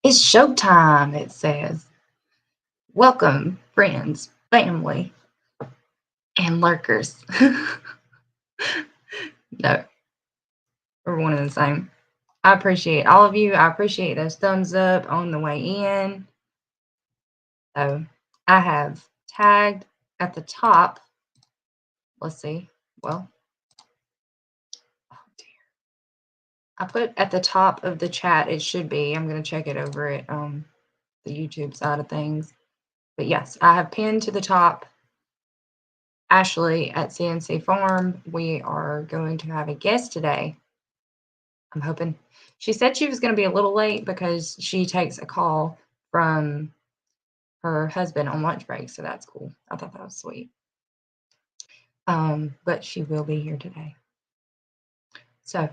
It's showtime, it says. Welcome, friends, family, and lurkers. No, we're one and the same. I appreciate all of you. I appreciate those thumbs up on the way in. So I have tagged at the top. Let's see. Well, oh dear. I put at the top of the chat, it should be. I'm going to check it over at the YouTube side of things. But yes, I have pinned to the top Ashley at CNC Farm. We are going to have a guest today. I'm hoping. She said she was going to be a little late because she takes a call from her husband on lunch break. So that's cool. I thought that was sweet. But she will be here today. So,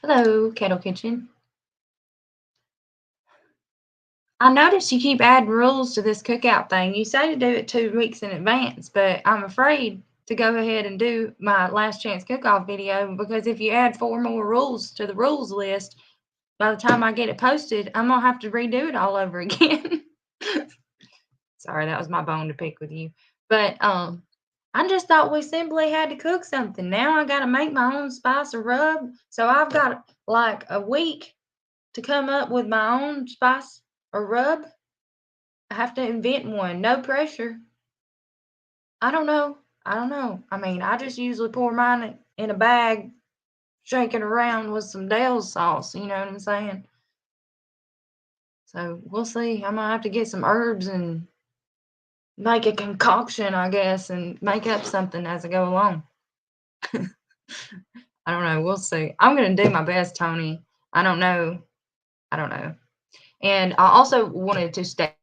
hello, Kettle Kitchen. I noticed you keep adding rules to this cookout thing. You say to do it 2 weeks in advance, but I'm afraid to go ahead and do my last chance cook-off video because if you add 4 more rules to the rules list, by the time I get it posted, I'm gonna have to redo it all over again. Sorry, that was my bone to pick with you. But I just thought we simply had to cook something. Now I gotta make my own spice or rub. So I've got like a week to come up with my own spice or rub. I have to invent one. No pressure. I don't know. I don't know. I mean, I just usually pour mine in a bag, shake it around with some Dale's sauce. You know what I'm saying? So we'll see. I'm gonna have to get some herbs and make a concoction, I guess, and make up something as I go along. I don't know. We'll see. I'm gonna do my best, Tony. I don't know. I don't know. And I also wanted to stay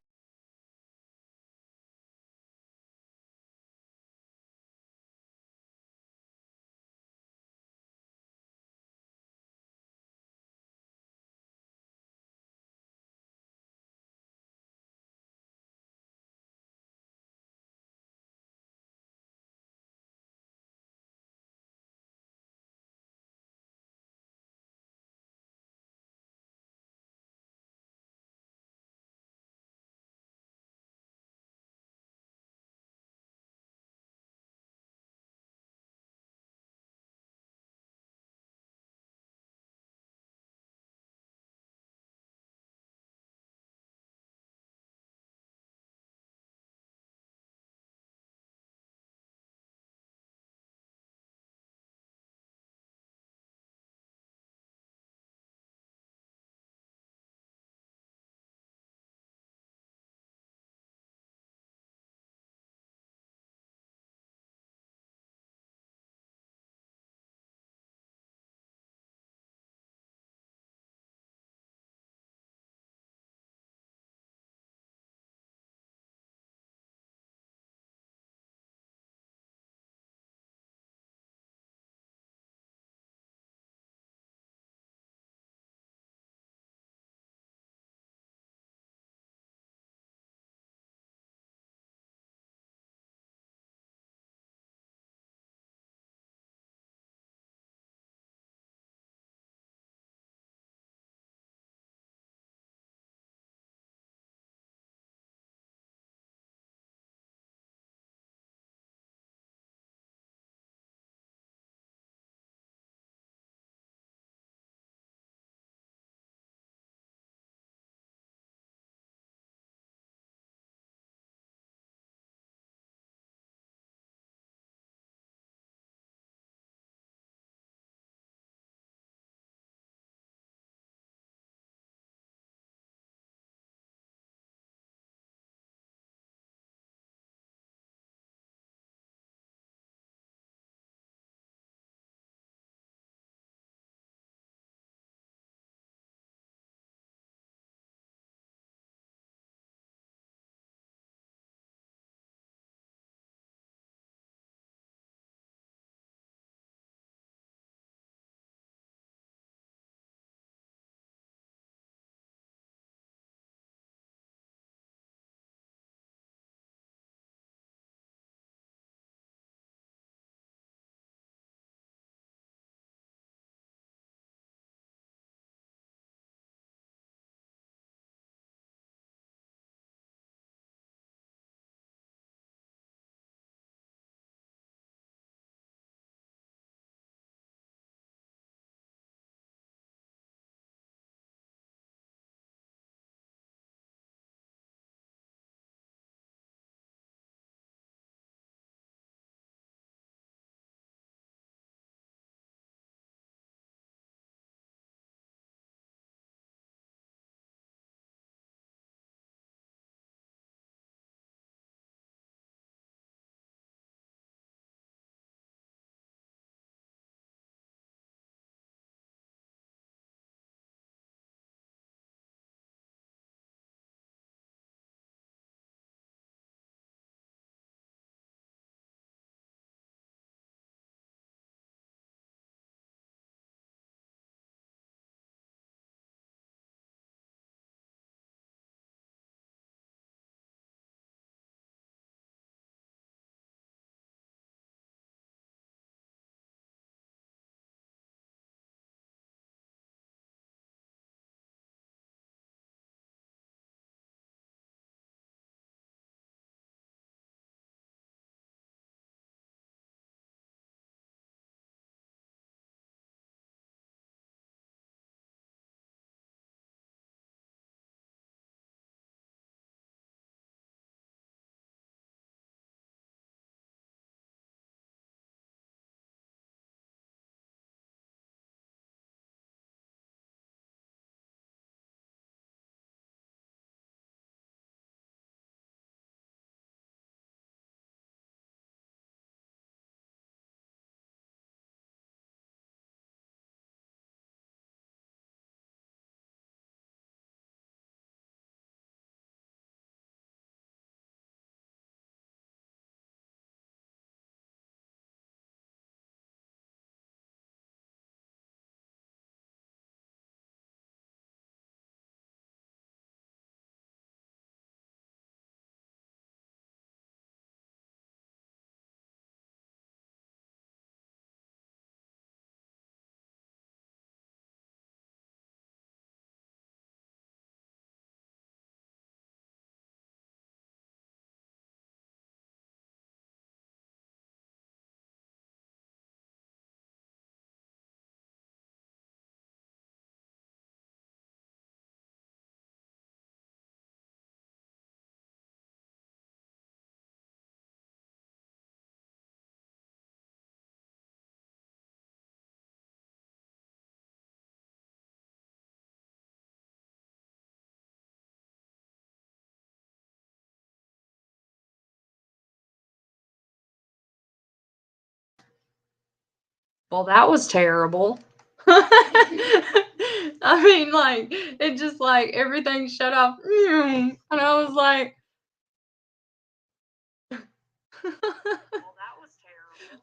Well, that was terrible. I mean, like, it just like everything shut off. And I was like,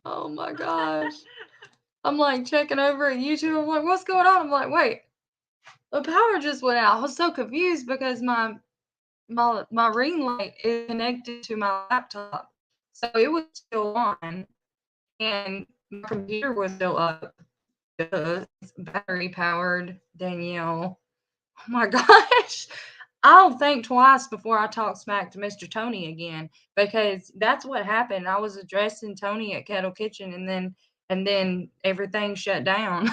oh my gosh. I'm like checking over at YouTube. I'm like, what's going on? I'm like, wait, the power just went out. I was so confused because my ring light is connected to my laptop. So it was still on and my computer was still up. It's battery powered, Danielle. Oh my gosh. I'll think twice before I talk smack to Mr. Tony again because that's what happened. I was addressing Tony at Kettle Kitchen and then everything shut down.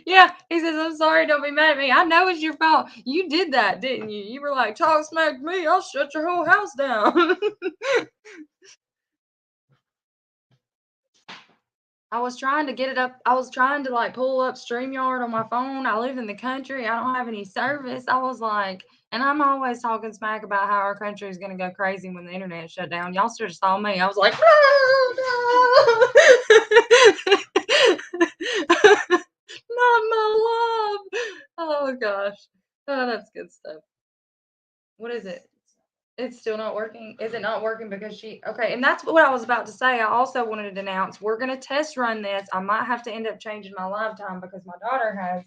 Yeah, he says, I'm sorry, don't be mad at me. I know it's your fault. You did that, didn't you? You were like, talk smack to me, I'll shut your whole house down. I was trying to get it up. I was trying to like pull up StreamYard on my phone. I live in the country. I don't have any service. I was like, and I'm always talking smack about how our country is going to go crazy when the internet shut down. Y'all should have saw me. I was like, no, no. Not my love. Oh gosh. Oh, that's good stuff. What is it? It's still not working. Is it not working because she okay, and that's what I was about to say. I also wanted to announce we're gonna test run this. I might have to end up changing my live time because my daughter has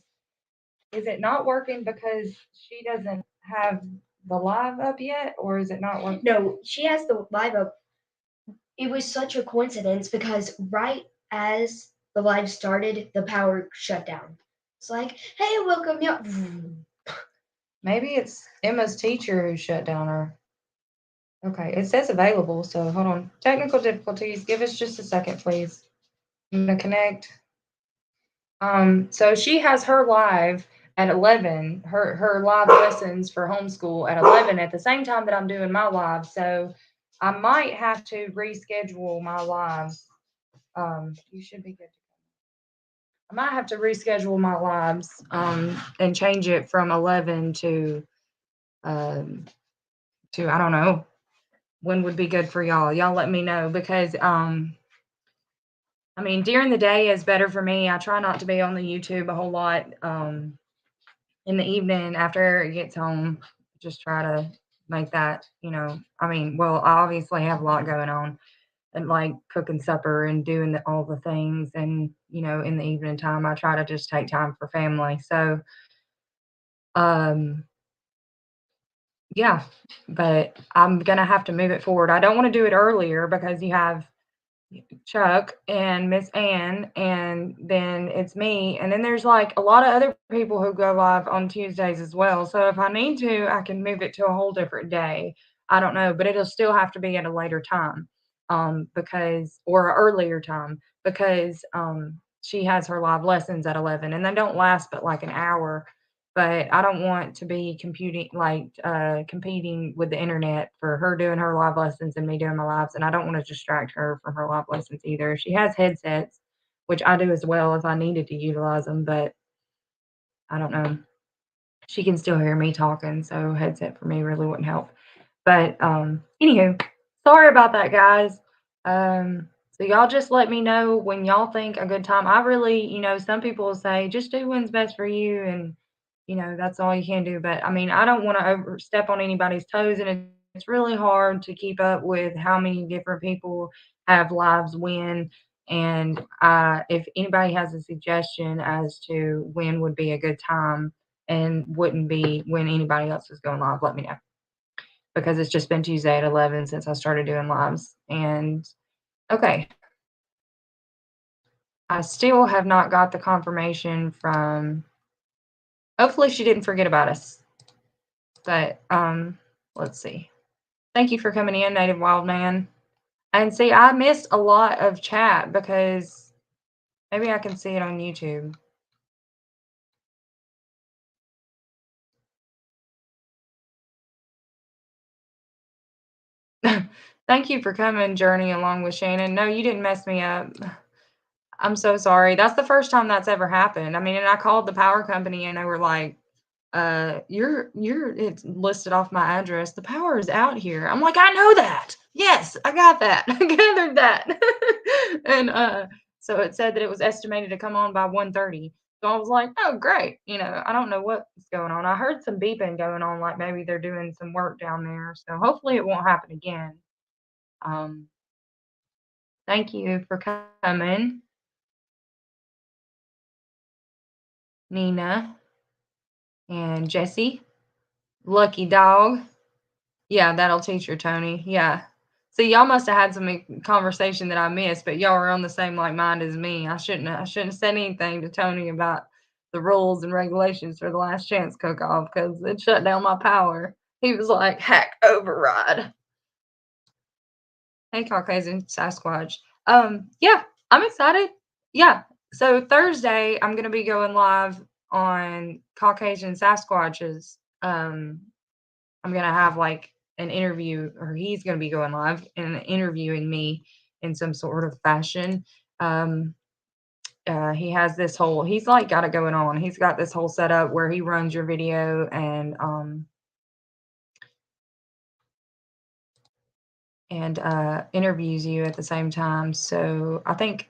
is it not working because she doesn't have the live up yet, or is it not working? No, she has the live up. It was such a coincidence because right as the live started, the power shut down. It's like, hey, welcome, yeah. Maybe it's Emma's teacher who shut down her. Okay, it says available, so hold on. Technical difficulties. Give us just a second, please. I'm gonna connect. So she has her live at 11, her live lessons for homeschool at 11 at the same time that I'm doing my live. So I might have to reschedule my lives. You should be good. I might have to reschedule my lives and change it from 11 um, to I don't know when would be good for y'all. Y'all let me know because I mean during the day is better for me. I try not to be on the YouTube a whole lot. In the evening after Eric gets home, just try to make that, I mean, well, I obviously have a lot going on and like cooking supper and doing all the things. And, in the evening time, I try to just take time for family. So, um, yeah, but I'm going to have to move it forward. I don't want to do it earlier because you have Chuck and Miss Ann, and then it's me. And then there's like a lot of other people who go live on Tuesdays as well. So if I need to, I can move it to a whole different day. I don't know, but it'll still have to be at a later time, or an earlier time because she has her live lessons at 11 and they don't last but like an hour. But I don't want to be competing with the internet for her doing her live lessons and me doing my lives, and I don't want to distract her from her live lessons either. She has headsets, which I do as well if I needed to utilize them, but I don't know. She can still hear me talking, so headset for me really wouldn't help. But anywho, sorry about that, guys. So y'all just let me know when y'all think a good time. I really, some people will say just do what's best for you, and that's all you can do. But I mean, I don't want to overstep on anybody's toes, and it's really hard to keep up with how many different people have lives when. And if anybody has a suggestion as to when would be a good time and wouldn't be when anybody else is going live, let me know because it's just been Tuesday at 11 since I started doing lives. And okay, I still have not got the confirmation from. Hopefully, she didn't forget about us. But let's see. Thank you for coming in, Native Wild Man. And see, I missed a lot of chat because maybe I can see it on YouTube. Thank you for coming, Journey, along with Shannon. No, you didn't mess me up. I'm so sorry. That's the first time that's ever happened. I mean, and I called the power company and they were like, you're it's listed off my address. The power is out here. I'm like, I know that. Yes, I got that. I gathered that. And, so it said that it was estimated to come on by 1:30. So I was like, "Oh, great." I don't know what's going on. I heard some beeping going on, like maybe they're doing some work down there, so hopefully it won't happen again. Um, Thank you for coming, Nina and Jesse. Lucky dog. Yeah, that'll teach her, Tony. Yeah. See, y'all must have had some conversation that I missed, but y'all are on the same like mind as me. I shouldn't have said anything to Tony about the rules and regulations for the last chance cook off because it shut down my power. He was like, hack override. Hey, Caucasian Sasquatch. Yeah, I'm excited. Yeah. So Thursday, I'm gonna be going live on Caucasian Sasquatches. I'm gonna have like an interview, or he's gonna be going live and interviewing me in some sort of fashion. Um, he has this whole, he's like got it going on. He's got this whole setup where he runs your video and interviews you at the same time. So I think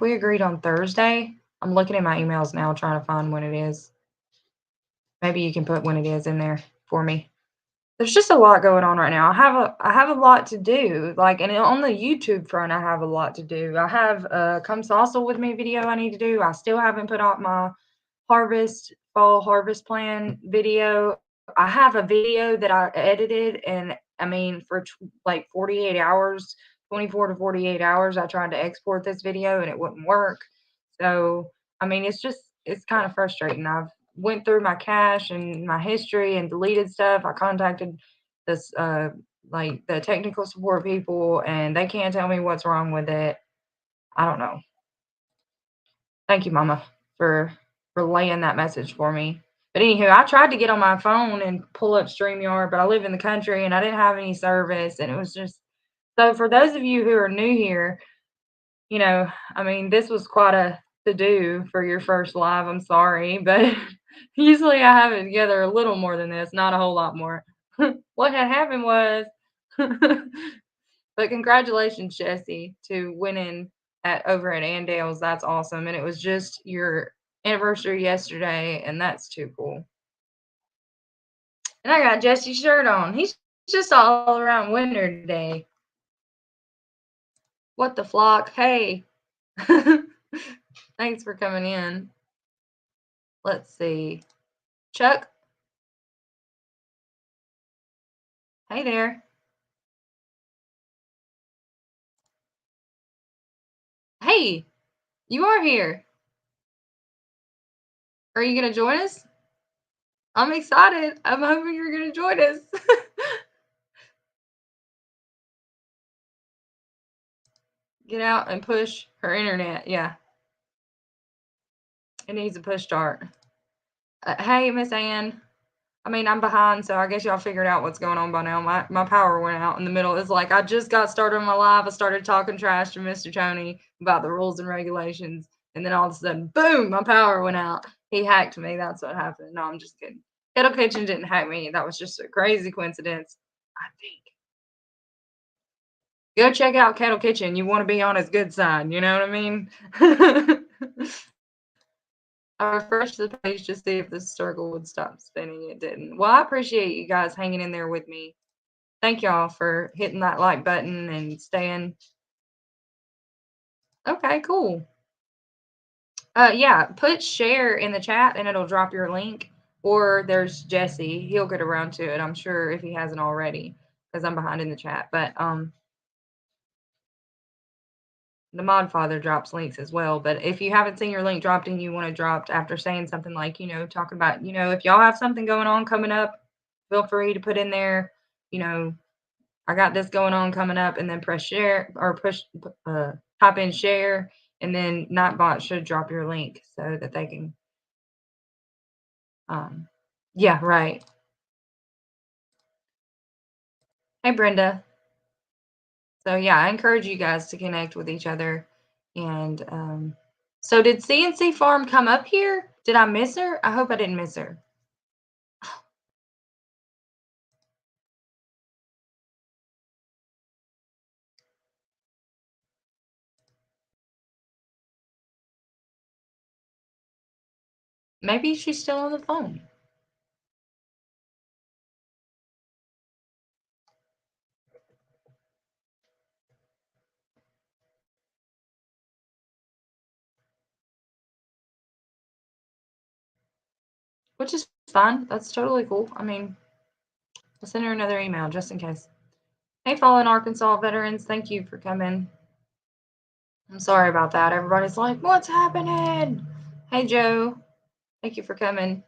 we agreed on Thursday. I'm looking at my emails now, trying to find when it is. Maybe you can put when it is in there for me. There's just a lot going on right now. I have a lot to do. Like, and on the YouTube front, I have a lot to do. I have a come salsa with me video I need to do. I still haven't put out my fall harvest plan video. I have a video that I edited, and I mean for like 48 hours, 24 to 48 hours, I tried to export this video and it wouldn't work. So, I mean, it's kind of frustrating. I've went through my cache and my history and deleted stuff. I contacted this like the technical support people, and they can't tell me what's wrong with it. I don't know. Thank you, Mama, for relaying that message for me. But anywho, I tried to get on my phone and pull up StreamYard, but I live in the country and I didn't have any service, and it was just so. For those of you who are new here, I mean, this was quite a to do for your first live. I'm sorry, but usually I have it together a little more than this, not a whole lot more. What had happened was, but congratulations, Jesse, to winning over at Andale's. That's awesome, and it was just your anniversary yesterday, and that's too cool. And I got Jesse's shirt on. He's just all around winner today. What the flock? Hey. Thanks for coming in. Let's see. Chuck. Hey there. Hey, you are here. Are you going to join us? I'm excited. I'm hoping you're going to join us. Get out and push her internet. Yeah. It needs a push start. Hey, Miss Ann. I mean, I'm behind, so I guess y'all figured out what's going on by now. My power went out in the middle. It's like I just got started on my live. I started talking trash to Mr. Tony about the rules and regulations, and then all of a sudden, boom, my power went out. He hacked me. That's what happened. No, I'm just kidding. Kettle Kitchen didn't hack me. That was just a crazy coincidence, I think. Go check out Kettle Kitchen. You want to be on his good side. You know what I mean? I refreshed the page to see if the circle would stop spinning. It didn't. Well, I appreciate you guys hanging in there with me. Thank y'all for hitting that like button and staying. Okay, cool. Yeah, put share in the chat and it'll drop your link. Or there's Jesse. He'll get around to it, I'm sure, if he hasn't already, because I'm behind in the chat. But the mod father drops links as well. But if you haven't seen your link dropped and you want it dropped after saying something like, talking about, if y'all have something going on coming up, feel free to put in there, I got this going on coming up, and then press share or type in share, and then Nightbot should drop your link so that they can. Yeah, right. Hey, Brenda. So yeah, I encourage you guys to connect with each other. And so did CNC Farm come up here? Did I miss her? I hope I didn't miss her. Maybe she's still on the phone. Which is fine. That's totally cool. I mean, I'll send her another email just in case. Hey, Fallen Arkansas veterans, thank you for coming. I'm sorry about that. Everybody's like, what's happening? Hey, Joe. Thank you for coming.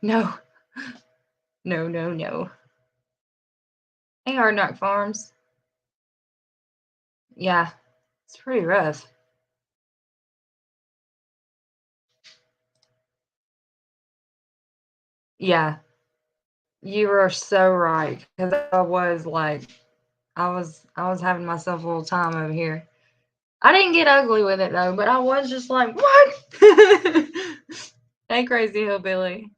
No. No, no, no. Hey, Hard Knock Farms. Yeah, it's pretty rough. Yeah, you are so right. Because I was like, I was having myself a little time over here. I didn't get ugly with it though, but I was just like, what? Hey, crazy hillbilly.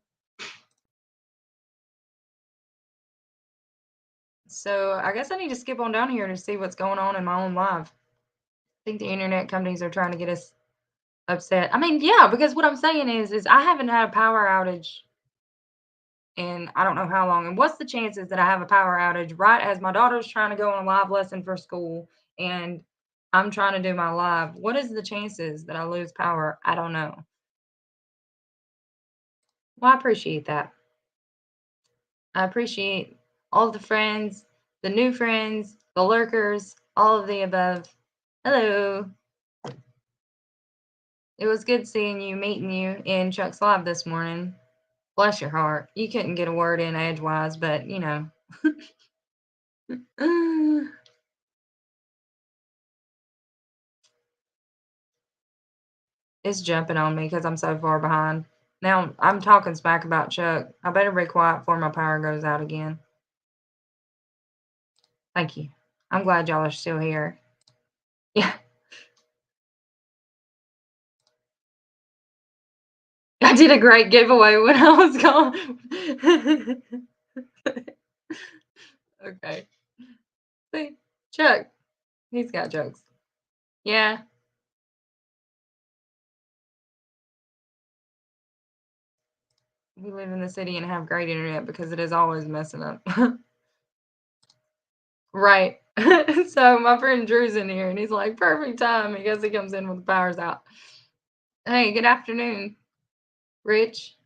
So I guess I need to skip on down here to see what's going on in my own live. I think the internet companies are trying to get us upset. I mean, yeah, because what I'm saying is I haven't had a power outage in I don't know how long. And what's the chances that I have a power outage right as my daughter's trying to go on a live lesson for school and I'm trying to do my live? What is the chances that I lose power? I don't know. Well, I appreciate that. I appreciate all the friends, the new friends, the lurkers, all of the above. Hello. It was good seeing you, meeting you in Chuck's Live this morning. Bless your heart. You couldn't get a word in edgewise, but you know. It's jumping on me because I'm so far behind. Now I'm talking smack about Chuck. I better be quiet before my power goes out again. Thank you. I'm glad y'all are still here. Yeah. I did a great giveaway when I was gone. Okay. See, Chuck, he's got jokes. Yeah. We live in the city and have great internet because it is always messing up. Right. So my friend Drew's in here and he's like, perfect time. I guess he comes in when the power's out. Hey, good afternoon, Rich.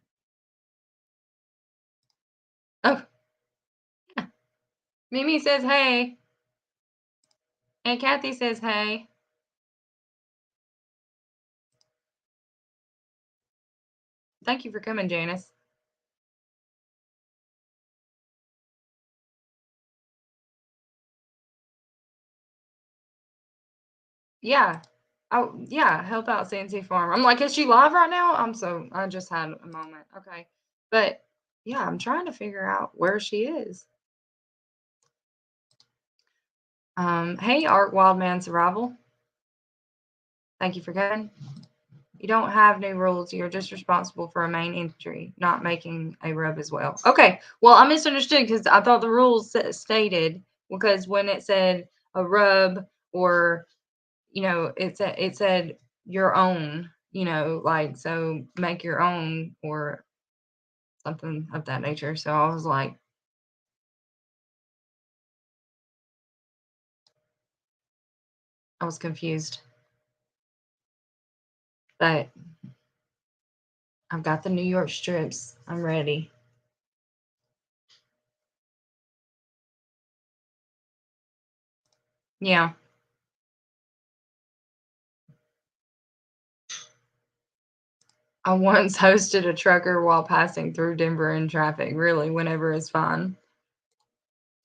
Oh, yeah. Mimi says hey. And Kathy says hey. Thank you for coming, Janice. Yeah. Oh, yeah. Help out CNC Farm. I'm like, is she live right now? I just had a moment. Okay. But yeah, I'm trying to figure out where she is. Hey, Art Wildman Survival. Thank you for coming. You don't have new rules. You're just responsible for a main entry, not making a rub as well. Okay. Well, I misunderstood because I thought the rules stated because when it said a rub or it said your own, like so make your own or something of that nature. So I was like, I was confused. But I've got the New York strips. I'm ready. Yeah. I once hosted a trucker while passing through Denver in traffic, really, whenever is fine.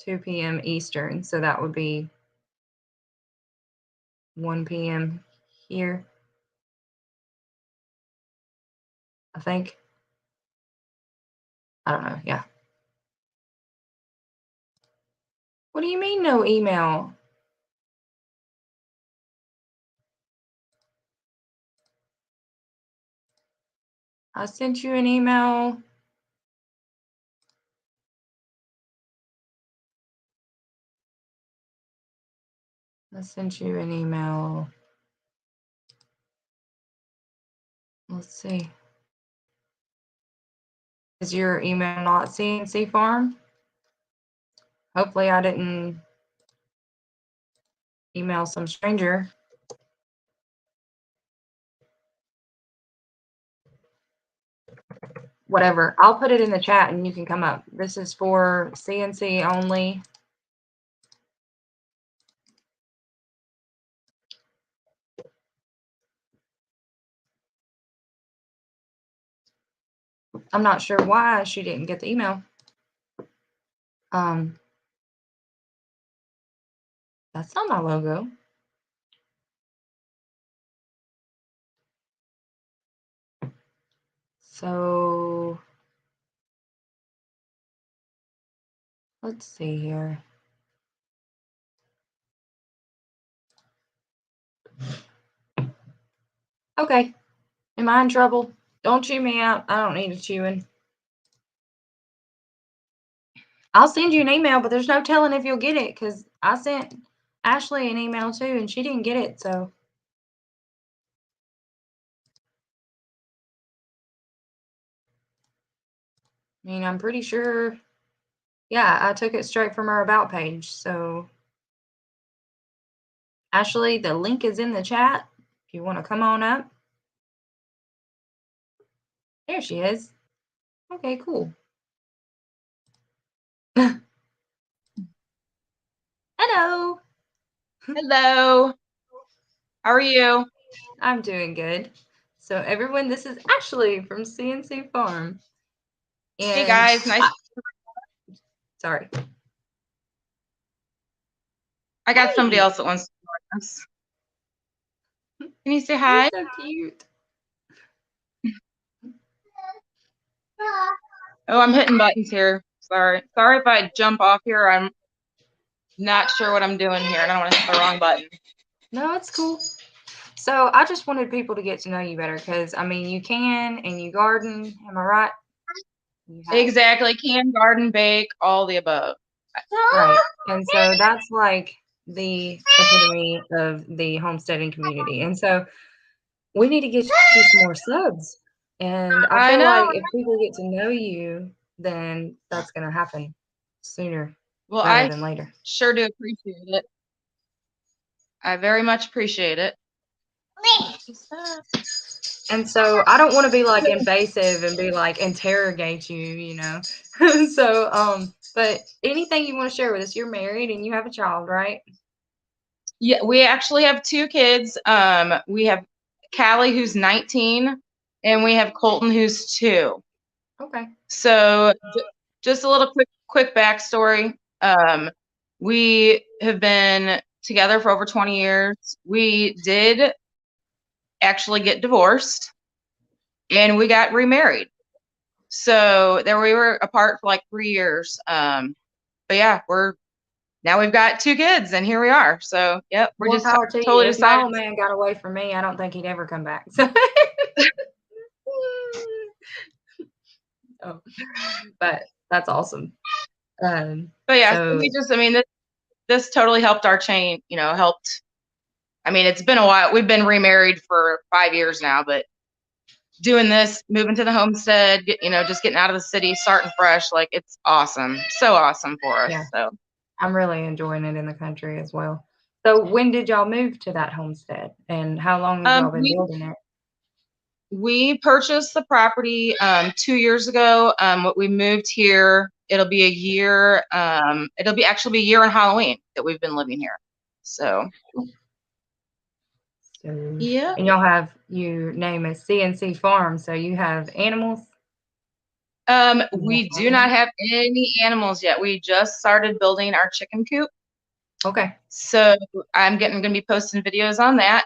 2 p.m. Eastern, so that would be 1 p.m. here, I think. I don't know. Yeah. What do you mean, no email? I sent you an email. I sent you an email. Let's see. Is your email not CNC Farm? Hopefully I didn't email some stranger. Whatever. I'll put it in the chat and you can come up. This is for CNC only. I'm not sure why she didn't get the email. That's not my logo. So let's see here. Okay. Am I in trouble? Don't chew me out. I don't need a chewing. I'll send you an email, but there's no telling if you'll get it because I sent Ashley an email too and she didn't get it. So, I mean, I'm pretty sure. Yeah, I took it straight from her about page. So, Ashley, the link is in the chat if you want to come on up. There she is. Okay, cool. Hello. Hello. How are you? I'm doing good. So everyone, this is Ashley from CNC Farm. And hey guys, nice. Sorry. I got somebody else that wants to join us. Can you say hi? You're so cute. Oh, I'm hitting buttons here. Sorry if I jump off here. I'm not sure what I'm doing here, and I don't want to hit the wrong button. No, it's cool. So I just wanted people to get to know you better because, I mean, you can and you garden. Am I right? Exactly. Can, garden, bake, all the above. Right. And so that's like the epitome of the homesteading community. And so we need to get you some more subs. And I feel like if people get to know you, then that's going to happen sooner rather than later. Sure do appreciate it. I very much appreciate it. And so I don't want to be like invasive and be like interrogate you, you know. So but anything you want to share with us? You're married and you have a child, right? Yeah, we actually have 2 kids. We have Callie, who's 19, and we have Colton, who's 2. Okay. So just a little quick backstory. We have been together for over 20 years. We did actually get divorced and we got remarried. So there we were apart for like 3 years. But yeah, now we've got 2 kids and here we are. So yep, we're just totally if decided. My old man got away from me, I don't think he'd ever come back. So oh, but that's awesome. But yeah, so we just, I mean, this totally helped our chain, helped. I mean, it's been a while. We've been remarried for 5 years now, but doing this, moving to the homestead, just getting out of the city, starting fresh, like it's awesome. So awesome for us. Yeah. So I'm really enjoying it in the country as well. So when did y'all move to that homestead and how long have y'all been building it? We purchased the property 2 years ago. We moved here. It'll be a year. It'll be actually be a year on Halloween that we've been living here. So yeah. And y'all have your name is CNC Farm, so you have animals? We do not have any animals yet. We just started building our chicken coop. Okay. So I'm gonna be posting videos on that.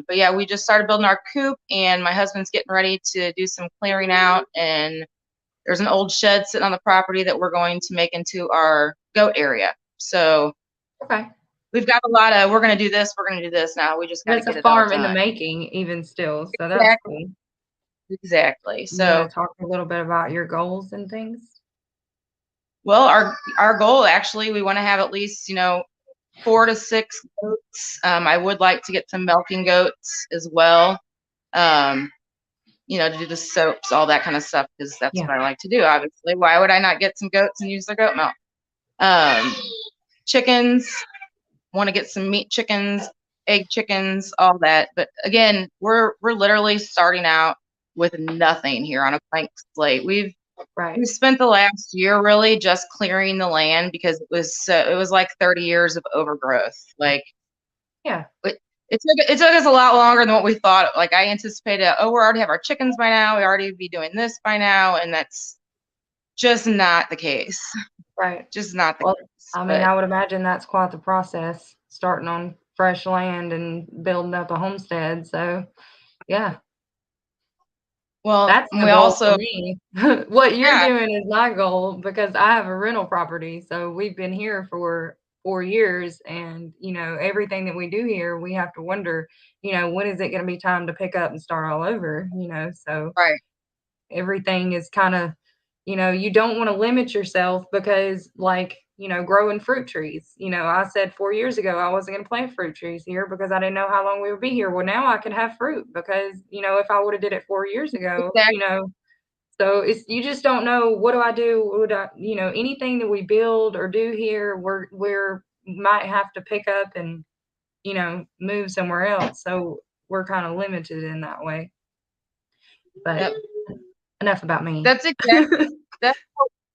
But yeah, we just started building our coop and my husband's getting ready to do some clearing out, and there's an old shed sitting on the property that we're going to make into our goat area. So okay. We've got a lot of, we're going to do this, we're going to do this now. We just got to get it all done. That's a farm in the making even still. So that's cool. Exactly. So you want to talk a little bit about your goals and things? Well, our goal, actually, we want to have at least, 4 to 6 goats. I would like to get some milking goats as well. To do the soaps, all that kind of stuff, because that's Yeah. what I like to do, obviously. Why would I not get some goats and use their goat milk? Chickens, want to get some meat chickens, egg chickens, all that. But again, we're literally starting out with nothing here on a blank slate. We've spent the last year really just clearing the land because it was like 30 years of overgrowth. Like, yeah, it took us a lot longer than what we thought. Like, I anticipated, we already have our chickens by now. We already be doing this by now, and that's just not the case. Right. Just not the case. I mean, I would imagine that's quite the process, starting on fresh land and building up a homestead. So, yeah. Well, that's the we goal also for me. What you're doing is my goal because I have a rental property. So we've been here for 4 years, and everything that we do here, we have to wonder, when is it going to be time to pick up and start all over? So everything is kind of, you don't want to limit yourself because, like, growing fruit trees. I said 4 years ago I wasn't going to plant fruit trees here because I didn't know how long we would be here. Well, now I can have fruit because, if I would have did it 4 years ago, so it's, you just don't know, what do I do? Would I, anything that we build or do here, we're might have to pick up and, move somewhere else. So we're kind of limited in that way. But enough about me. That's exactly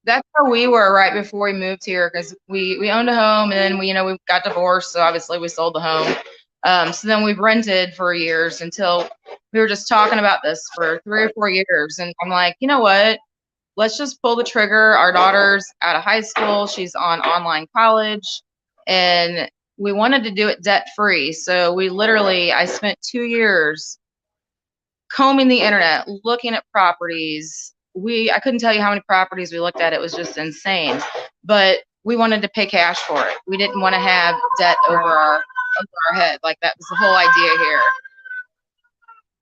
that's how we were right before we moved here, because we owned a home, and then we got divorced, so obviously we sold the home. So then we've rented for years until we were just talking about this for 3 or 4 years, and I'm like, you know what? Let's just pull the trigger. Our daughter's out of high school. She's on online college, and we wanted to do it debt free. So I spent 2 years combing the internet, looking at properties. I couldn't tell you how many properties we looked at. It was just insane. But we wanted to pay cash for it. We didn't want to have debt over our head. Like, that was the whole idea here.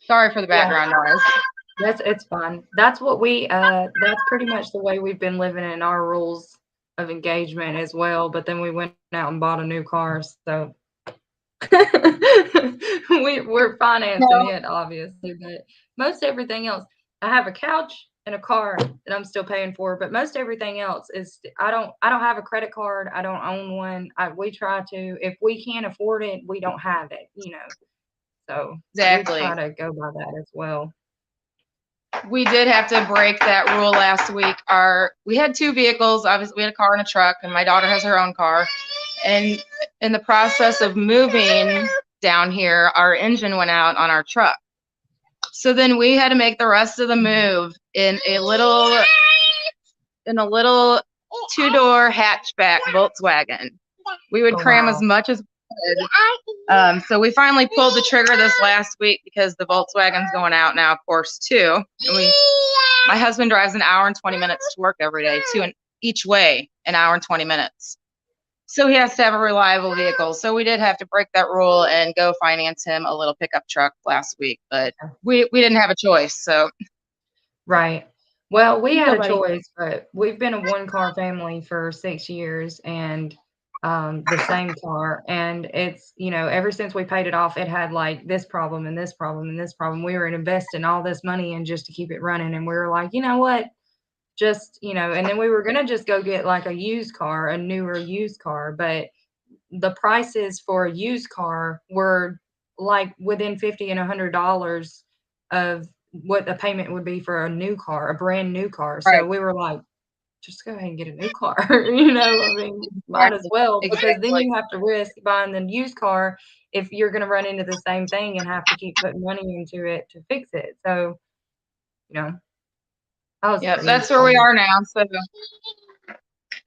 Sorry for the background noise. It's fine. That's what that's pretty much the way we've been living in our rules of engagement as well. But then we went out and bought a new car, so we're financing it, obviously. But most everything else, I have a couch and a car that I'm still paying for. But most everything else is, I don't have a credit card. I don't own one. We try to, if we can't afford it, we don't have it. So exactly, we try to go by that as well. We did have to break that rule last week. We had 2 vehicles. Obviously, we had a car and a truck, and my daughter has her own car. And in the process of moving down here, our engine went out on our truck. So then we had to make the rest of the move in a little 2-door hatchback Volkswagen. We would cram as much as we could. So we finally pulled the trigger this last week because the Volkswagen's going out now, of course, too. And my husband drives an hour and 20 minutes to work every day, each way, an hour and 20 minutes. So he has to have a reliable vehicle. So we did have to break that rule and go finance him a little pickup truck last week. But we didn't have a choice. So right. Well, we had a choice, but we've been a 1-car family for 6 years, and the same car. And it's, ever since we paid it off, it had like this problem and this problem and this problem. We were investing all this money in just to keep it running. And we were like, you know what? Just, and then we were going to just go get like a newer used car. But the prices for a used car were like within $50 and $100 of what the payment would be for a brand new car. So we were like, just go ahead and get a new car. I mean, might as well, because then you have to risk buying the used car if you're going to run into the same thing and have to keep putting money into it to fix it. So, that's where we are now. So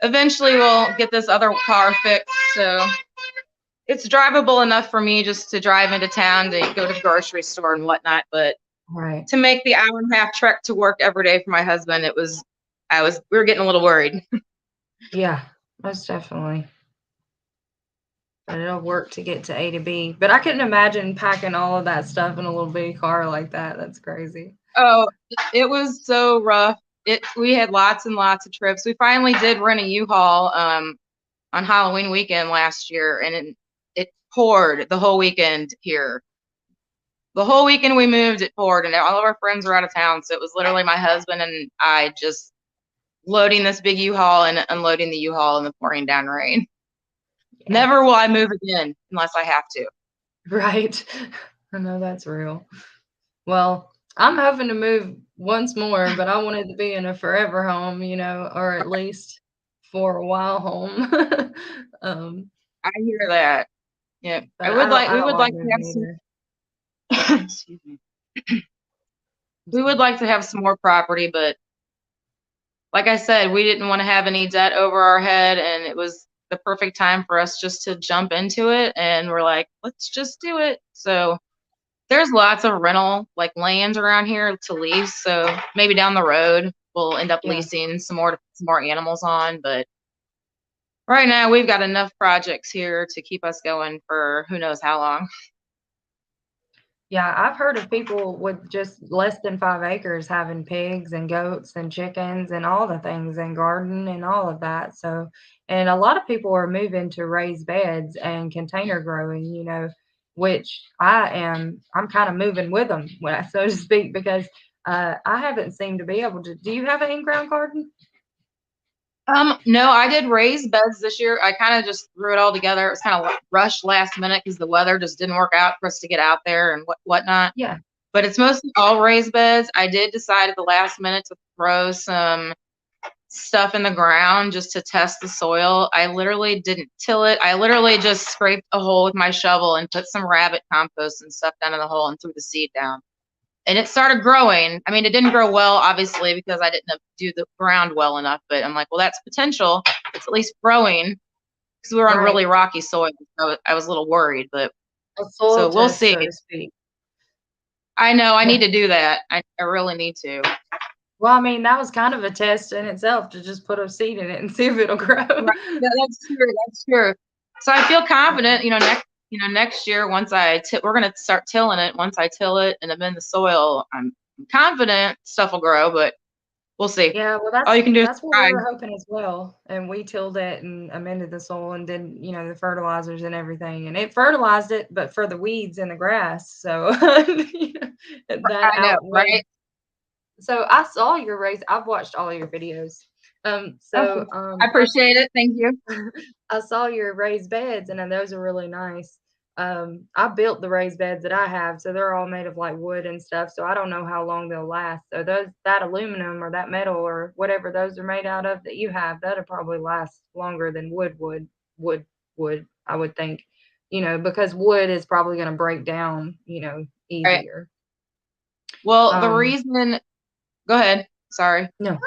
eventually we'll get this other car fixed. So it's drivable enough for me just to drive into town to go to the grocery store and whatnot. But to make the hour and a half trek to work every day for my husband, we were getting a little worried. Yeah, most definitely. But it'll work to get to A to B. But I couldn't imagine packing all of that stuff in a little bitty car like that. That's crazy. Oh, it was so rough. We had lots and lots of trips. We finally did rent a U-Haul on Halloween weekend last year, and it poured the whole weekend here. The whole weekend we moved, it poured, and all of our friends were out of town. So it was literally my husband and I just loading this big U-Haul and unloading the U-Haul in the pouring down rain. Yeah. Never will I move again unless I have to. Right. I know that's real. Well, I'm hoping to move once more, but I wanted to be in a forever home, or at least for a while home. I hear that. Yeah, But I we don't would like like to have moving either. some. Excuse me. We would like to have some more property, but like I said, we didn't want to have any debt over our head, and it was the perfect time for us just to jump into it. And we're like, let's just do it. So there's lots of rental like land around here to lease. So maybe down the road we'll end up Yeah. leasing some more animals on. But right now we've got enough projects here to keep us going for who knows how long. Yeah, I've heard of people with just less than 5 acres having pigs and goats and chickens and all the things and garden and all of that. So, and a lot of people are moving to raised beds and container growing, which I'm kind of moving with them, so to speak, because I haven't seemed to be able to. Do you have an in-ground garden? No, I did raised beds this year. I kind of just threw it all together. It was kind of rushed last minute because the weather just didn't work out for us to get out there and whatnot. Yeah. But it's mostly all raised beds. I did decide at the last minute to throw some stuff in the ground just to test the soil. I literally didn't till it. I literally just scraped a hole with my shovel and put some rabbit compost and stuff down in the hole and threw the seed down. And it started growing. I mean, it didn't grow well, obviously, because I didn't do the ground well enough. But I'm like, well, that's potential. It's at least growing because we were on Right. really rocky soil. So I was a little worried, but A soil so we'll test, see. so to speak. I know I need to do that. I really need to. Well, I mean, that was kind of a test in itself to just put a seed in it and see if it'll grow. Right. That's true. That's true. So I feel confident, next year once we're gonna start tilling it. Once I till it and amend the soil, I'm confident stuff will grow, but we'll see. Yeah, well, All you can do is that's what try. we were hoping as well. And we tilled it and amended the soil and did, the fertilizers and everything. And it fertilized it, but for the weeds and the grass. So that I know, outweighed. right? So I saw your raise. I've watched all your videos. I appreciate it. Thank you. I saw your raised beds, and those are really nice. I built the raised beds that I have, so they're all made of like wood and stuff. So I don't know how long they'll last. So that aluminum or that metal or whatever those are made out of that you have, that'll probably last longer than wood would. I would think, because wood is probably going to break down, easier. Right. Well, the reason. Go ahead. Sorry. No.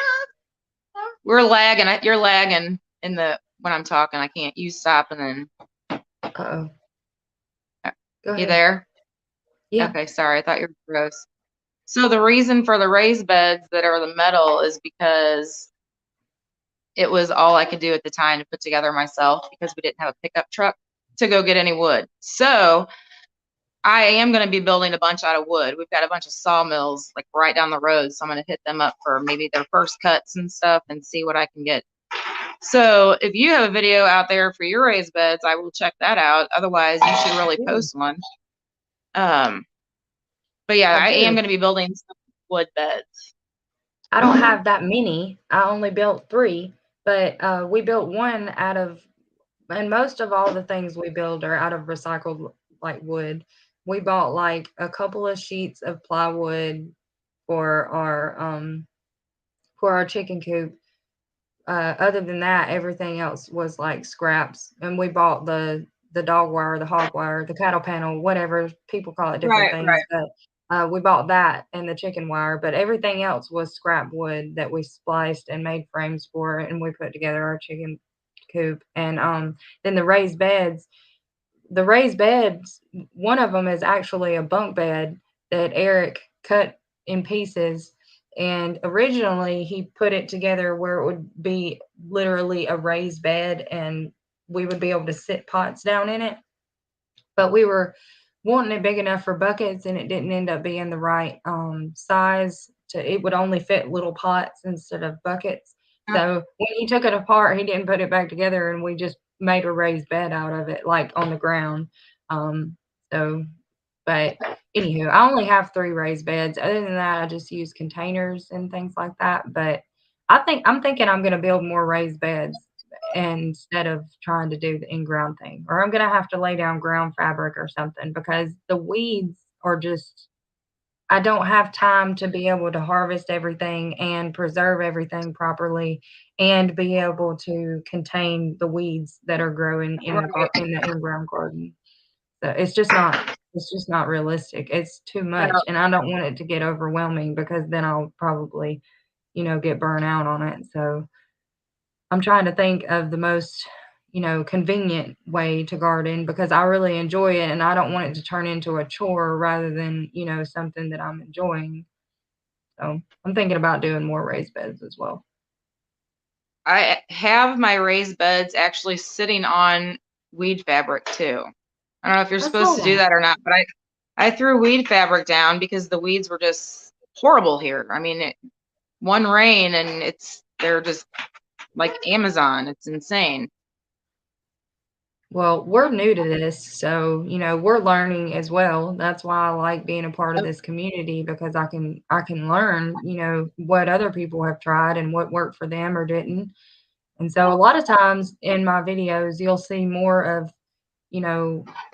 We're lagging. You're lagging when I'm talking. I can't. You stop and then. Uh-oh. Go ahead. You there? Yeah. Okay. Sorry. I thought you were gross. So the reason for the raised beds that are the metal is because it was all I could do at the time to put together myself because we didn't have a pickup truck to go get any wood. So I am going to be building a bunch out of wood. We've got a bunch of sawmills like right down the road. So I'm going to hit them up for maybe their first cuts and stuff and see what I can get. So if you have a video out there for your raised beds, I will check that out. Otherwise, you should really post one. But yeah, I am going to be building some wood beds. I don't have that many. I only built 3, but we built one and most of all the things we build are out of recycled like wood. We bought like a couple of sheets of plywood for our chicken coop. Other than that, everything else was like scraps. And we bought the dog wire, the hog wire, the cattle panel, whatever people call it, different things. Right. But we bought that and the chicken wire, but everything else was scrap wood that we spliced and made frames for, and we put together our chicken coop. And then the raised beds, one of them is actually a bunk bed that Eric cut in pieces. And originally he put it together where it would be literally a raised bed and we would be able to sit pots down in it. But we were wanting it big enough for buckets and it didn't end up being the right size. It would only fit little pots instead of buckets. So when he took it apart, he didn't put it back together and we just made a raised bed out of it, like on the ground. So, but anywho, I only have 3 raised beds. Other than that, I just use containers and things like that. But I'm thinking I'm going to build more raised beds instead of trying to do the in-ground thing, or I'm going to have to lay down ground fabric or something because the weeds are just. I don't have time to be able to harvest everything and preserve everything properly and be able to contain the weeds that are growing in Right. in the in-ground garden. So it's just not realistic. It's too Yeah. much, and I don't want it to get overwhelming because then I'll probably, get burnt out on it. So I'm trying to think of the most, convenient way to garden because I really enjoy it and I don't want it to turn into a chore rather than, something that I'm enjoying. So I'm thinking about doing more raised beds as well. I have my raised beds actually sitting on weed fabric too. I don't know if you're I supposed saw to do that. that or not, but I threw weed fabric down because the weeds were just horrible here. I mean, one rain and they're just like Amazon. It's insane. Well, we're new to this, so, we're learning as well. That's why I like being a part of this community because I can learn, what other people have tried and what worked for them or didn't. And so a lot of times in my videos, you know,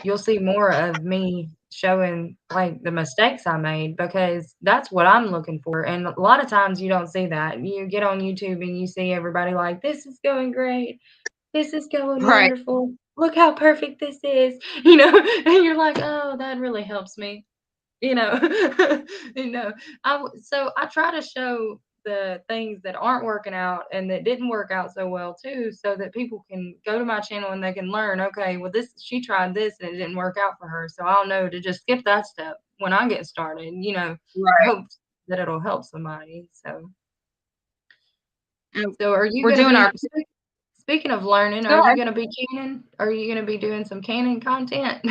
you'll see more of me showing like the mistakes I made because that's what I'm looking for. And a lot of times you don't see that. You get on YouTube and you see everybody like, this is going great. This is going Right. wonderful. Look how perfect this is, and you're like, oh, that really helps me, you know, you know. So I try to show the things that aren't working out and that didn't work out so well too, so that people can go to my channel and they can learn. Okay, well, she tried this and it didn't work out for her, so I'll know to just skip that step when I get started. Right. Hope that it'll help somebody. So, And are you we're gonna doing be? our Speaking of learning, Go are you ahead. gonna be canning? Are you gonna be doing some canning content?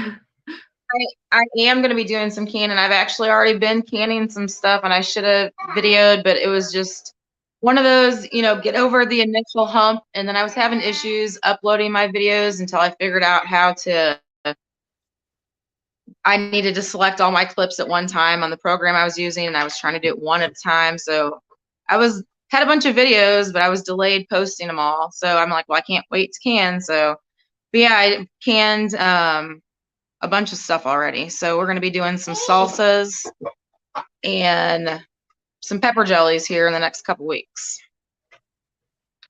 I am going to be doing some canning. I've actually already been canning some stuff and I should have videoed, but it was just one of those, get over the initial hump. And then I was having issues uploading my videos until I figured out I needed to select all my clips at one time on the program I was using, and I was trying to do it one at a time. So had a bunch of videos, but I was delayed posting them all. So I'm like, well, I can't wait to can. So, but yeah, I canned a bunch of stuff already. So we're going to be doing some salsas and some pepper jellies here in the next couple weeks.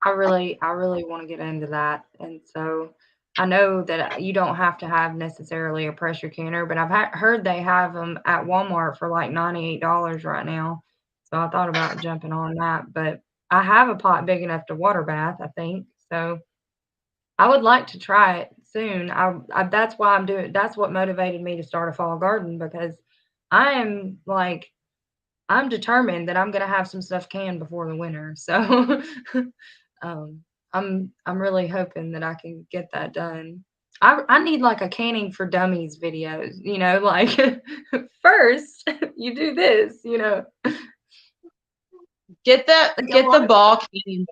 I really want to get into that, and so I know that you don't have to have necessarily a pressure canner, but I've heard they have them at Walmart for like $98 right now. So I thought about jumping on that, but I have a pot big enough to water bath, I think. So I would like to try it soon. That's why I'm doing. That's what motivated me to start a fall garden because I am like I'm determined that I'm gonna have some stuff canned before the winter. So um, I'm really hoping that I can get that done. I need like a canning for dummies videos. Like first you do this. Get Like a lot the of ball canning.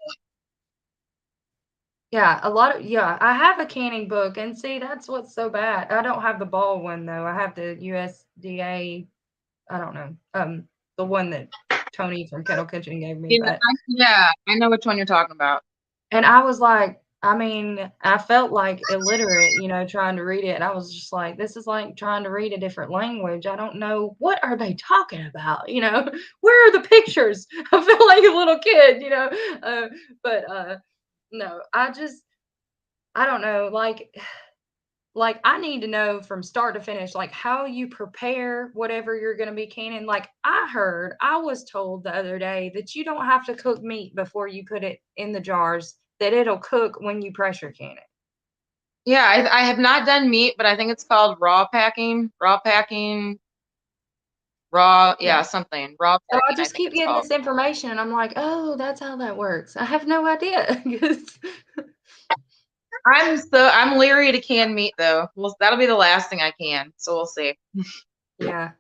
Yeah, I have a canning book, and see, that's what's so bad. I don't have the ball one though. I have the USDA, I don't know, the one that Tony from Kettle Kitchen gave me, Yeah, I know which one you're talking about. and I was like, I mean, I felt like illiterate, trying to read it. And I was just like, this is like trying to read a different language. I don't know, what are they talking about? Where are the pictures? I feel like a little kid. But no, I don't know, like I need to know from start to finish, like how you prepare whatever you're going to be canning. Like I was told the other day that you don't have to cook meat before you put it in the jars, that it'll cook when you pressure can it. Yeah, I have not done meat, but I think it's called raw packing, Yeah. something. Raw So I packing, I just think keep it's getting called. this information and I'm like, oh, that's how that works. I have no idea. I'm leery to can meat though. Well, that'll be the last thing I can, so we'll see. Yeah.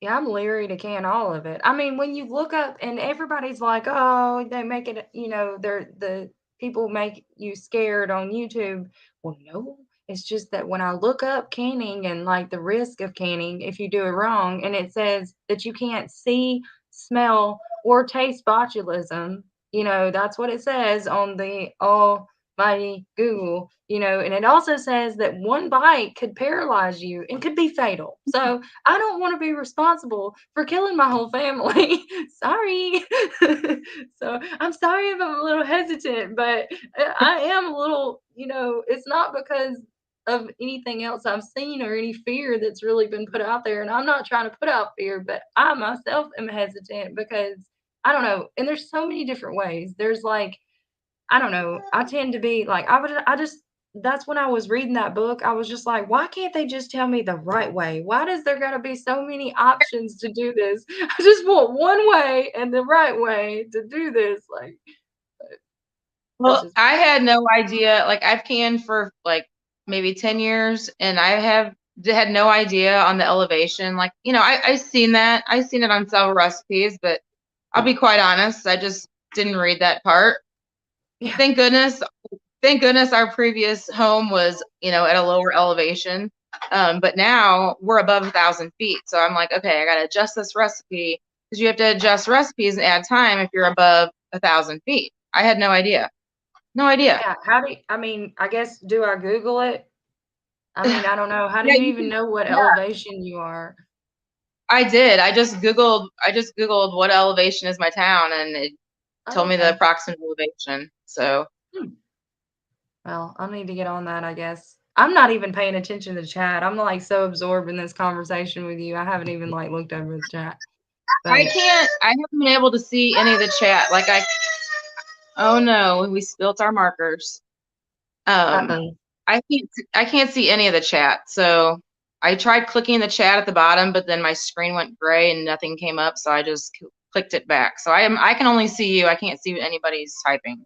Yeah, I'm leery to can all of it. I mean, when you look up and everybody's like, oh, they make it, they're people make you scared on YouTube. Well, no, it's just that when I look up canning and like the risk of canning if you do it wrong, and it says that you can't see, smell, or taste botulism, that's what it says on the almighty Google, and it also says that one bite could paralyze you and could be fatal. So I don't want to be responsible for killing my whole family. Sorry. So I'm sorry if I'm a little hesitant, but I am a little, it's not because of anything else I've seen or any fear that's really been put out there. And I'm not trying to put out fear, but I myself am hesitant because I don't know. And there's so many different ways. There's like, I don't know. I tend to be like, that's when I was reading that book. I was just like, why can't they just tell me the right way? Why does there got to be so many options to do this? I just want one way and the right way to do this. Like, well, I had no idea. Like, I've canned for like maybe 10 years, and I had no idea on the elevation. Like, I seen that. I seen it on several recipes, but I'll be quite honest, I just didn't read that part. yeah. Thank goodness our previous home was, at a lower elevation. But now we're above 1,000 feet. So I'm like, okay, I got to adjust this recipe, because you have to adjust recipes and add time if you're above 1,000 feet. I had no idea. No idea. Yeah. I guess, do I Google it? I mean, I don't know. How do Yeah, you you even can- know what yeah. elevation you are? I did. I just Googled what elevation is my town, and it told me the Okay. approximate elevation. So Well, I'll need to get on that, I guess. I'm not even paying attention to the chat. I'm like so absorbed in this conversation with you. I haven't even like looked over the chat. But I haven't been able to see any of the chat. Oh no, we spilt our markers. uh-oh. I can't see any of the chat. So I tried clicking the chat at the bottom, but then my screen went gray and nothing came up. So I just clicked it back. So I can only see you. I can't see what anybody's typing.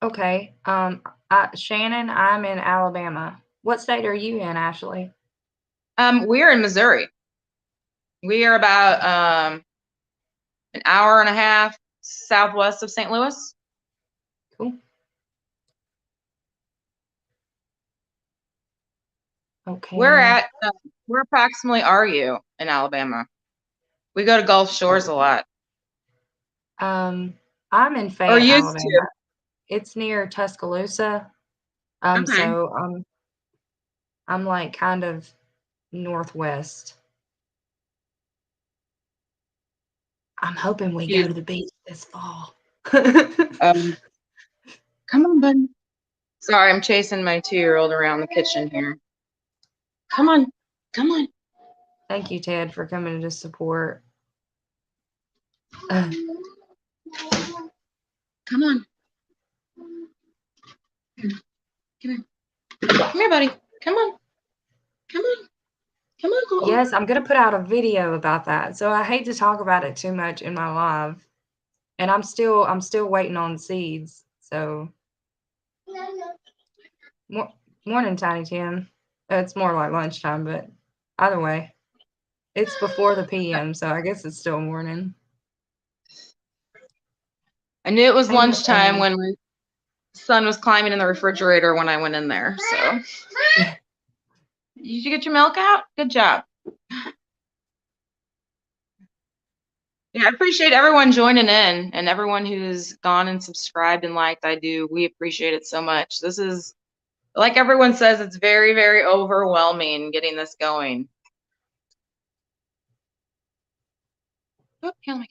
Okay. Shannon, I'm in Alabama. What state are you in, Ashley? We're in Missouri. We are about an hour and a half southwest of St. Louis. Cool. Okay. Where approximately are you in Alabama? We go to Gulf Shores a lot. I'm in Or Fayette, used Alabama. to. It's near Tuscaloosa. Okay. So I'm like kind of northwest. I'm hoping we go to the beach this fall. Come on, buddy. Sorry, I'm chasing my 2-year-old around the kitchen here. Come on. Come on. Thank you, Ted, for coming to support. Come on. Come here. Come here, buddy. Come on. Come on. Come on. Yes, I'm going to put out a video about that. So I hate to talk about it too much in my live. And I'm still waiting on seeds. So morning, Tiny Tim. It's more like lunchtime, but either way, it's before the PM, so I guess it's still morning. I knew it was lunchtime when my son was climbing in the refrigerator when I went in there. So did you get your milk out? Good job. Yeah, I appreciate everyone joining in and everyone who's gone and subscribed and liked. We appreciate it so much. This is, like everyone says, it's very, very overwhelming getting this going. Oh, how am I gonna?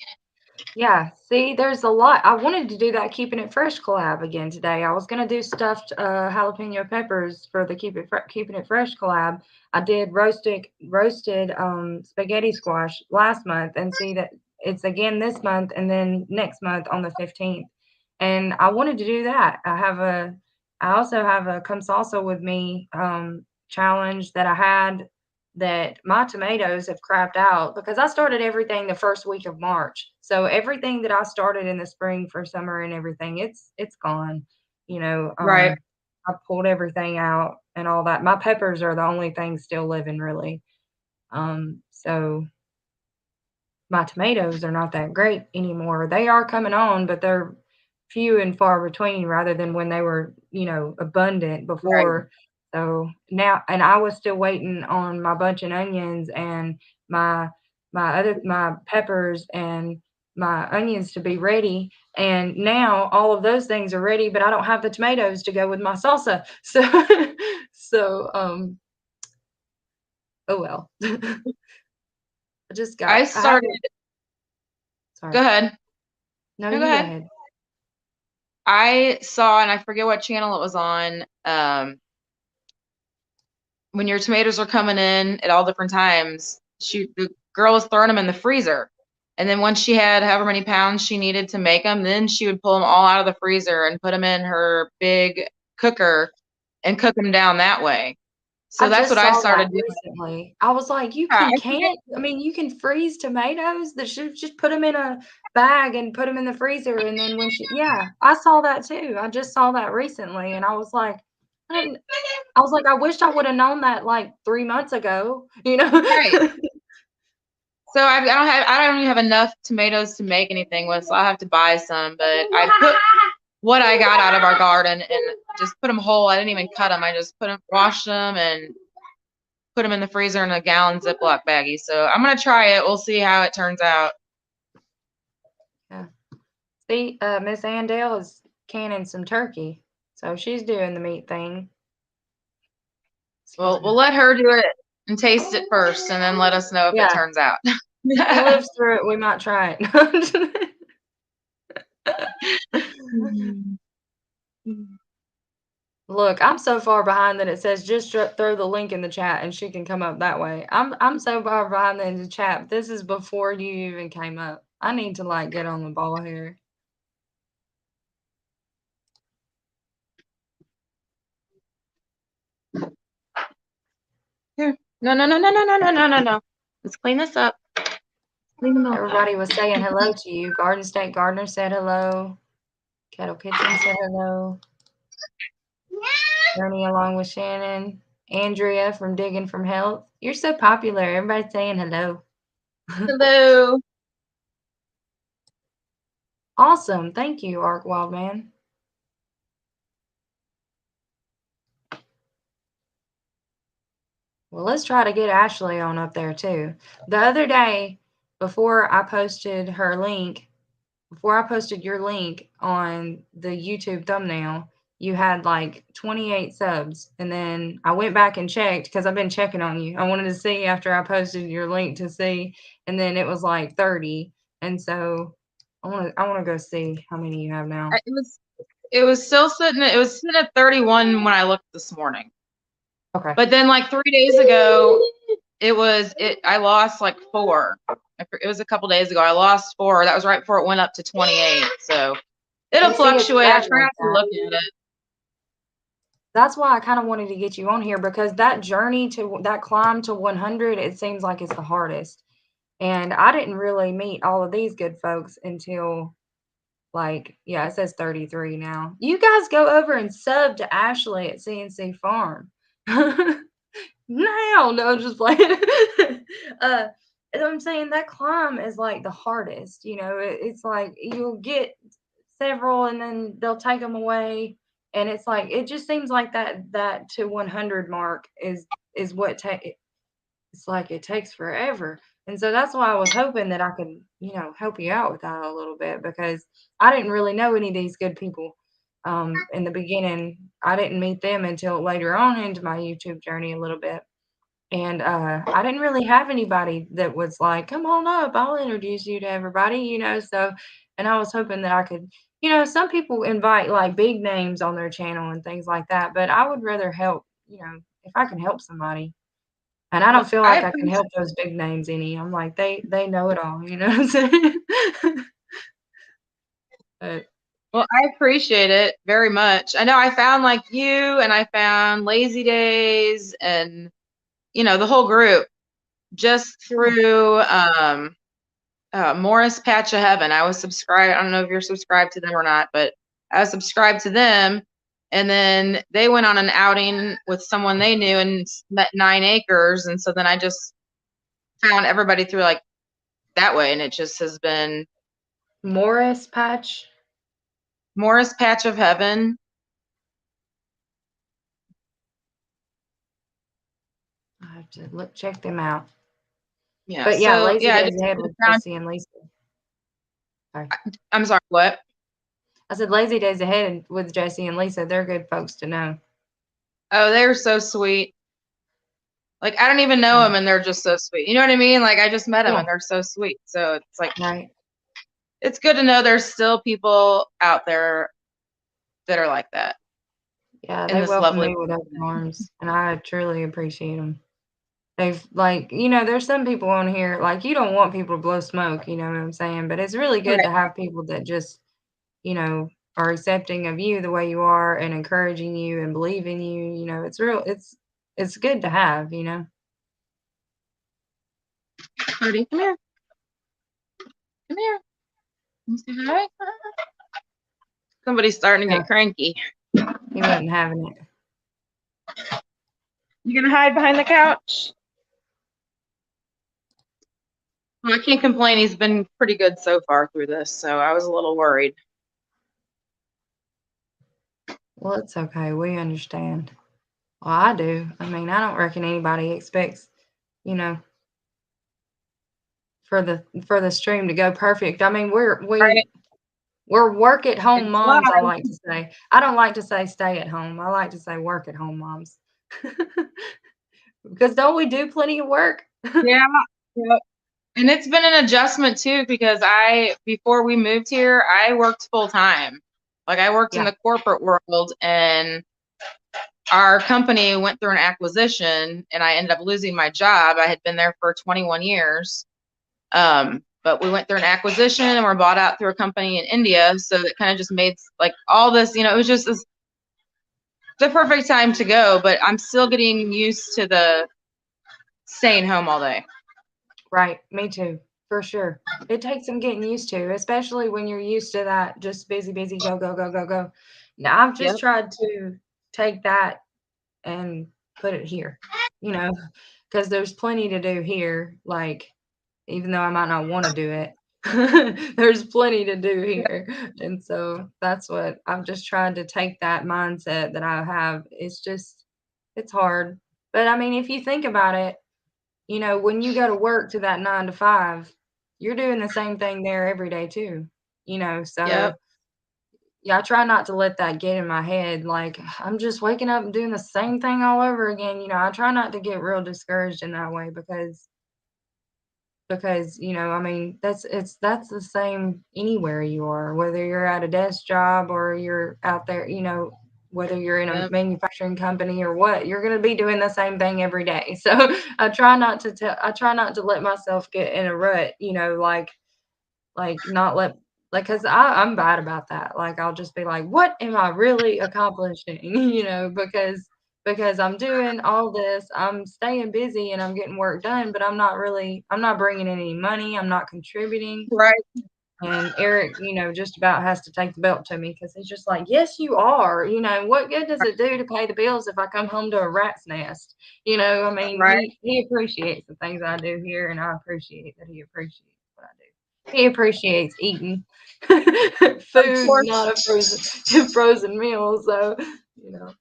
Yeah, see, there's a lot. I wanted to do that Keeping It Fresh collab again today. I was going to do stuffed jalapeno peppers for the Keeping It Fresh collab. I did roasted spaghetti squash last month, and see that it's again this month and then next month on the 15th. And I wanted to do that. I also have a Come Salsa With Me challenge that I had, that my tomatoes have crapped out because I started everything the first week of March. So everything that I started in the spring for summer and everything, it's gone. Right. I pulled everything out and all that. My peppers are the only thing still living, really. So my tomatoes are not that great anymore. They are coming on, but they're few and far between rather than when they were, you know, abundant Right. before. So now, and I was still waiting on my bunch of onions and my my peppers and my onions to be ready. And now all of those things are ready, but I don't have the tomatoes to go with my salsa. So oh well. I just got I I have started. sorry. Go ahead. No, No, go you go ahead. ahead. I saw, and I forget what channel it was on. When your tomatoes are coming in at all different times, the girl was throwing them in the freezer. And then once she had however many pounds she needed to make them, then she would pull them all out of the freezer and put them in her big cooker and cook them down that way. So I that's just what I saw that started doing. recently. I was like, you Yeah, can I forget. I mean, you can freeze tomatoes. That should just put them in a bag and put them in the freezer. And then yeah, I saw that too. I just saw that recently, and I was like, I wish I would have known that like 3 months ago. You know. Right. So I don't even have enough tomatoes to make anything with, so I have to buy some. But I put what I got out of our garden and just put them whole. I didn't even cut them. I just washed them and put them in the freezer in a gallon Ziploc baggie. So I'm gonna try it. We'll see how it turns out. Yeah. See, Miss Andale is canning some turkey, so she's doing the meat thing. We'll let her do it and taste it first, and then let us know if it turns out. If she lives through it, we might try it. Look, I'm so far behind that it says just throw the link in the chat and she can come up that way. I'm so far behind in the chat. This is before you even came up. I need to like get on the ball here. Here. No. Let's clean this up. Clean them up. Everybody was saying hello to you. Garden State Gardener said hello. Kettle Kitchen said hello. Journey along with Shannon. Andrea from Digging from Health. You're so popular. Everybody's saying hello. Hello. Awesome. Thank you, Ark Wildman. Well, let's try to get Ashley on up there too. The other day, before I posted your link on the YouTube thumbnail, you had like 28 subs. And then I went back and checked because I've been checking on you. I wanted to see after I posted your link to see, and then it was like 30. And so I want to go see how many you have now. It was sitting at 31 when I looked this morning. Okay. But then like 3 days ago, I lost like 4. It was a couple days ago. I lost 4. That was right before it went up to 28. So it'll fluctuate. I try not to look at it. That's why I kind of wanted to get you on here, because that journey to that climb to 100, it seems like it's the hardest. And I didn't really meet all of these good folks until like, yeah, it says 33 now. You guys go over and sub to Ashley at CNC Farm. No, just playing. I'm saying that climb is like the hardest, you know, it's like you'll get several and then they'll take them away. And it's like, it just seems like that to 100 mark is what it's like it takes forever. And so that's why I was hoping that I could, you know, help you out with that a little bit, because I didn't really know any of these good people in the beginning. I didn't meet them until later on into my YouTube journey a little bit. And I didn't really have anybody that was like, come on up, I'll introduce you to everybody, you know. So, and I was hoping that I could, you know, some people invite like big names on their channel and things like that, but I would rather help, you know, if I can help somebody. And I don't feel like I can help those big names any. I'm like, they know it all, you know what I'm saying? Well, I appreciate it very much. I know I found like you, and I found Lazy Days, and you know, the whole group just through Morris Patch of Heaven. I was subscribed. I don't know if you're subscribed to them or not, but I was subscribed to them. And then they went on an outing with someone they knew and met 9 acres. And so then I just found everybody through like that way. And it just has been Morris Patch. Morris Patch of Heaven. I have to check them out. Yeah. But yeah, So Lazy yeah, I Days just Ahead with found, Jesse and Lisa. Sorry. I'm sorry, what? I said Lazy Days Ahead with Jesse and Lisa. They're good folks to know. Oh, they're so sweet. Like, I don't even know them, and they're just so sweet. You know what I mean? Like, I just met them, Yeah. and they're so sweet. So it's like, Right. it's good to know there's still people out there that are like that. Yeah, in they this welcome lovely me with open arms, and I truly appreciate them. They've like, you know, there's some people on here, like, you don't want people to blow smoke, you know what I'm saying? But it's really good Right. to have people that just, you know, are accepting of you the way you are and encouraging you and believe in you. You know, it's good to have, you know. Cody, come here. Come here. You say hi? Somebody's starting to get cranky. He wasn't having it. You gonna hide behind the couch? Well, I can't complain. He's been pretty good so far through this, so I was a little worried. Well, it's okay. We understand. Well, I do. I mean, I don't reckon anybody expects, you know, for the stream to go perfect. I mean, we're work at home moms, I like to say. I don't like to say stay at home. I like to say work at home moms. Because don't we do plenty of work? Yeah. Yep. And it's been an adjustment too, because before we moved here, I worked full time. Like, I worked in the corporate world, and our company went through an acquisition, and I ended up losing my job. I had been there for 21 years. But we went through an acquisition and we're bought out through a company in India. So it kind of just made like all this, you know, it was just the perfect time to go, but I'm still getting used to the staying home all day. Right. Me too. For sure. It takes some getting used to, especially when you're used to that just busy, busy, go, go, go, go, go. Now I've just tried to take that and put it here, you know, because there's plenty to do here. Like, even though I might not want to do it, there's plenty to do here. And so that's what I've just tried to take that mindset that I have. It's hard. But I mean, if you think about it, you know, when you go to work to that 9 to 5, you're doing the same thing there every day too, you know, so yeah, I try not to let that get in my head. Like, I'm just waking up and doing the same thing all over again. You know, I try not to get real discouraged in that way because, you know, I mean, that's the same anywhere you are, whether you're at a desk job or you're out there, you know, whether you're in a manufacturing company or what, you're going to be doing the same thing every day. So I try not to let myself get in a rut, you know, like not let, like, cause I'm bad about that. Like, I'll just be like, what am I really accomplishing? You know, because I'm doing all this, I'm staying busy and I'm getting work done, but I'm not bringing in any money. I'm not contributing. Right. And Eric, you know, just about has to take the belt to me because he's just like, yes, you are. You know, what good does it do to pay the bills if I come home to a rat's nest? You know, I mean, he appreciates the things I do here, and I appreciate that he appreciates what I do. He appreciates eating food, not a frozen meal. So, you know,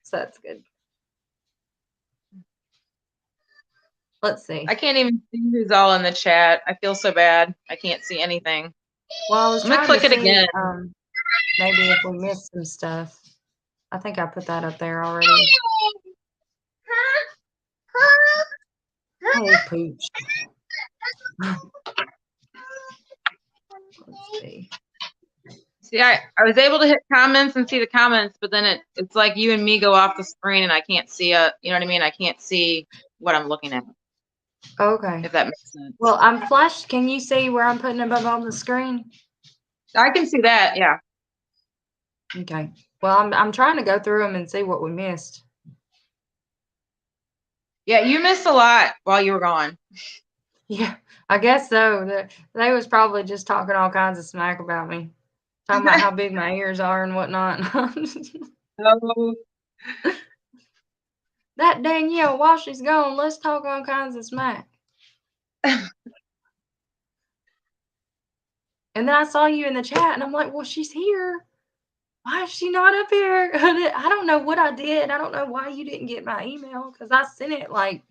so that's good. Let's see. I can't even see who's all in the chat. I feel so bad. I can't see anything. Well, I was I'm gonna trying to click it see, again. maybe if we missed some stuff. I think I put that up there already. Hey, Pooch. Let's see. See, I was able to hit comments and see the comments, but then it's like you and me go off the screen and I can't see you know what I mean? I can't see what I'm looking at. Okay. If that makes sense. Well, I'm flashed. Can you see where I'm putting them up on the screen? I can see that, yeah. Okay. Well, I'm trying to go through them and see what we missed. Yeah, you missed a lot while you were gone. Yeah, I guess so. They was probably just talking all kinds of smack about me. Talking about how big my ears are and whatnot. Oh. That Danielle, while she's gone, let's talk all kinds of smack. And then I saw you in the chat, and I'm like, well, she's here. Why is she not up here? I don't know what I did. I don't know why you didn't get my email, because I sent it like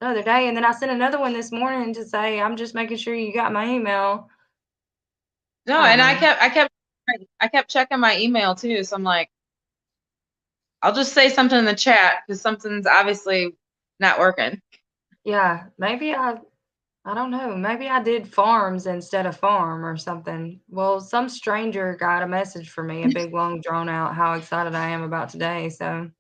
the other day, and then I sent another one this morning to say, I'm just making sure you got my email. No, and I kept checking my email too. So I'm like, I'll just say something in the chat because something's obviously not working. Yeah, maybe I don't know. Maybe I did farms instead of farm or something. Well, some stranger got a message for me, a big, long, drawn out, how excited I am about today. So,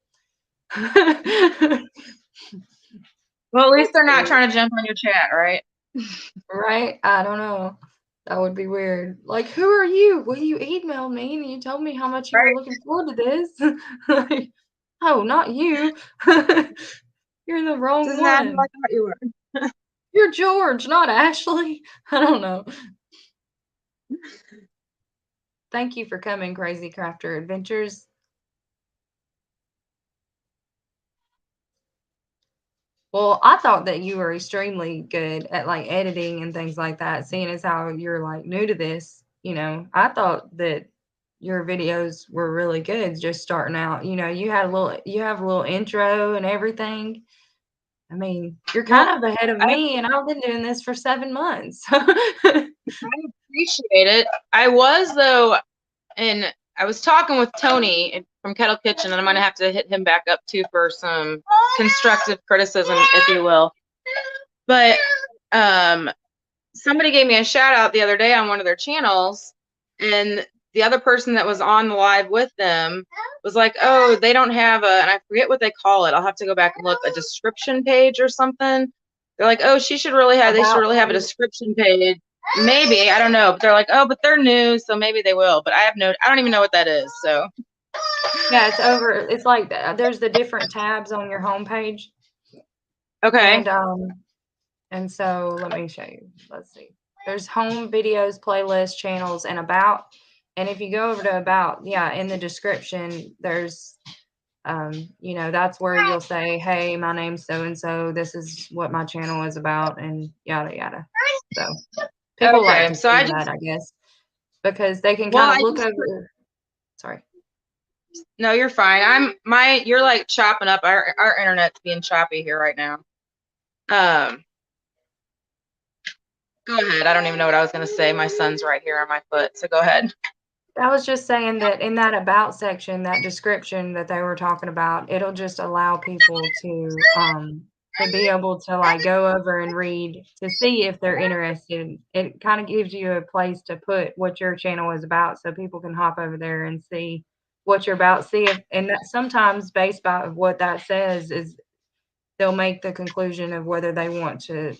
Well, at least they're not trying to jump on your chat, right? right? I don't know. That would be weird. Like, who are you? Well, you emailed me and you told me how much you were looking forward to this. Like, oh, not you. You're in the wrong Doesn't that one. like what you were? You're George, not Ashley. I don't know. Thank you for coming, Crazy Crafter Adventures. Well, I thought that you were extremely good at like editing and things like that, seeing as how you're like new to this, I thought that your videos were really good just starting out. You have a little intro and everything. I mean, you're kind of ahead of me, and I've been doing this for 7 months. I appreciate it. I was though, and I was talking with Tony from Kettle Kitchen, and I'm gonna have to hit him back up too for some constructive criticism, if you will. But somebody gave me a shout out the other day on one of their channels, and the other person that was on the live with them was like, oh, they don't have and I forget what they call it. I'll have to go back and look, a description page or something. They're like, oh, they should really have a description page. Maybe, I don't know. But they're like, oh, but they're new, so maybe they will. But I don't even know what that is. So yeah, it's like there's the different tabs on your homepage. Okay. And so let me show you. Let's see. There's home, videos, playlists, channels, and about. And if you go over to about, in the description, there's, that's where you'll say, hey, my name's so-and-so. This is what my channel is about, and yada, yada. So people like to see that, I guess, because they can kind of look over. Sorry. No, you're fine. You're like chopping up. Our internet's being choppy here right now. Go ahead. I don't even know what I was going to say. My son's right here on my foot. So go ahead. I was just saying that in that about section, that description that they were talking about, it'll just allow people to be able to like go over and read to see if they're interested. It kind of gives you a place to put what your channel is about, so people can hop over there and see what you're about. And that sometimes based by what that says is they'll make the conclusion of whether they want to,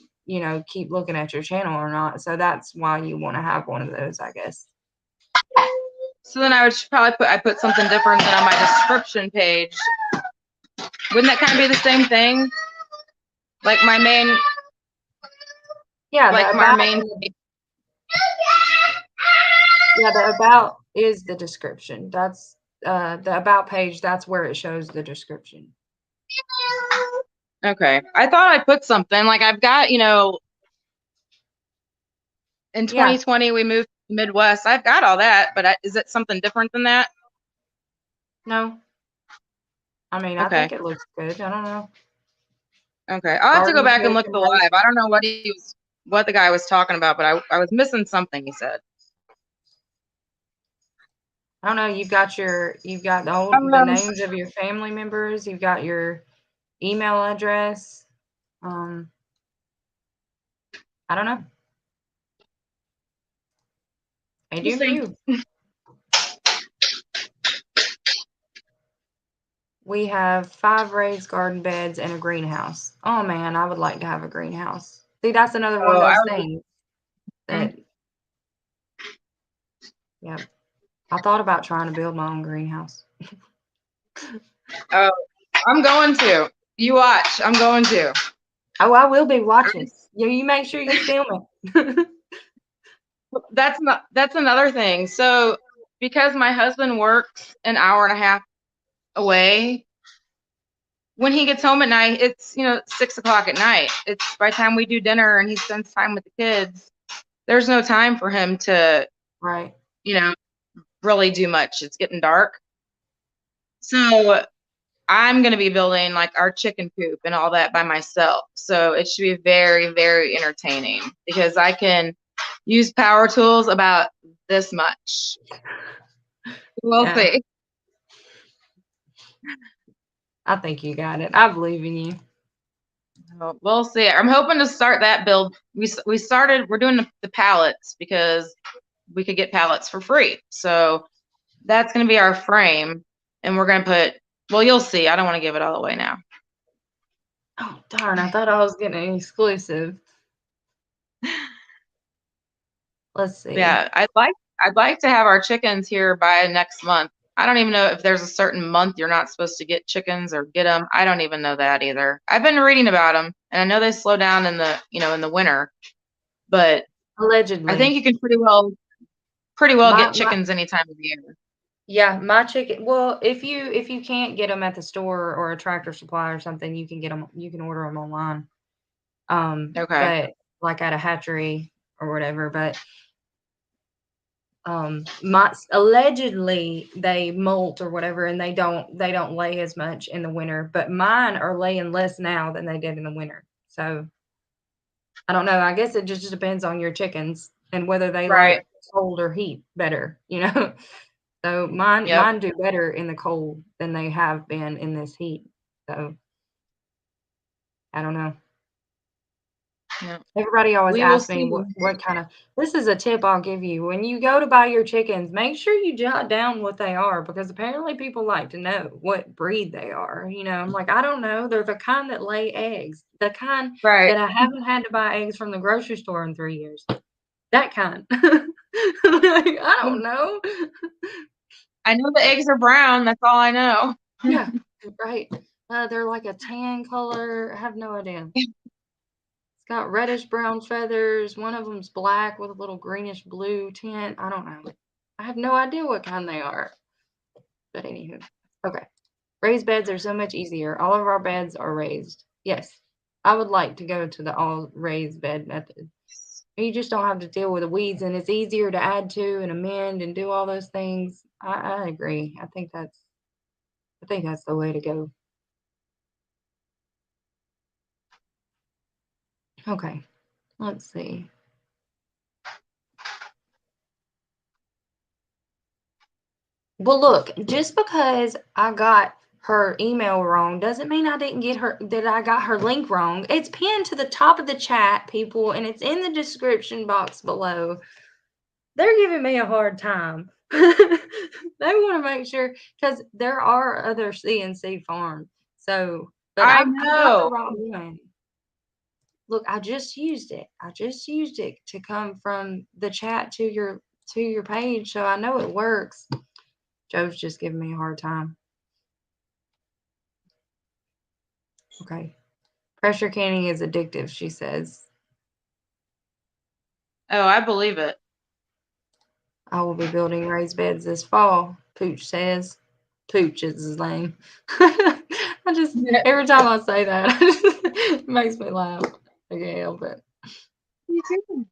keep looking at your channel or not. So that's why you want to have one of those, I guess. So then I would probably put something different than on my description page. Wouldn't that kind of be the same thing? Like my main. Yeah. Like my main. Yeah, the about is the description. That's the about page. That's where it shows the description. Okay. I thought I put something like I've got, in 2020 we moved to the Midwest. I've got all that, but is it something different than that? No. I mean, I think it looks good. I don't know. Okay. I'll have to go back and look at the live. I don't know what the guy was talking about, but I was missing something he said. I don't know. You've got the names of your family members. You've got your email address. I don't know. Hey, do you? We have 5 raised garden beds and a greenhouse. Oh man, I would like to have a greenhouse. See, that's another one of those things that. Yeah, I thought about trying to build my own greenhouse. Oh, I'm going to. You watch. I'm going to. Oh, I will be watching. You make sure you film it. That's another thing. So because my husband works an hour and a half away, when he gets home at night, it's 6 o'clock at night. It's by the time we do dinner and he spends time with the kids, there's no time for him to, Right. really do much. It's getting dark. So I'm going to be building like our chicken coop and all that by myself. So it should be very, very entertaining because I can use power tools about this much. We'll see. I think you got it. I believe in you. We'll see. I'm hoping to start that build. We're doing the pallets because we could get pallets for free. So that's going to be our frame. And we're going to put, well, you'll see. I don't want to give it all away now. Oh, darn. I thought I was getting an exclusive. Let's see. Yeah, I'd like to have our chickens here by next month. I don't even know if there's a certain month you're not supposed to get chickens or get them. I don't even know that either. I've been reading about them, and I know they slow down in the in the winter, but Allegedly. I think you can pretty well get chickens any time of the year. Yeah, my chicken. Well, if you can't get them at the store or a Tractor Supply or something, you can get them. You can order them online. Okay. But like at a hatchery or whatever. But allegedly they molt or whatever, and they don't lay as much in the winter. But mine are laying less now than they did in the winter. So I don't know. I guess it just depends on your chickens and whether they like cold or heat better. So mine do better in the cold than they have been in this heat. So I don't know. Yeah. Everybody always asks me what kind of, this is a tip I'll give you. When you go to buy your chickens, make sure you jot down what they are, because apparently people like to know what breed they are. I'm like, I don't know. They're the kind that lay eggs, the kind that I haven't had to buy eggs from the grocery store in 3 years. That kind. I don't know. I know the eggs are brown. That's all I know. Yeah, right. They're like a tan color. I have no idea. It's got reddish brown feathers. One of them's black with a little greenish blue tint. I don't know. I have no idea what kind they are. But anywho, okay. Raised beds are so much easier. All of our beds are raised. Yes, I would like to go to the all raised bed method. You just don't have to deal with the weeds, and it's easier to add to and amend and do all those things. I agree. I think that's the way to go. Okay, let's see. Well, look, just because I got her email wrong doesn't mean I didn't get that I got her link wrong. It's pinned to the top of the chat, people, and it's in the description box below. They're giving me a hard time. They want to make sure, because there are other CNC farms. So, but I got the wrong one. Look, I just used it. I just used it to come from the chat to your page, so I know it works. Joe's just giving me a hard time. Okay. Pressure canning is addictive, she says. Oh, I believe it. I will be building raised beds this fall, Pooch says. Pooch is his name. Every time I say that, it makes me laugh. I can't help it. You too.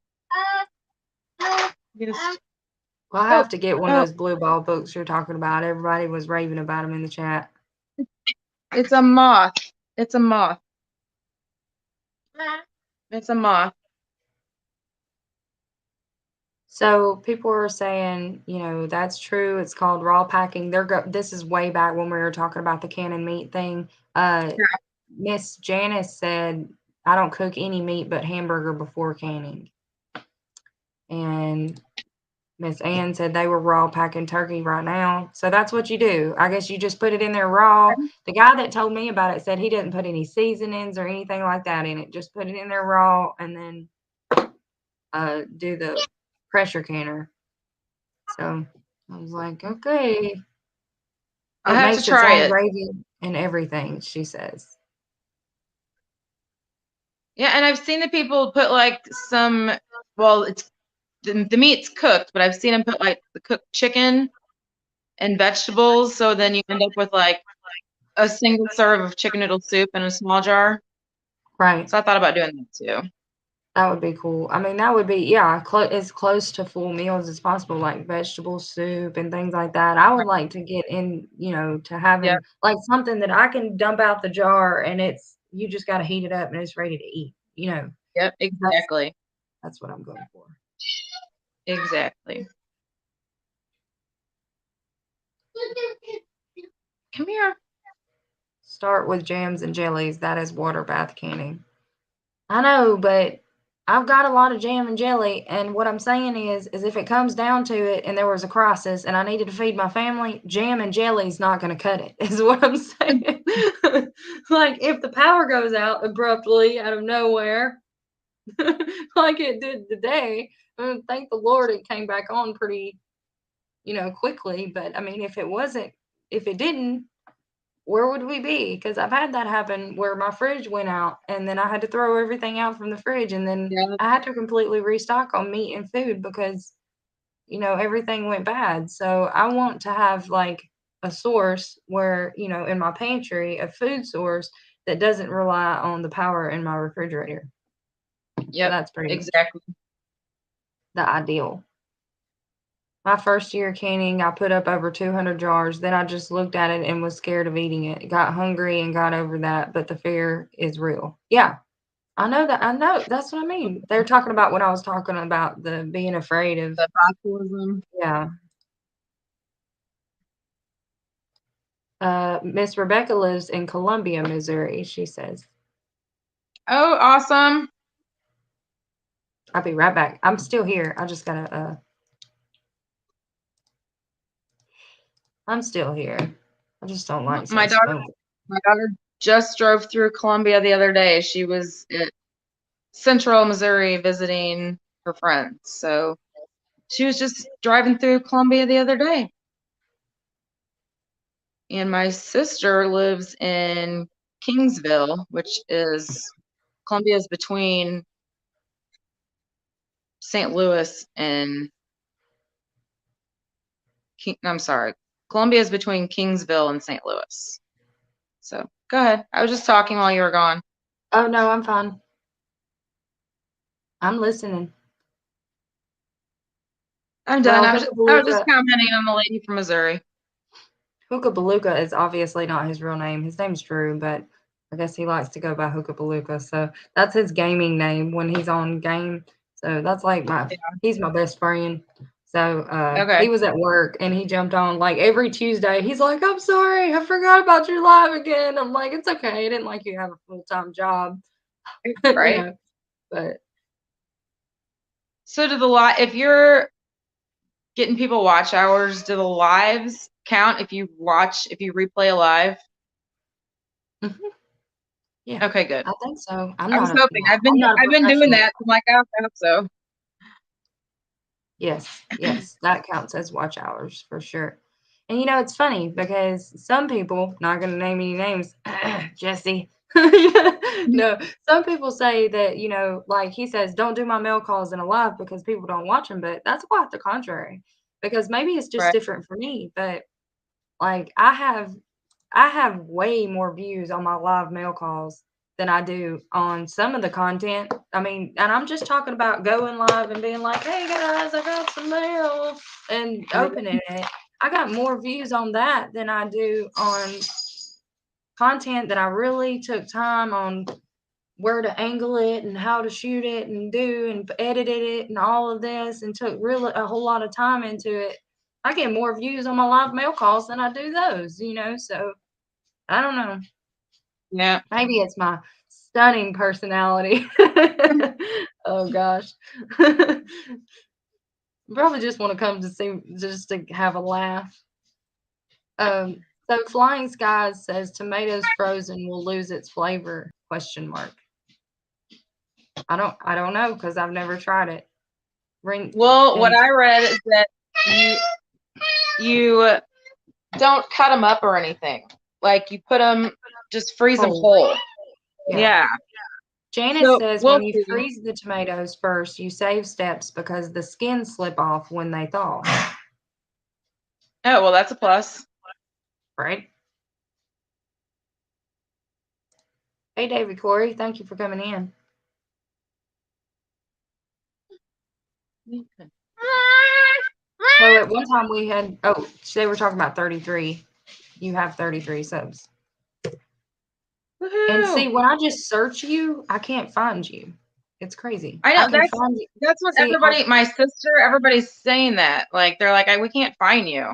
Well, I have to get one of those blue ball books you're talking about. Everybody was raving about them in the chat. It's a moth. It's a moth. It's a moth. So people are saying, that's true. It's called raw packing. This is way back when we were talking about the canned meat thing. Miss Janice said, I don't cook any meat but hamburger before canning. And Miss Ann said they were raw packing turkey right now. So that's what you do. I guess you just put it in there raw. The guy that told me about it said he didn't put any seasonings or anything like that in it. Just put it in there raw and then do the pressure canner. So I was like, okay. I'll have to try it. Gravy and everything, she says. Yeah, and I've seen the people put like some, well, it's the meat's cooked, but I've seen them put like the cooked chicken and vegetables. So then you end up with like a single serve of chicken noodle soup in a small jar. Right. So I thought about doing that too. That would be cool. I mean, that would be, yeah, as close to full meals as possible, like vegetable soup and things like that. I would like to get in, to having Yep. like something that I can dump out the jar and you just got to heat it up and it's ready to eat. Yep, exactly. That's what I'm going for. Exactly. Come here. Start with jams and jellies. That is water bath canning. I know, but I've got a lot of jam and jelly, and what I'm saying is if it comes down to it and there was a crisis and I needed to feed my family, jam and jelly is not going to cut it, is what I'm saying. Like, if the power goes out abruptly out of nowhere, like it did today, thank the Lord it came back on pretty, quickly. But I mean, if it didn't, where would we be? Because I've had that happen where my fridge went out and then I had to throw everything out from the fridge and then I had to completely restock on meat and food because, everything went bad. So I want to have like a source where, in my pantry, a food source that doesn't rely on the power in my refrigerator. Yep, So that's pretty exactly the ideal. My first year canning, I put up over 200 jars. Then I just looked at it and was scared of eating it. Got hungry and got over that, but the fear is real. Yeah, I know that. I know. That's what I mean. They're talking about when I was talking about the being afraid of. the botulism. Yeah. Miss Rebecca lives in Columbia, Missouri, she says. Oh, awesome. I'll be right back. I'm still here. I just gotta I'm still here. I just don't like My saying daughter, my daughter just drove through Columbia the other day. She was at Central Missouri visiting her friends. So she was just driving through Columbia the other day. And my sister lives in Kingsville, which is Columbia is between St. Louis and I'm sorry. Columbia is between Kingsville and St. Louis. So go ahead. I was just talking while you were gone. Oh no, I'm fine. I'm listening. I'm done. Well, I was just commenting on the lady from Missouri. Hookapalooka is obviously not his real name. His name's Drew, but I guess he likes to go by Hookapalooka. So that's his gaming name when he's on game. So that's like he's my best friend. So he was at work and he jumped on like every Tuesday. He's like, I'm sorry, I forgot about your live again. I'm like, it's okay. I didn't like you have a full-time job. Right. But so if you're getting people watch hours, do the lives count if you replay a live? Mm-hmm. Yeah. Okay, good. I think so. I was hoping. I've been doing that. I'm like, I hope so. Yes, that counts as watch hours for sure. And it's funny because some people, not going to name any names, Jesse. No, some people say that, like he says, don't do my mail calls in a live because people don't watch them. But that's quite the contrary, because maybe it's just different for me. But like I have way more views on my live mail calls than I do on some of the content. I mean, and I'm just talking about going live and being like, hey guys, I got some mail and opening it. I got more views on that than I do on content that I really took time on where to angle it and how to shoot it and do and edited it and all of this and took really a whole lot of time into it. I get more views on my live mail calls than I do those, so I don't know. Yeah. Maybe it's my stunning personality. Oh gosh. Probably just want to come to see, just to have a laugh. So Flying Skies says tomatoes frozen will lose its flavor, ? I don't know because I've never tried it. What I read is that you don't cut them up or anything. Like you put them, just freeze them whole. Yeah. Janice says when you freeze the tomatoes first, you save steps because the skins slip off when they thaw. Oh, well, that's a plus. Right. Hey, David Corey, thank you for coming in. So at one time we had, oh, they were talking about 33. You have 33 subs. And see, Woohoo! when I just search you, I can't find you. It's crazy. I know, can find you. that's what See, everybody, my sister, everybody's saying that. Like, they're like, we can't find you.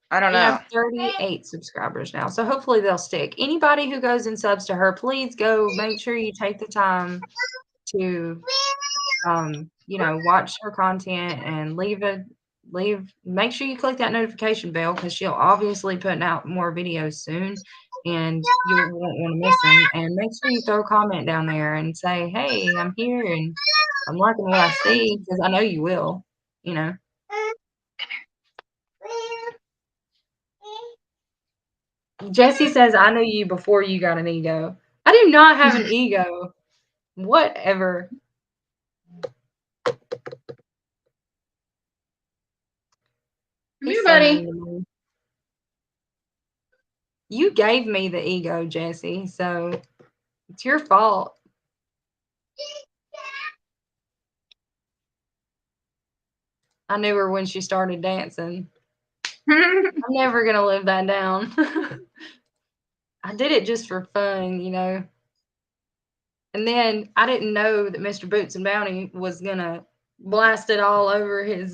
I don't We know. have 38 subscribers now, so hopefully they'll stick. Anybody who goes and subs to her, please go make sure you take the time to, you know, watch her content and make sure you click that notification bell because she'll obviously put out more videos soon and you won't want to miss them. And make sure you throw a comment down there and say, hey, I'm here and I'm liking what I see, because I know you will, you know. Jesse says, I knew you before you got an ego. I do not have an ego. Whatever. Come He's here, so buddy. mean to me. You gave me the ego, Jesse, so it's your fault. I knew her when she started dancing. I'm never going to live that down. I did it just for fun, you know. And then I didn't know that Mr. Boots and Bounty was going to blast it all over his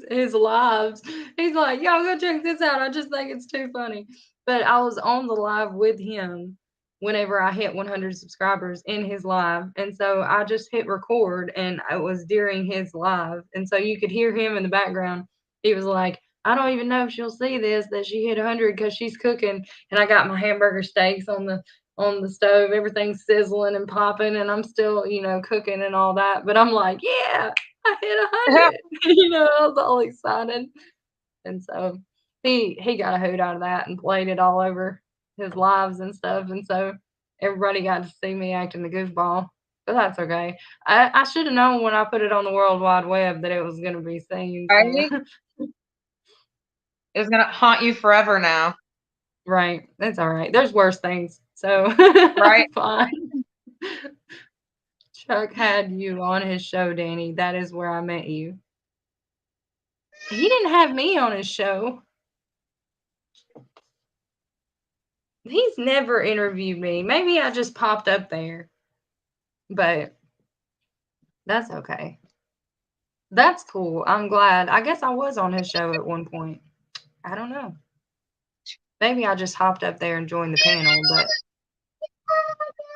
his lives. He's like, y'all go check this out. I just think it's too funny. But I was on the live with him whenever I hit 100 subscribers in his live. And so I just hit record and it was during his live. And so you could hear him in the background. He was like, I don't even know if she'll see this, that she hit 100 because she's cooking. And I got my hamburger steaks on the stove, everything's sizzling and popping, and I'm still, you know, cooking and all that. But I'm like, yeah, I hit 100. You know, I was all excited. And so he got a hoot out of that and played it all over his lives and stuff. And so everybody got to see me acting the goofball. But that's okay. I should have known when I put it on the World Wide Web that it was going to be seen. Right? It's going to haunt you forever now. Right. That's all right. There's worse things. So right. Fine. Chuck had you on his show, Danny. That is where I met you. He didn't have me on his show. He's never interviewed me. Maybe I just popped up there. But that's okay. That's cool. I'm glad. I guess I was on his show at one point. I don't know. Maybe I just hopped up there and joined the panel, but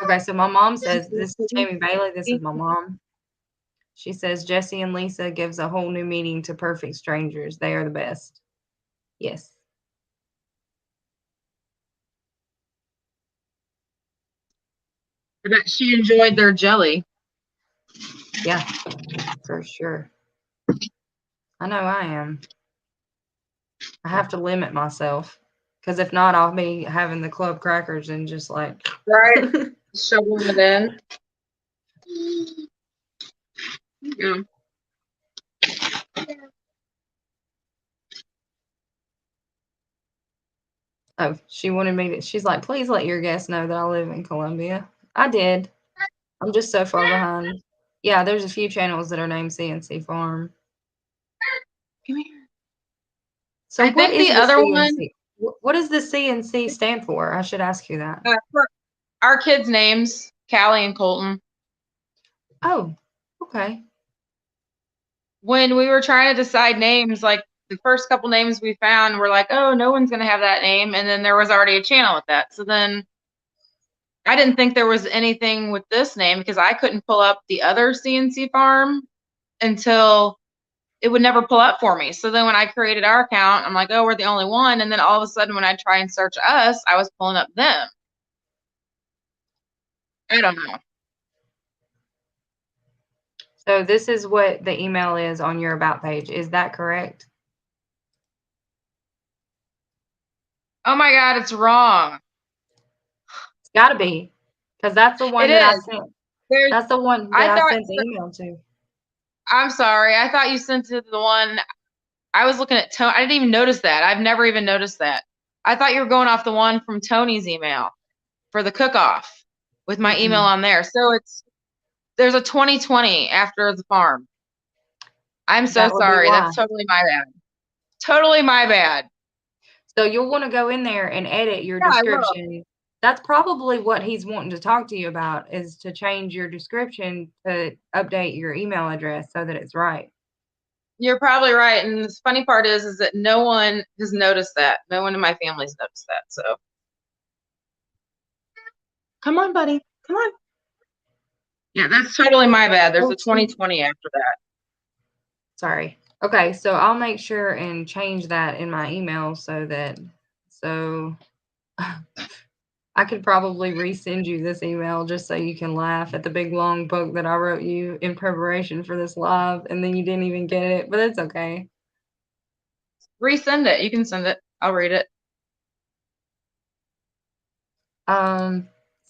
okay, so my mom says, this is Tammy Bailey, this is my mom. She says, Jesse and Lisa gives a whole new meaning to perfect strangers. They are the best. Yes. I bet she enjoyed their jelly. Yeah, for sure. I know I am. I have to limit myself, because if not, I'll be having the club crackers and just like. Right. Shoveling it in. Yeah. Oh, she wanted me to, she's like, please let your guests know that I live in Columbia. I did. I'm just so far behind. Yeah, there's a few channels that are named CNC Farm. Come here. So I think the other one. What does the CNC stand for? I should ask you that. For our kids' names, Callie and Colton. Oh, okay. When we were trying to decide names, like the first couple names we found were like, oh, no one's going to have that name. And then there was already a channel with that. So then I didn't think there was anything with this name because I couldn't pull up the other CNC Farm until it would never pull up for me. So then when I created our account, I'm like, oh, we're the only one. And then all of a sudden when I try and search us, I was pulling up them. I don't know. So this is what the email is on your About page. Is that correct? Oh my God, it's wrong. It's got to be, because that's the one that I sent. That's the one that I sent the email to. I'm sorry. I thought you sent it to the one. I was looking at Tony. I didn't even notice that. I've never even noticed that. I thought you were going off the one from Tony's email for the cook-off with my email on there. So there's a 2020 after the farm. I'm so That would be sorry. why. That's totally my bad. Totally my bad. So you'll want to go in there and edit your Yeah, I will. description. That's probably what he's wanting to talk to you about, is to change your description to update your email address so that it's right. You're probably right. And the funny part is that no one has noticed that. No one in my family's noticed that. So come on, buddy. Come on. Yeah, that's totally my bad. There's a 2020 after that. Sorry. Okay, so I'll make sure and change that in my email so I could probably resend you this email just so you can laugh at the big long book that I wrote you in preparation for this live, and then you didn't even get it, but it's okay. Resend it. You can send it. I'll read it.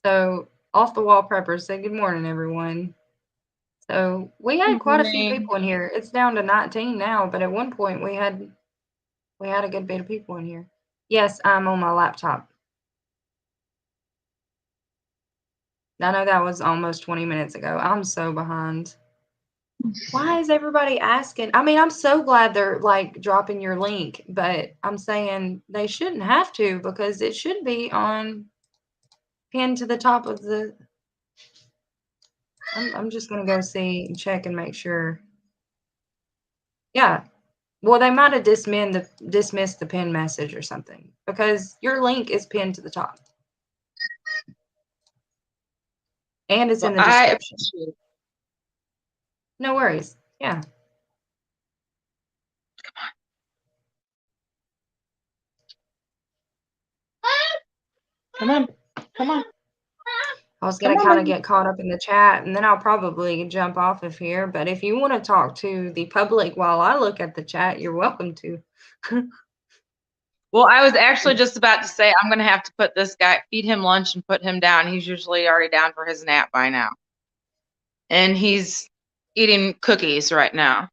So Off the Wall Preppers say good morning, everyone. So we had quite a few people in here. It's down to 19 now, but at one point we had a good bit of people in here. Yes, I'm on my laptop. I know that was almost 20 minutes ago. I'm so behind. Why is everybody asking? I mean, I'm so glad they're like dropping your link, but I'm saying they shouldn't have to, because it should be pinned to the top of the. I'm just gonna go see and check and make sure. Yeah. Well, they might have dismissed the pin message or something, because your link is pinned to the top. And it's in the description. No worries. Yeah. Come on. Come on. I was going to kind of get caught up in the chat, and then I'll probably jump off of here. But if you want to talk to the public while I look at the chat, you're welcome to. Well, I was actually just about to say I'm going to have to put this guy, feed him lunch and put him down. He's usually already down for his nap by now. And he's eating cookies right now.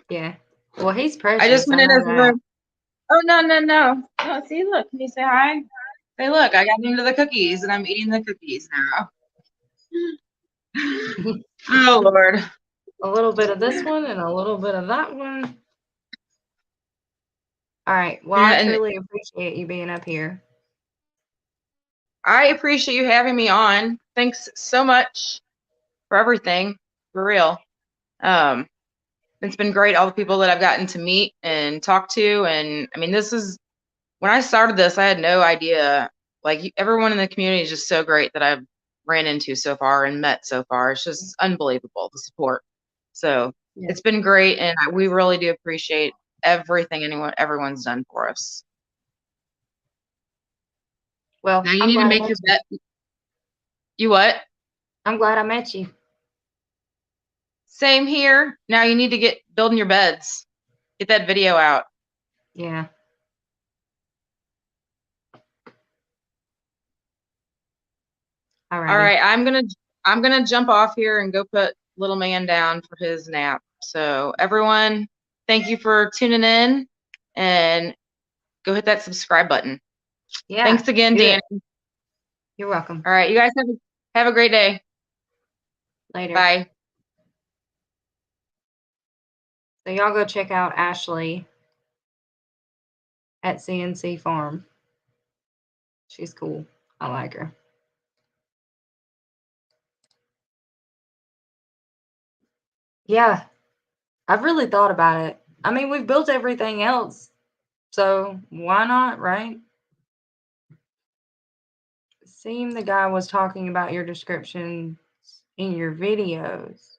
Yeah. Well, he's precious. I just went in his room. Oh, no. Oh, see, look. Can you say hi? Say, look, I got into the cookies and I'm eating the cookies now. Oh, Lord. A little bit of this one and a little bit of that one. All right. Well, yeah, I truly appreciate you being up here. I appreciate you having me on. Thanks so much for everything, for real. It's been great, all the people that I've gotten to meet and talk to. And I mean, when I started this, I had no idea. Like, everyone in the community is just so great that I've ran into so far and met so far. It's just unbelievable, the support. So It's been great, and we really do appreciate everything everyone's done for us. Well, now you need to make your bet. You what? I'm glad I met you. Same here. Now you need to get building your beds. Get that video out. Yeah. All right. I'm gonna jump off here and go put little man down for his nap. So everyone, thank you for tuning in, and go hit that subscribe button. Yeah. Thanks again, Danny. You're welcome. All right. You guys have a great day. Later. Bye. So y'all go check out Ashley at CNC Farm. She's cool. I like her. Yeah. I've really thought about it. I mean, we've built everything else, so why not, right? It seemed the guy was talking about your descriptions in your videos.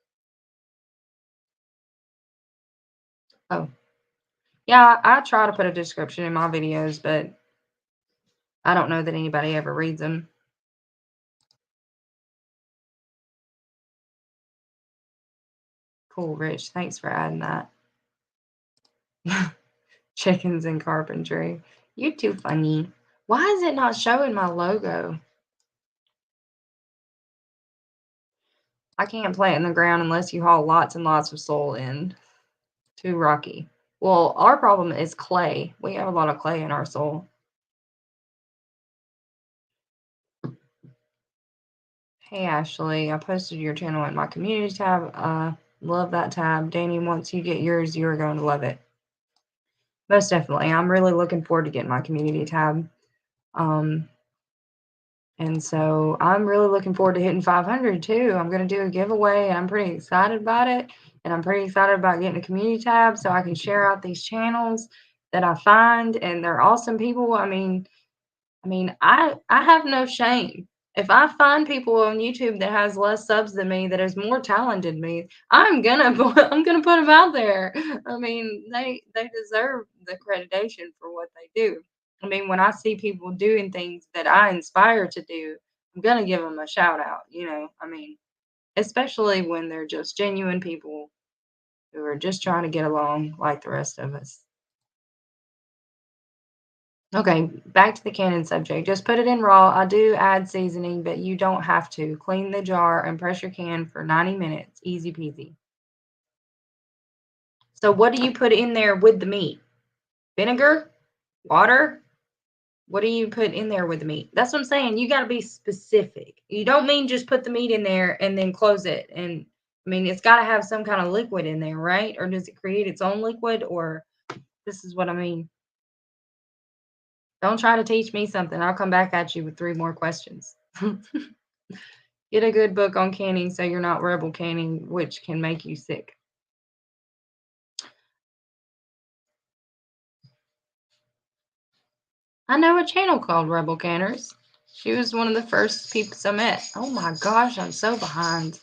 Oh. Yeah, I try to put a description in my videos, but I don't know that anybody ever reads them. Cool, Rich. Thanks for adding that. Chickens and carpentry. You're too funny. Why is it not showing my logo? I can't plant in the ground unless you haul lots and lots of soil in. Too rocky. Well, our problem is clay. We have a lot of clay in our soil. Hey Ashley, I posted your channel in my community tab. Love that tab. Danny, once you get yours, you're going to love it. Most definitely. I'm really looking forward to getting my community tab. And so I'm really looking forward to hitting 500 too. I'm going to do a giveaway and I'm pretty excited about it. And I'm pretty excited about getting a community tab so I can share out these channels that I find, and they're awesome people. I mean, I have no shame. If I find people on YouTube that has less subs than me, that is more talented than me, I'm gonna I'm gonna put them out there. I mean, they deserve the accreditation for what they do. I mean, when I see people doing things that I inspire to do, I'm gonna give them a shout out. You know, I mean, especially when they're just genuine people who are just trying to get along like the rest of us. Okay, back to the cannon subject. Just put it in raw. I do add seasoning, but you don't have to. Clean the jar and press your can for 90 minutes. Easy peasy. So what do you put in there with the meat? Vinegar? Water? What do you put in there with the meat? That's what I'm saying. You got to be specific. You don't mean just put the meat in there and then close it. And I mean, it's got to have some kind of liquid in there, right? Or does it create its own liquid? Or this is what I mean. Don't try to teach me something. I'll come back at you with 3 more questions. Get a good book on canning so you're not rebel canning, which can make you sick. I know a channel called Rebel Canners. She was one of the first people I met. Oh my gosh, I'm so behind.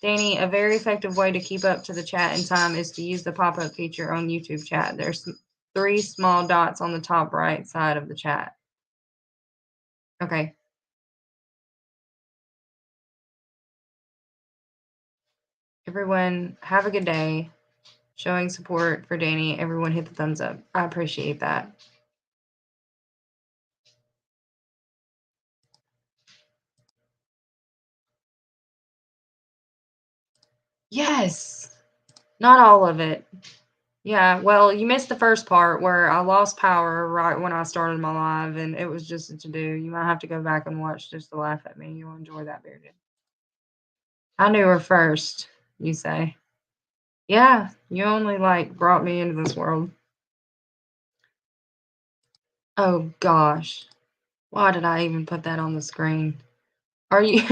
Danny, a very effective way to keep up to the chat in time is to use the pop-up feature on YouTube chat. There's 3 small dots on the top right side of the chat. Okay. Everyone, have a good day. Showing support for Danny. Everyone hit the thumbs up. I appreciate that. Yes. Not all of it. Yeah, well, you missed the first part where I lost power right when I started my live, and it was just a to-do. You might have to go back and watch just to laugh at me. You'll enjoy that very good. I knew her first, you say. Yeah, you only, like, brought me into this world. Oh, gosh. Why did I even put that on the screen? Are you...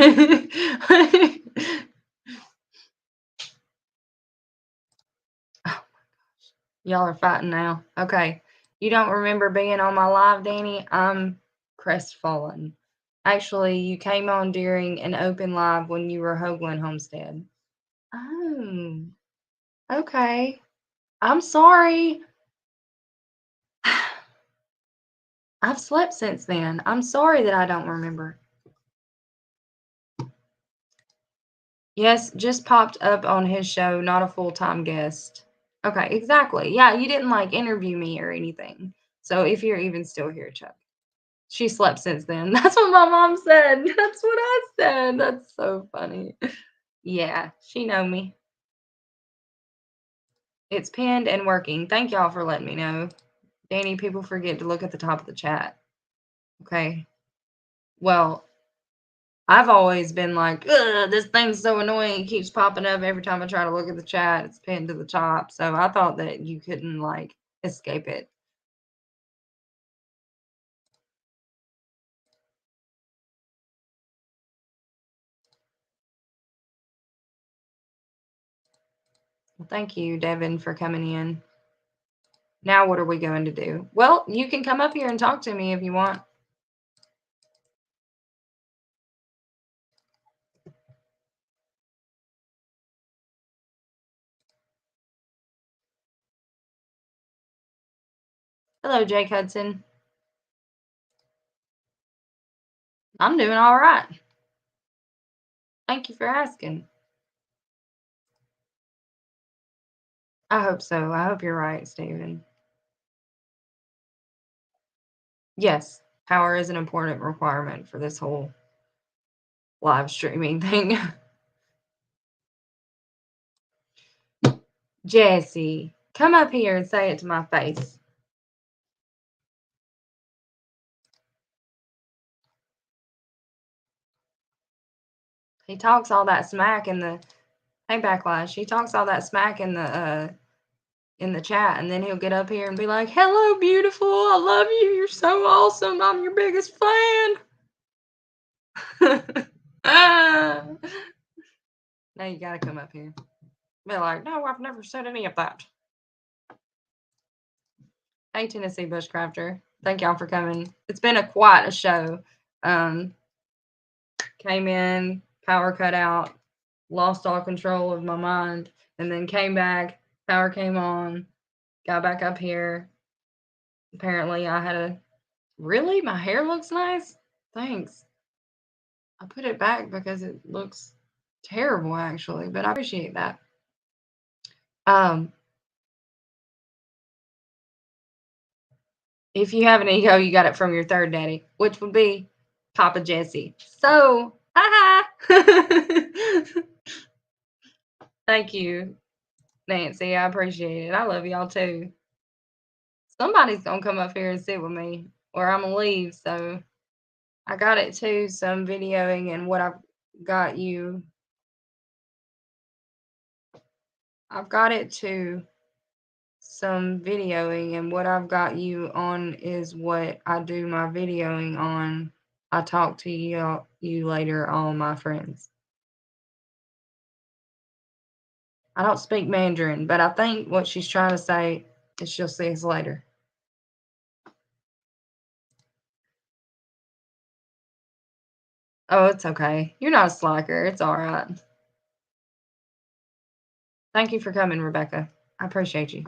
Y'all are fighting now. Okay. You don't remember being on my live, Danny? I'm crestfallen. Actually, you came on during an open live when you were Hoagland Homestead. Oh, okay. I'm sorry. I've slept since then. I'm sorry that I don't remember. Yes, just popped up on his show, not a full-time guest. Okay, exactly. Yeah, you didn't like interview me or anything. So if you're even still here, Chuck. She slept since then. That's what my mom said. That's what I said. That's so funny. Yeah, she know me. It's pinned and working. Thank y'all for letting me know. Danny, people forget to look at the top of the chat. Okay. Well, I've always been like, ugh, this thing's so annoying. It keeps popping up every time I try to look at the chat. It's pinned to the top. So I thought that you couldn't, like, escape it. Well, thank you, Devin, for coming in. Now what are we going to do? Well, you can come up here and talk to me if you want. Hello, Jake Hudson. I'm doing all right. Thank you for asking. I hope so. I hope you're right, Steven. Yes, power is an important requirement for this whole live streaming thing. Jesse, come up here and say it to my face. He talks all that smack in the hey backlash. He talks all that smack in the chat, and then he'll get up here and be like, "Hello, beautiful. I love you. You're so awesome. I'm your biggest fan." Now you gotta come up here. Be like, "No, I've never said any of that." Hey, Tennessee Bushcrafter. Thank y'all for coming. It's been quite a show. Came in, power cut out, lost all control of my mind, and then came back, power came on, got back up here. Apparently I had a really, my hair looks nice? Thanks. I put it back because it looks terrible actually, but I appreciate that. If you have an ego, you got it from your third daddy, which would be Papa Jesse. So, thank you, Nancy. I appreciate it. I love y'all too. Somebody's gonna come up here and sit with me, or I'm gonna leave. So, I got it to some videoing and what I've got you. I've got it to some videoing, and what I've got you on is what I do my videoing on. I talk to you later, all my friends. I don't speak Mandarin, but I think what she's trying to say is she'll see us later. Oh, it's okay. You're not a slacker. It's all right. Thank you for coming, Rebecca. I appreciate you.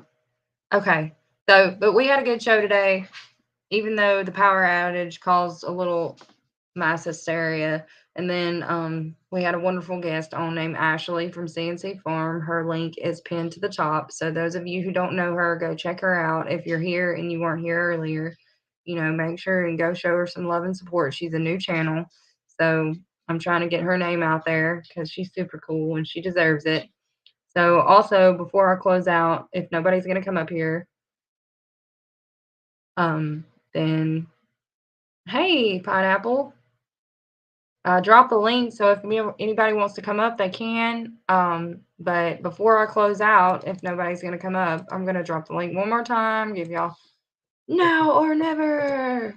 Okay. So, but we had a good show today, even though the power outage caused a little mass hysteria. And then we had a wonderful guest on named Ashley from CNC Farm. Her link is pinned to the top. So those of you who don't know her, go check her out. If you're here and you weren't here earlier, make sure and go show her some love and support. She's a new channel. So I'm trying to get her name out there because she's super cool and she deserves it. So also, before I close out, if nobody's going to come up here, then, hey, Pineapple, drop the link. So if anybody wants to come up, they can. But before I close out, if nobody's going to come up, I'm going to drop the link one more time, give y'all now or never.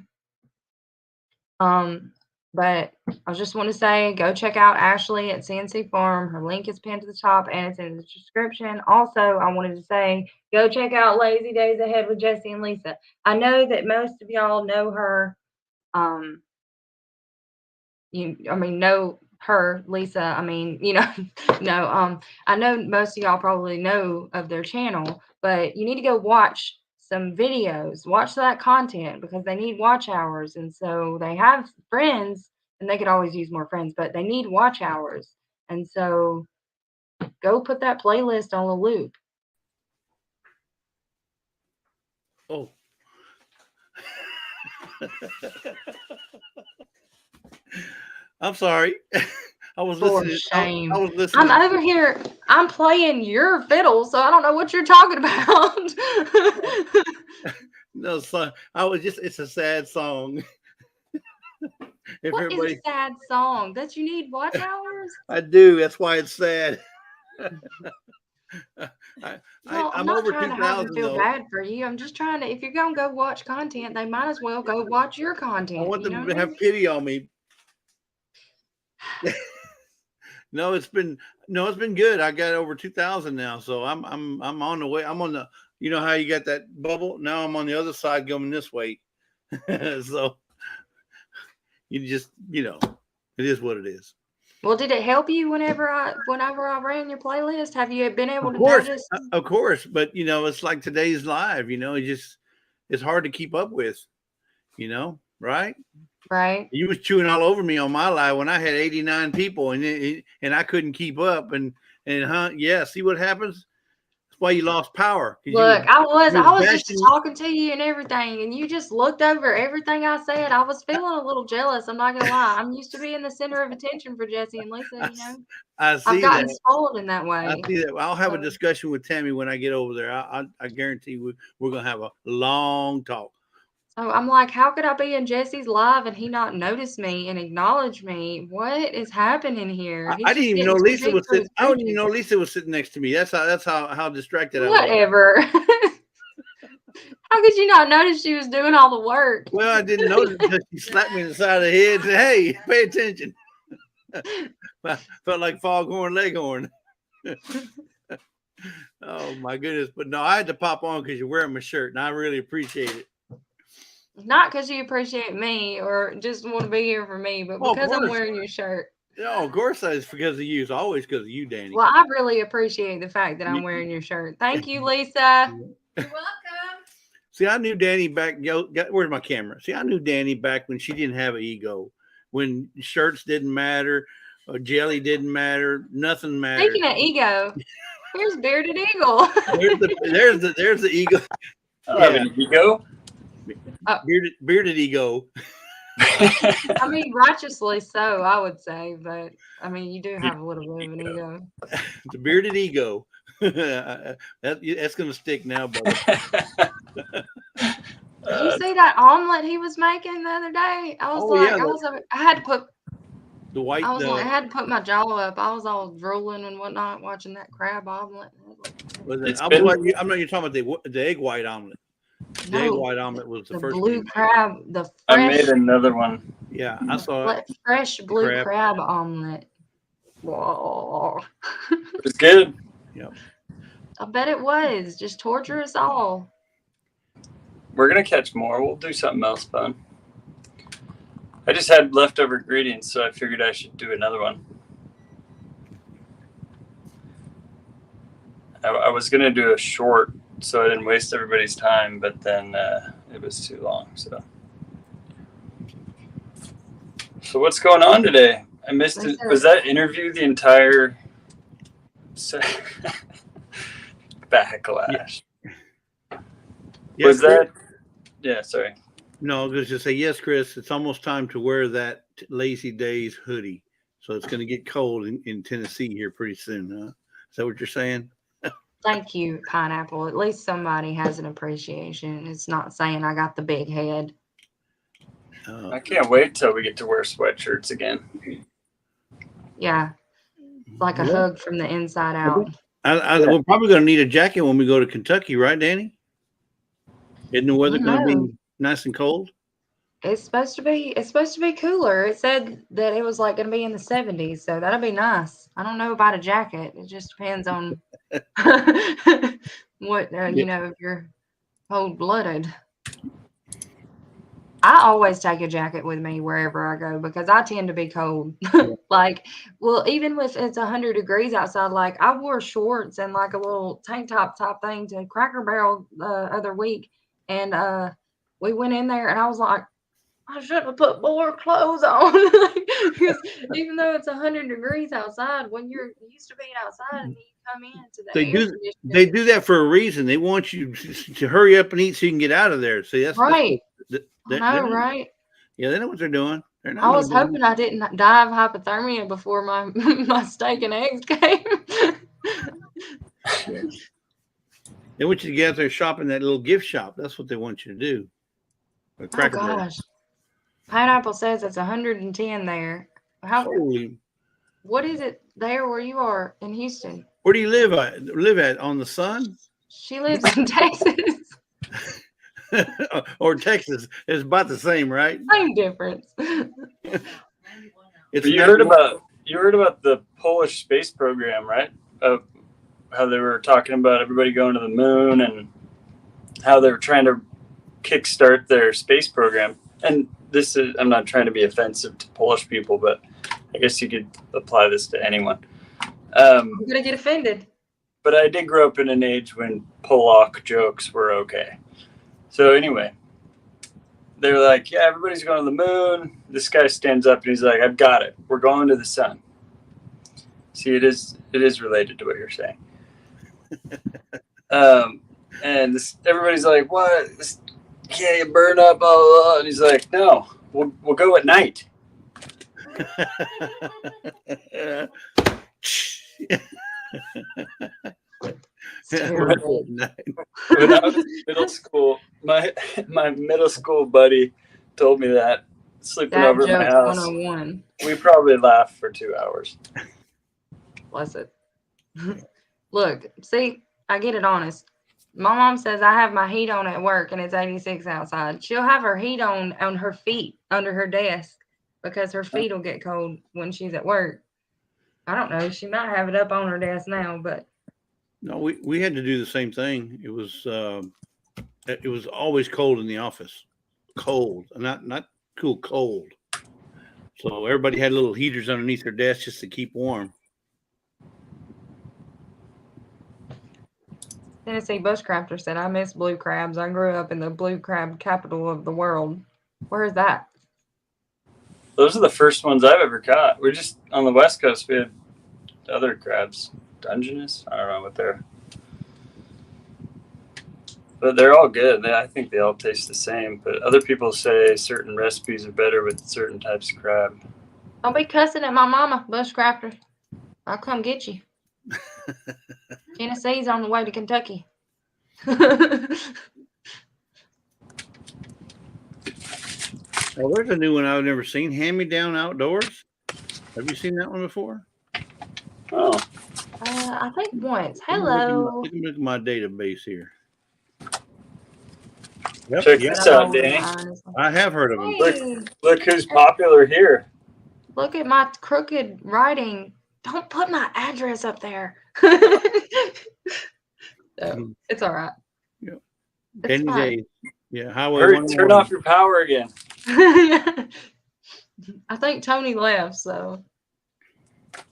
But I just want to say, go check out Ashley at CNC Farm. Her link is pinned to the top and it's in the description. Also, I wanted to say, go check out Lazy Days Ahead with Jesse and Lisa. I know that most of y'all know her. Know her, Lisa. No. I know most of y'all probably know of their channel, but you need to go watch some videos, watch that content because they need watch hours. And so they have friends and they could always use more friends, but they need watch hours. And so go put that playlist on a loop. Oh. I'm sorry. I was listening. Shame. I was listening. I'm over here. I'm playing your fiddle, so I don't know what you're talking about. No, son. It's a sad song. What is a sad song? That you need watch hours? I do. That's why it's sad. I'm not trying to have them feel bad for you. I'm just trying to, if you're going to go watch content, they might as well go watch your content. I want them to have pity on me. No, it's been good. I got over 2,000 now, so I'm on the way. I'm on the, how you got that bubble. Now I'm on the other side going this way. So you just, it is what it is. Well, did it help you whenever I ran your playlist? Have you been able to notice? Of course, but it's like today's live. It's hard to keep up with. Right? Right. You was chewing all over me on my live when I had 89 people and I couldn't keep up and see what happens? That's why you lost power. Look, I was just talking to you and everything, and you just looked over everything I said. I was feeling a little jealous. I'm not gonna lie. I'm used to being the center of attention for Jesse and Lisa. I see I've gotten spoiled in that way. I see that. I'll have a discussion with Tammy when I get over there. I guarantee we're gonna have a long talk. Oh, I'm like, how could I be in Jesse's live and he not notice me and acknowledge me? What is happening here? He's I just didn't even getting know too Lisa big was for his sitting. I didn't even britches. know Lisa was sitting next to me. That's how distracted I was. Whatever. How could you not notice she was doing all the work? Well, I didn't notice until she slapped me in the side of the head and said, "Hey, pay attention." Felt like Foghorn Leghorn. Oh my goodness! But no, I had to pop on because you're wearing my shirt, and I really appreciate it. Not because you appreciate me or just want to be here for me, but Well, of because I'm course. wearing your shirt. No, of course, it's because of you. It's always because of you, Danny. Well, I really appreciate the fact that I'm wearing your shirt. Thank you, Lisa. You're welcome. See, I knew Danny back. Where's my camera? See, I knew Danny back when she didn't have an ego, when shirts didn't matter, or jelly didn't matter, nothing mattered. Speaking of ego, here's Bearded Eagle. There's the ego. I don't have an ego. Bearded ego. I mean, righteously so, I would say, but I mean, you do have a little bit of an ego. The bearded ego. That's gonna stick now, brother. Did you see that omelet he was making the other day? I was I had to put the white. I had to put my jaw up. I was all drooling and whatnot watching that crab omelet. I'm not. You're talking about the egg white omelet. The egg No, white omelet was the first blue thing. crab. The I fresh, made another one. Yeah, I saw it. fresh blue crab omelet. Whoa! It was good. Yep. I bet it was. Just torture us all. We're gonna catch more. We'll do something else fun. I just had leftover ingredients, so I figured I should do another one. I was gonna do a short, so I didn't waste everybody's time, but then it was too long. So what's going on today? I missed it. Was that interview the entire backlash? Yeah, Was that? Yeah, sorry. No, I was just say yes, Chris. It's almost time to wear that Lazy Days hoodie. So it's going to get cold in Tennessee here pretty soon. Huh? Is that what you're saying? Thank you, Pineapple. At least somebody has an appreciation. It's not saying I got the big head. I can't wait till we get to wear sweatshirts again. Yeah. It's like a hug from the inside out. We're probably going to need a jacket when we go to Kentucky, right, Danny? Isn't the weather going to be nice and cold? It's supposed to be cooler. It said that it was like going to be in the 70s, so that'll be nice. I don't know about a jacket. It just depends on what if you're cold-blooded. I always take a jacket with me wherever I go because I tend to be cold. Even if it's 100 degrees outside, like I wore shorts and like a little tank top thing to Cracker Barrel the other week, and we went in there and I was like, I should have put more clothes on. Because even though it's 100 degrees outside, when you're used to being outside and you come into the they do that for a reason. They want you to hurry up and eat so you can get out of there. See, that's right. right? Yeah, they know what they're doing. I was hoping I didn't die of hypothermia before my steak and eggs came. They want you to get out there shopping that little gift shop. That's what they want you to do. Oh gosh. Pineapple says it's 110 there. What is it there where you are in Houston? Where do you live at? On the sun? She lives in Texas. Or Texas. It's about the same, right? Same difference. You heard about the Polish space program, right? How they were talking about everybody going to the moon and how they were trying to kickstart their space program. And I'm not trying to be offensive to Polish people, but I guess you could apply this to anyone. I'm going to get offended. But I did grow up in an age when Polak jokes were okay. So anyway, they were like, yeah, everybody's going to the moon. This guy stands up and he's like, I've got it. We're going to the sun. See, it is related to what you're saying. And everybody's like, what? Yeah, you burn up, blah, blah, blah. And he's like, no, we'll go at night. terrible. When I was in middle school, my middle school buddy told me that sleeping Dad over at my jokes house. 101. We probably laughed for 2 hours. Bless it. Look, see, I get it honest. My mom says I have my heat on at work and it's 86 outside. She'll have her heat on her feet under her desk because her feet will get cold when she's at work. I don't know. She might have it up on her desk now, but No, we had to do the same thing. It was always cold in the office, cold, not cool, cold. So everybody had little heaters underneath their desk just to keep warm. Tennessee bushcrafter said, I miss blue crabs. I grew up in the blue crab capital of the world. Where is that? Those are the first ones I've ever caught. We're just on the West Coast. We had other crabs, Dungeness. I don't know what they're, but they're all good. I think they all taste the same. But other people say certain recipes are better with certain types of crab. Don't be cussing at my mama, bushcrafter. I'll come get you. Tennessee's on the way to Kentucky. Oh, there's a new one I've never seen. Hand Me Down Outdoors. Have you seen that one before? Oh, I think once. Let Hello. me look at my database here. Yep, check yep, this out, Danny. I have heard of them. Hey, Look who's popular here. look at my crooked writing. Don't put my address up there. So, it's all right. Yep. It's Danny fine. Days. Yeah, Highway Hurry, 101. turn off your power again. I think Tony left, so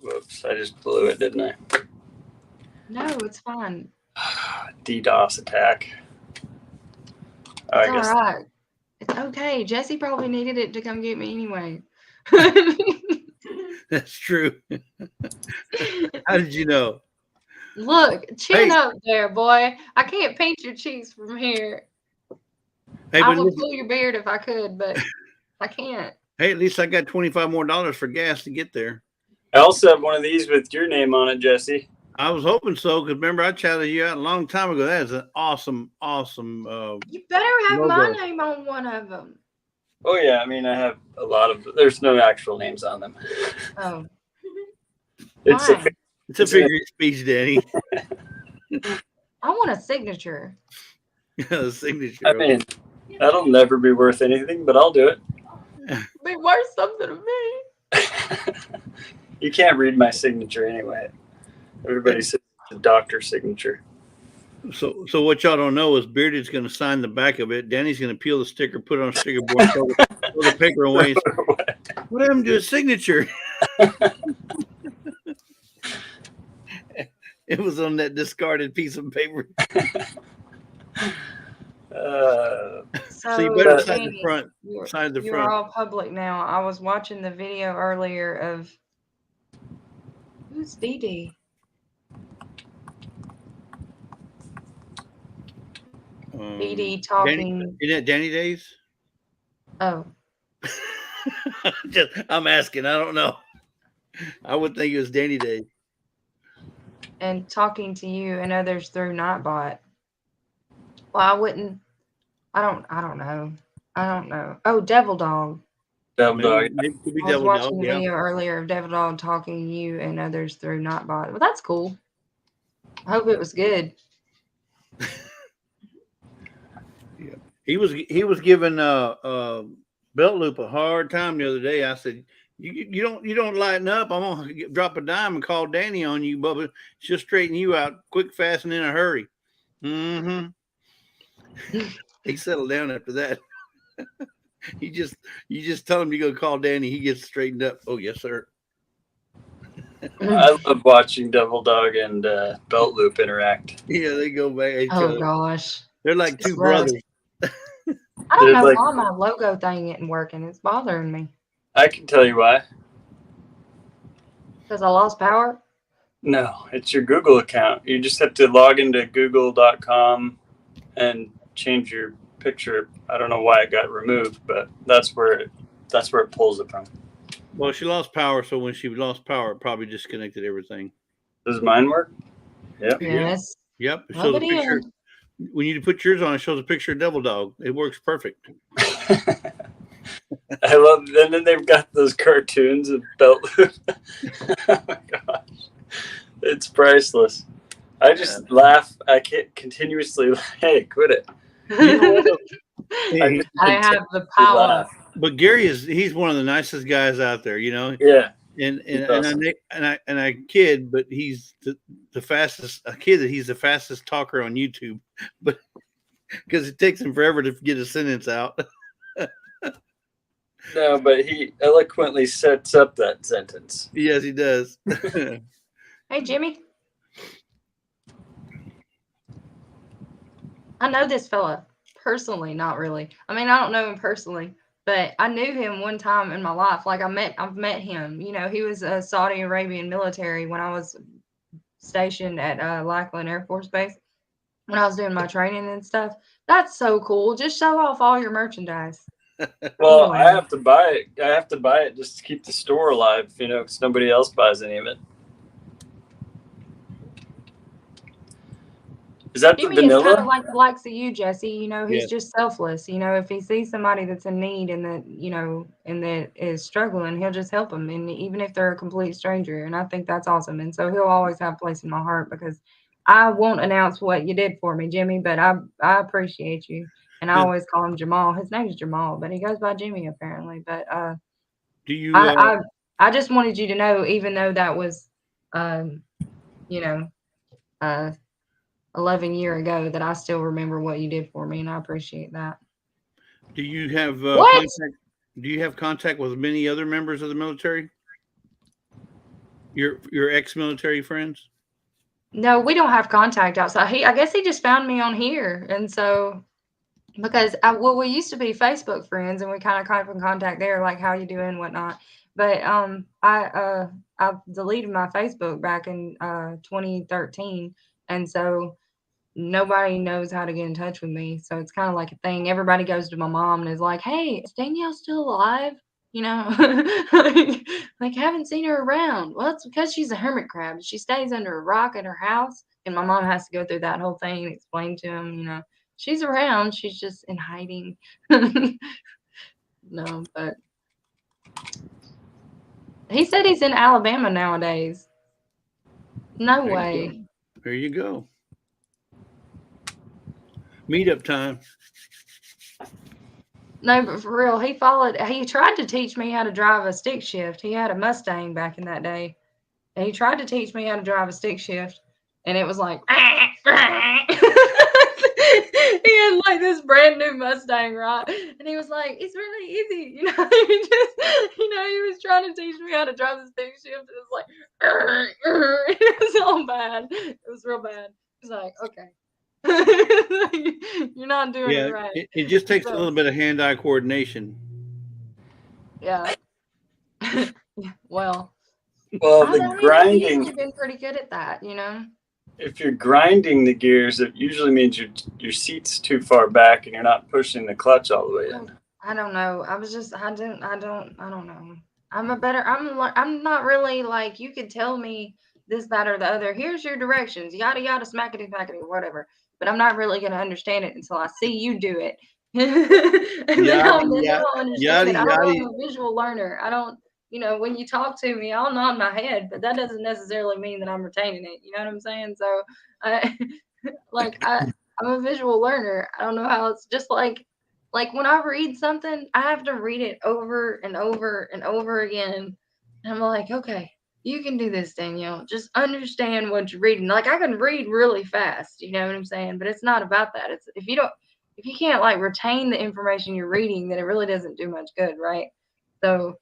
Whoops, I just blew it, didn't I? no, it's fine. DDoS attack. It's I guess all right. It's okay. Jesse probably needed it to come get me anyway. That's true. How did you know? Look, chin Hey. up there, boy. I can't paint your cheeks from here. Hey, I but would listen, pull your beard if I could, but I can't. hey, at least I got $25 more for gas to get there. I also have one of these with your name on it, Jesse. I was hoping so, because remember I chatted you out a long time ago. That is an awesome. You better have my logo. name on one of them. Oh yeah, I mean I have a lot of. There's no actual names on them. Oh, It's fine. It's a figure of speech, Danny. I want a signature. The signature. I mean, that'll never be worth anything, but I'll do it. Be worth something to me. You can't read my signature anyway. Everybody says it's a doctor signature. So what y'all don't know is Bearded's going to sign the back of it. Danny's going to peel the sticker, put it on a sticker board, throw the paper away. What happened to his signature? It was on that discarded piece of paper. So you better sign the front. Sign the You're front. all public now. I was watching the video earlier of who's Dee Dee? Dee Dee talking. Isn't that Danny Days? Oh, I'm asking. I don't know. I would think it was Danny Days. and talking to you and others through Nightbot. Well, I wouldn't. I don't know. Oh, Devil Dog. Devil Dog. Maybe it could be I was Devil watching Dog. the Yeah. video earlier of Devil Dog talking to you and others through Nightbot. Well, that's cool. I hope it was good. He was giving Belt Loop a hard time the other day. I said, you don't lighten up. I'm gonna drop a dime and call Danny on you, Bubba. She'll straighten you out quick, fast, and in a hurry. Mm-hmm. He settled down after that. You just tell him you go call Danny. He gets straightened up. Oh yes, sir. I love watching Devil Dog and Belt Loop interact. Yeah, they go back at each Oh other. gosh. They're like It's two rough. brothers. I don't know Like- why my logo thing isn't working. It's bothering me I can tell you why. because I lost power. No, it's your Google account. You just have to log into google.com and change your picture. I don't know why it got removed, but that's where it pulls it from. Well, she lost power, so when she lost power, it probably disconnected everything. Does mine work? Yep. Yes. Yep. It Rub shows a it picture. in. When you put yours on, it shows a picture of Devil Dog. It works perfect. I love. And then they've got those cartoons of Belt. Oh my gosh, it's priceless. I just laugh. I can't continuously. Hey, quit it. You know what? I Hey, just I have the continuously power. laugh. but Gary he's one of the nicest guys out there, you know. Yeah, And awesome. I kid, but he's the fastest. I kid that he's the fastest talker on YouTube, but because it takes him forever to get a sentence out. No, but he eloquently sets up that sentence. Yes, he does. Hey, Jimmy. I know this fella personally, not really. I mean, I don't know him personally, but I knew him one time in my life. Like I've met him. You know, he was a Saudi Arabian military when I was stationed at Lackland Air Force Base when I was doing my training and stuff. That's so cool. Just show off all your merchandise. Well, I Anyway. have to buy it. I have to buy it just to keep the store alive, you know, because nobody else buys any of it. Is that Jimmy the is kind vanilla? of like the likes of you, Jesse. You know, he's Yes. just selfless. You know, if he sees somebody that's in need and that, you know, and that is struggling, he'll just help them. And even if they're a complete stranger. And I think that's awesome. And so he'll always have a place in my heart because I won't announce what you did for me, Jimmy, but I appreciate you. And I Yeah. always call him Jamal. His name is Jamal, but he goes by Jimmy apparently. But Do you? I just wanted you to know, even though that was, you know, 11 years ago, that I still remember what you did for me, and I appreciate that. Do you have What? contact? Do you have contact with many other members of the military? Your ex-military friends? No, we don't have contact outside. I guess he just found me on here, and so because we used to be Facebook friends, and we kind of kept in contact there, like how you doing, whatnot. But I deleted my Facebook back in 2013, and so nobody knows how to get in touch with me. So it's kind of like a thing. Everybody goes to my mom and is like, "Hey, is Danielle still alive?" You know, like haven't seen her around. Well, it's because she's a hermit crab. She stays under a rock at her house, and my mom has to go through that whole thing and explain to him, you know, she's around. She's just in hiding. No, but he said he's in Alabama nowadays. No There way. you go. There you go. Meetup time. No, but for real, he tried to teach me how to drive a stick shift. He had a Mustang back in that day. And he tried to teach me how to drive a stick shift. And it was like, he had like this brand new Mustang, right? And he was like, it's really easy. You know, he was trying to teach me how to drive the stick shift. It was like, it was all bad. It was real bad. He's like, okay. You're not doing Yeah, it right. it just takes a So, little bit of hand-eye coordination. yeah. Well, Well, I the don't know. He's grinding. usually been pretty good at that, you know. If you're grinding the gears, it usually means your seat's too far back and you're not pushing the clutch all the way in. I don't know. I don't know. I'm not really like, you could tell me this, that, or the other. Here's your directions, yada yada, smackety smackety, whatever. But I'm not really gonna understand it until I see you do it. And then I'll understand it. I'm a visual learner. I don't, you know, when you talk to me, I'll nod my head, but that doesn't necessarily mean that I'm retaining it. You know what I'm saying? So, I'm a visual learner. I don't know how it's just like when I read something, I have to read it over and over and over again. And I'm like, okay, you can do this, Danielle. Just understand what you're reading. Like I can read really fast, you know what I'm saying? But it's not about that. It's if you can't like retain the information you're reading, then it really doesn't do much good, right? So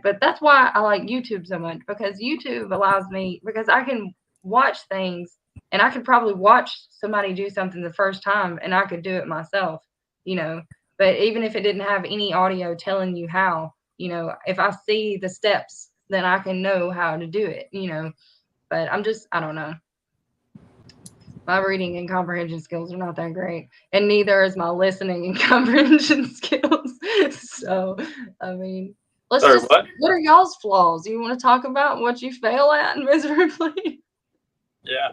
but that's why I like YouTube so much, because YouTube allows me, because I can watch things, and I could probably watch somebody do something the first time and I could do it myself, you know. But even if it didn't have any audio telling you how, you know, if I see the steps, then I can know how to do it, you know. But I don't know. My reading and comprehension skills are not that great, and neither is my listening and comprehension skills. So, I mean, what are y'all's flaws? You want to talk about what you fail at miserably? Yeah.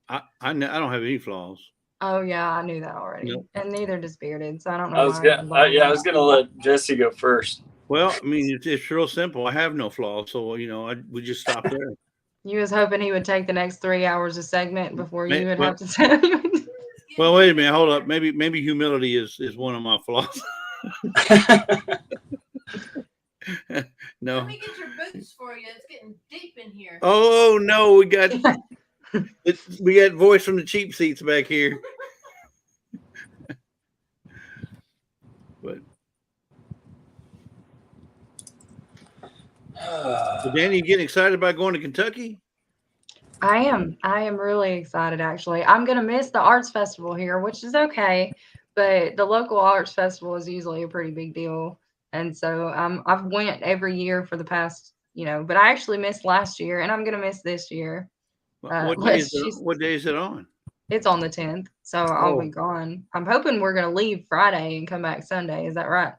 I don't have any flaws. Oh yeah, I knew that already. Nope. And neither does Bearded, so I don't know I was why. gonna, I was gonna let Jesse go first. Well, I mean, it's real simple. I have no flaws, so we just stop there. You was hoping he would take the next 3 hours of segment before you would Well- have to tell him. Well, wait a minute, hold up. Maybe humility is one of my flaws. No. Let me get your boots for you. It's getting deep in here. Oh no, we got voice from the cheap seats back here. But so Danny, you getting excited about going to Kentucky? I am really excited actually. I'm gonna miss the arts festival here, which is okay, but the local arts festival is usually a pretty big deal. And so I've went every year for the past, but I actually missed last year and I'm gonna miss this year. What day is it on? It's on the 10th, so I'll be gone. I'm hoping we're gonna leave Friday and come back Sunday. Is that right?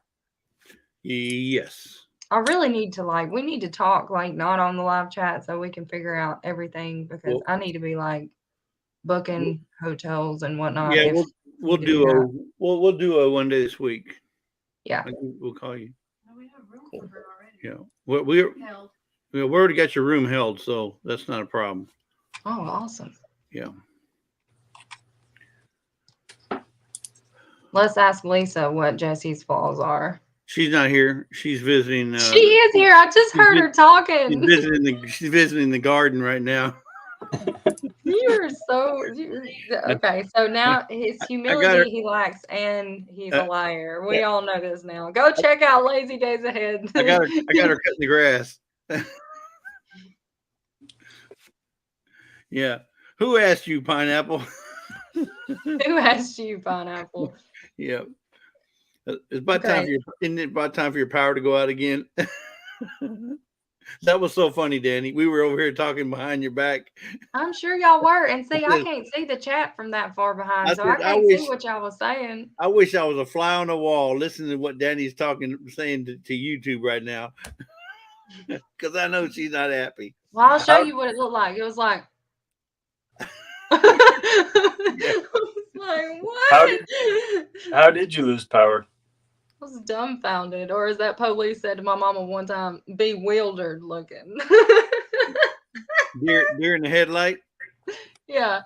Yes. I really need to we need to talk not on the live chat so we can figure out everything because I need to be booking hotels and whatnot. Yeah, we'll do a one day this week. Yeah, we'll call you. No, we have room for her already. Yeah, we already got your room held, so that's not a problem. Oh, awesome. Yeah. Let's ask Lisa what Jesse's flaws are. She's not here. She's visiting. She is here. I just heard her talking. She's visiting the garden right now. You're okay. So now his humility he lacks, and he's a liar. We all know this now. Go check out Lazy Days Ahead. I got her cutting the grass. Yeah. Who asked you, Pineapple? Who asked you, Pineapple? Yeah. It's about time isn't it about time for your power to go out again? That was so funny, Danny. We were over here talking behind your back. I'm sure y'all were. And see, I can't see the chat from that far behind, so I can't see what y'all was saying. I wish I was a fly on the wall listening to what Danny's saying to YouTube right now. Because I know she's not happy. Well, I'll show you what it looked like. It was like what? How did you lose power? I was dumbfounded, or as that police said to my mama one time, bewildered looking. Deer in the headlight. Yeah.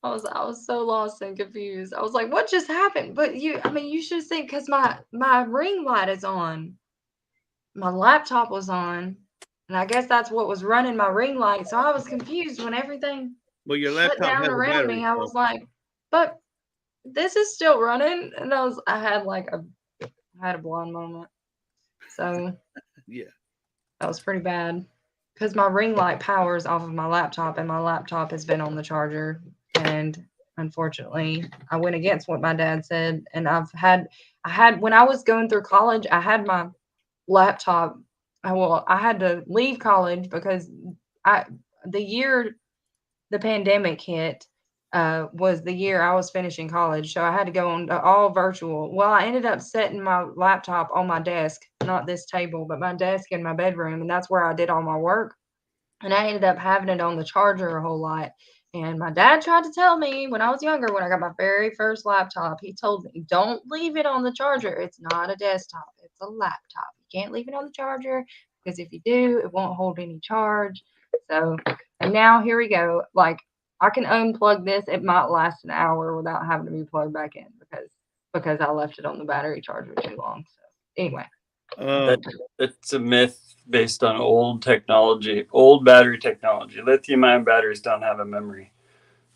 I was so lost and confused. I was like, what just happened? But you should think because my ring light is on. My laptop was on. And I guess that's what was running my ring light. So I was confused when everything your laptop down around me. I was like, but this is still running. And I had a blonde moment. So yeah, that was pretty bad. Because my ring light powers off of my laptop, and my laptop has been on the charger. And unfortunately, I went against what my dad said. And I had when I was going through college, I had my laptop. I had to leave college because the year the pandemic hit was the year I was finishing college. So I had to go on all virtual. Well, I ended up setting my laptop on my desk, not this table, but my desk in my bedroom. And that's where I did all my work. And I ended up having it on the charger a whole lot. And my dad tried to tell me when I was younger, when I got my very first laptop, he told me, don't leave it on the charger. It's not a desktop. It's a laptop. You can't leave it on the charger because if you do, it won't hold any charge. So, and now here we go. I can unplug this. It might last an hour without having to be plugged back in because I left it on the battery charger too long. So anyway. It's a myth based on old technology, old battery technology. Lithium-ion batteries don't have a memory.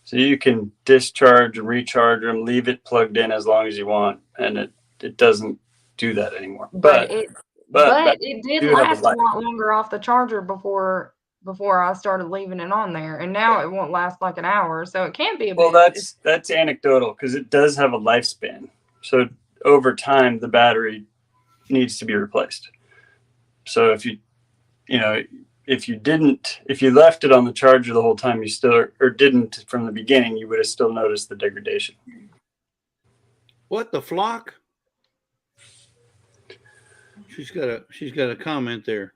So you can discharge and recharge them, leave it plugged in as long as you want, and it doesn't do that anymore. But it did last a lot longer off the charger before I started leaving it on there, and now it won't last like an hour, so it can't be a that's anecdotal because it does have a lifespan. So over time, the battery needs to be replaced. So if you left it on the charger the whole time, you still or didn't from the beginning, you would have still noticed the degradation. What the flock? She's got a comment there.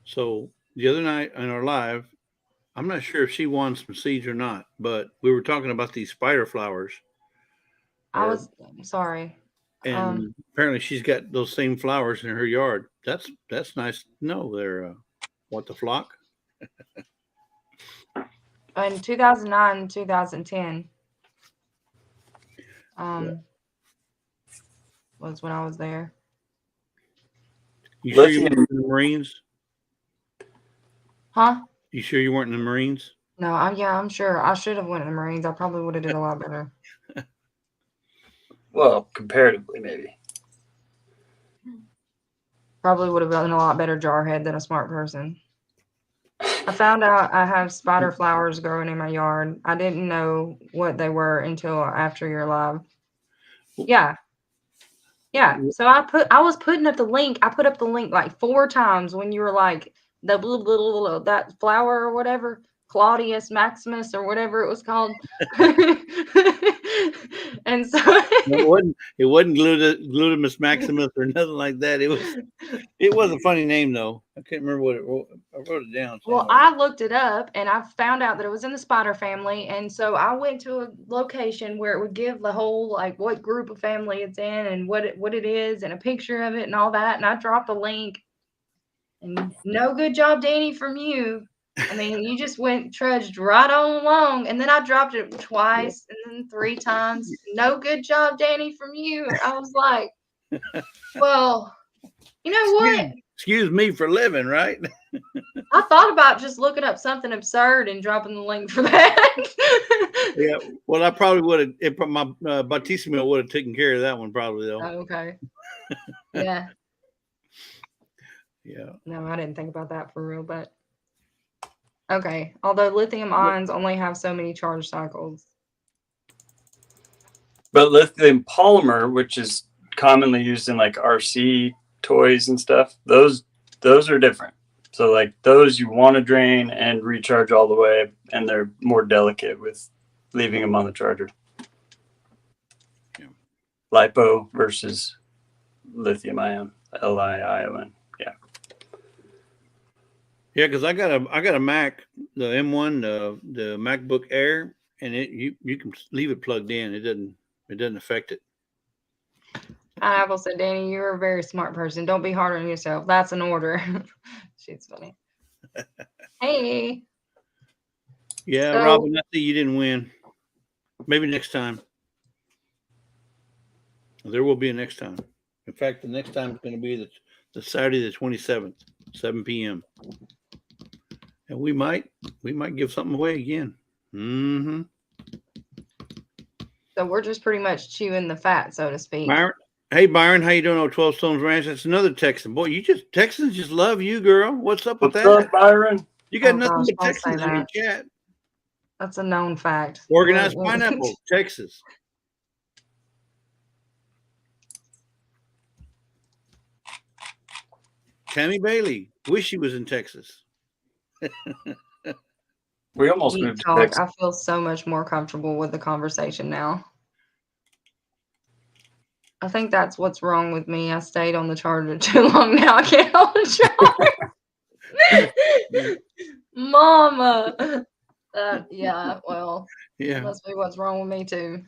So the other night on our live, I'm not sure if she won some seeds or not, but we were talking about these spider flowers. I'm sorry. And apparently she's got those same flowers in her yard. That's nice to know. They're what, the flock? In 2009, 2010, was when I was there. You sure you weren't in the Marines? Huh? You sure you weren't in the Marines? No, I'm sure. I should have went in the Marines. I probably would have did a lot better. Well, comparatively, maybe. Probably would have been a lot better jarhead than a smart person. I found out I have spider flowers growing in my yard. I didn't know what they were until after your live. Yeah. Yeah. So I was putting up the link. I put up the link like 4 times when you were like the blah, that flower or whatever, Claudius Maximus or whatever it was called. And so it wasn't Glutamus Maximus or nothing like that. It was a funny name though. I can't remember what I wrote it down somewhere. Well, I looked it up and I found out that it was in the spider family. And so I went to a location where it would give the whole, like, what group of family it's in and what it is and a picture of it and all that. And I dropped a link. And no good job, Danny, from you. I mean, you just trudged right on along. And then I dropped it twice and then 3 times. No good job, Danny, from you. I was like, well, you know what? Excuse me for living, right? I thought about just looking up something absurd and dropping the link for that. Yeah, well, I probably would have. My Battissimo would have taken care of that one, probably though. Oh, okay. Yeah. Yeah. No, I didn't think about that for real, but okay. Although lithium ions only have so many charge cycles. But lithium polymer, which is commonly used in like RC toys and stuff, those are different. So like those you want to drain and recharge all the way, and they're more delicate with leaving them on the charger. Yeah. Lipo versus lithium ion, Liion. Yeah. Yeah, because I got a Mac, the M1, the MacBook Air, and you can leave it plugged in. It doesn't affect it. Apple said, Danny, you're a very smart person. Don't be hard on yourself. That's an order. She's funny. Hey. Yeah, So, Robin, I see you didn't win. Maybe next time. There will be a next time. In fact, the next time is going to be the Saturday the 27th, 7 p.m. And we might give something away again. Mm-hmm. So we're just pretty much chewing the fat, so to speak. Hey, Byron, how you doing on 12 Stones Ranch? That's another Texan. Boy, Texans just love you, girl. What's up with that? What's up, Byron? You got nothing but Texans in your chat. That's a known fact. Organized Pineapple, Texas. Tammy Bailey. Wish she was in Texas. We almost moved to Texas. I feel so much more comfortable with the conversation now. I think that's what's wrong with me. I stayed on the charger too long now. I can't hold the charger. Mama. Yeah, well, yeah. Must be what's wrong with me too.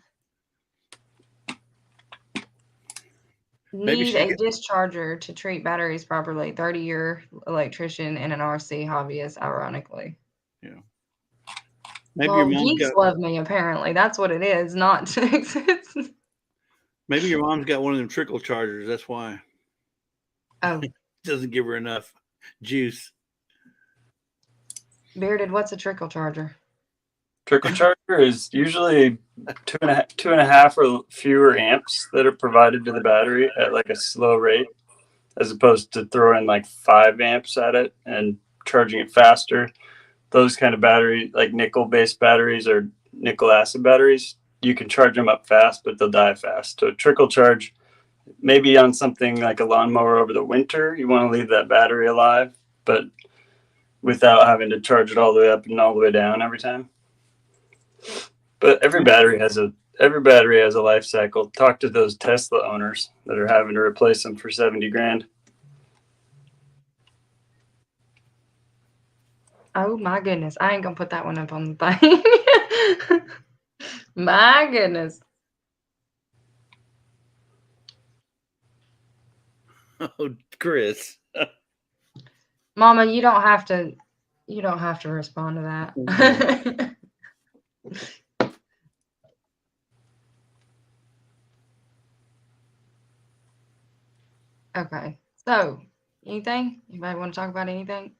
Need a discharger to treat batteries properly. 30-year electrician and an RC hobbyist, ironically. Yeah. Maybe your geeks love me, apparently. That's what it is, not Texas. Maybe your mom's got one of them trickle chargers. That's why. Oh. Doesn't give her enough juice. Bearded, what's a trickle charger? Trickle charger is usually 2.5 or fewer amps that are provided to the battery at like a slow rate, as opposed to throwing like 5 amps at it and charging it faster. Those kind of batteries, like nickel-based batteries or nickel acid batteries, you can charge them up fast, but they'll die fast. So trickle charge, maybe on something like a lawnmower over the winter, you want to leave that battery alive, but without having to charge it all the way up and all the way down every time. But every battery has a life cycle. Talk to those Tesla owners that are having to replace them for $70,000. Oh my goodness. I ain't gonna put that one up on the thing. My goodness. Oh, Chris. Mama, you don't have to respond to that. Okay. So, anything? Anybody want to talk about anything?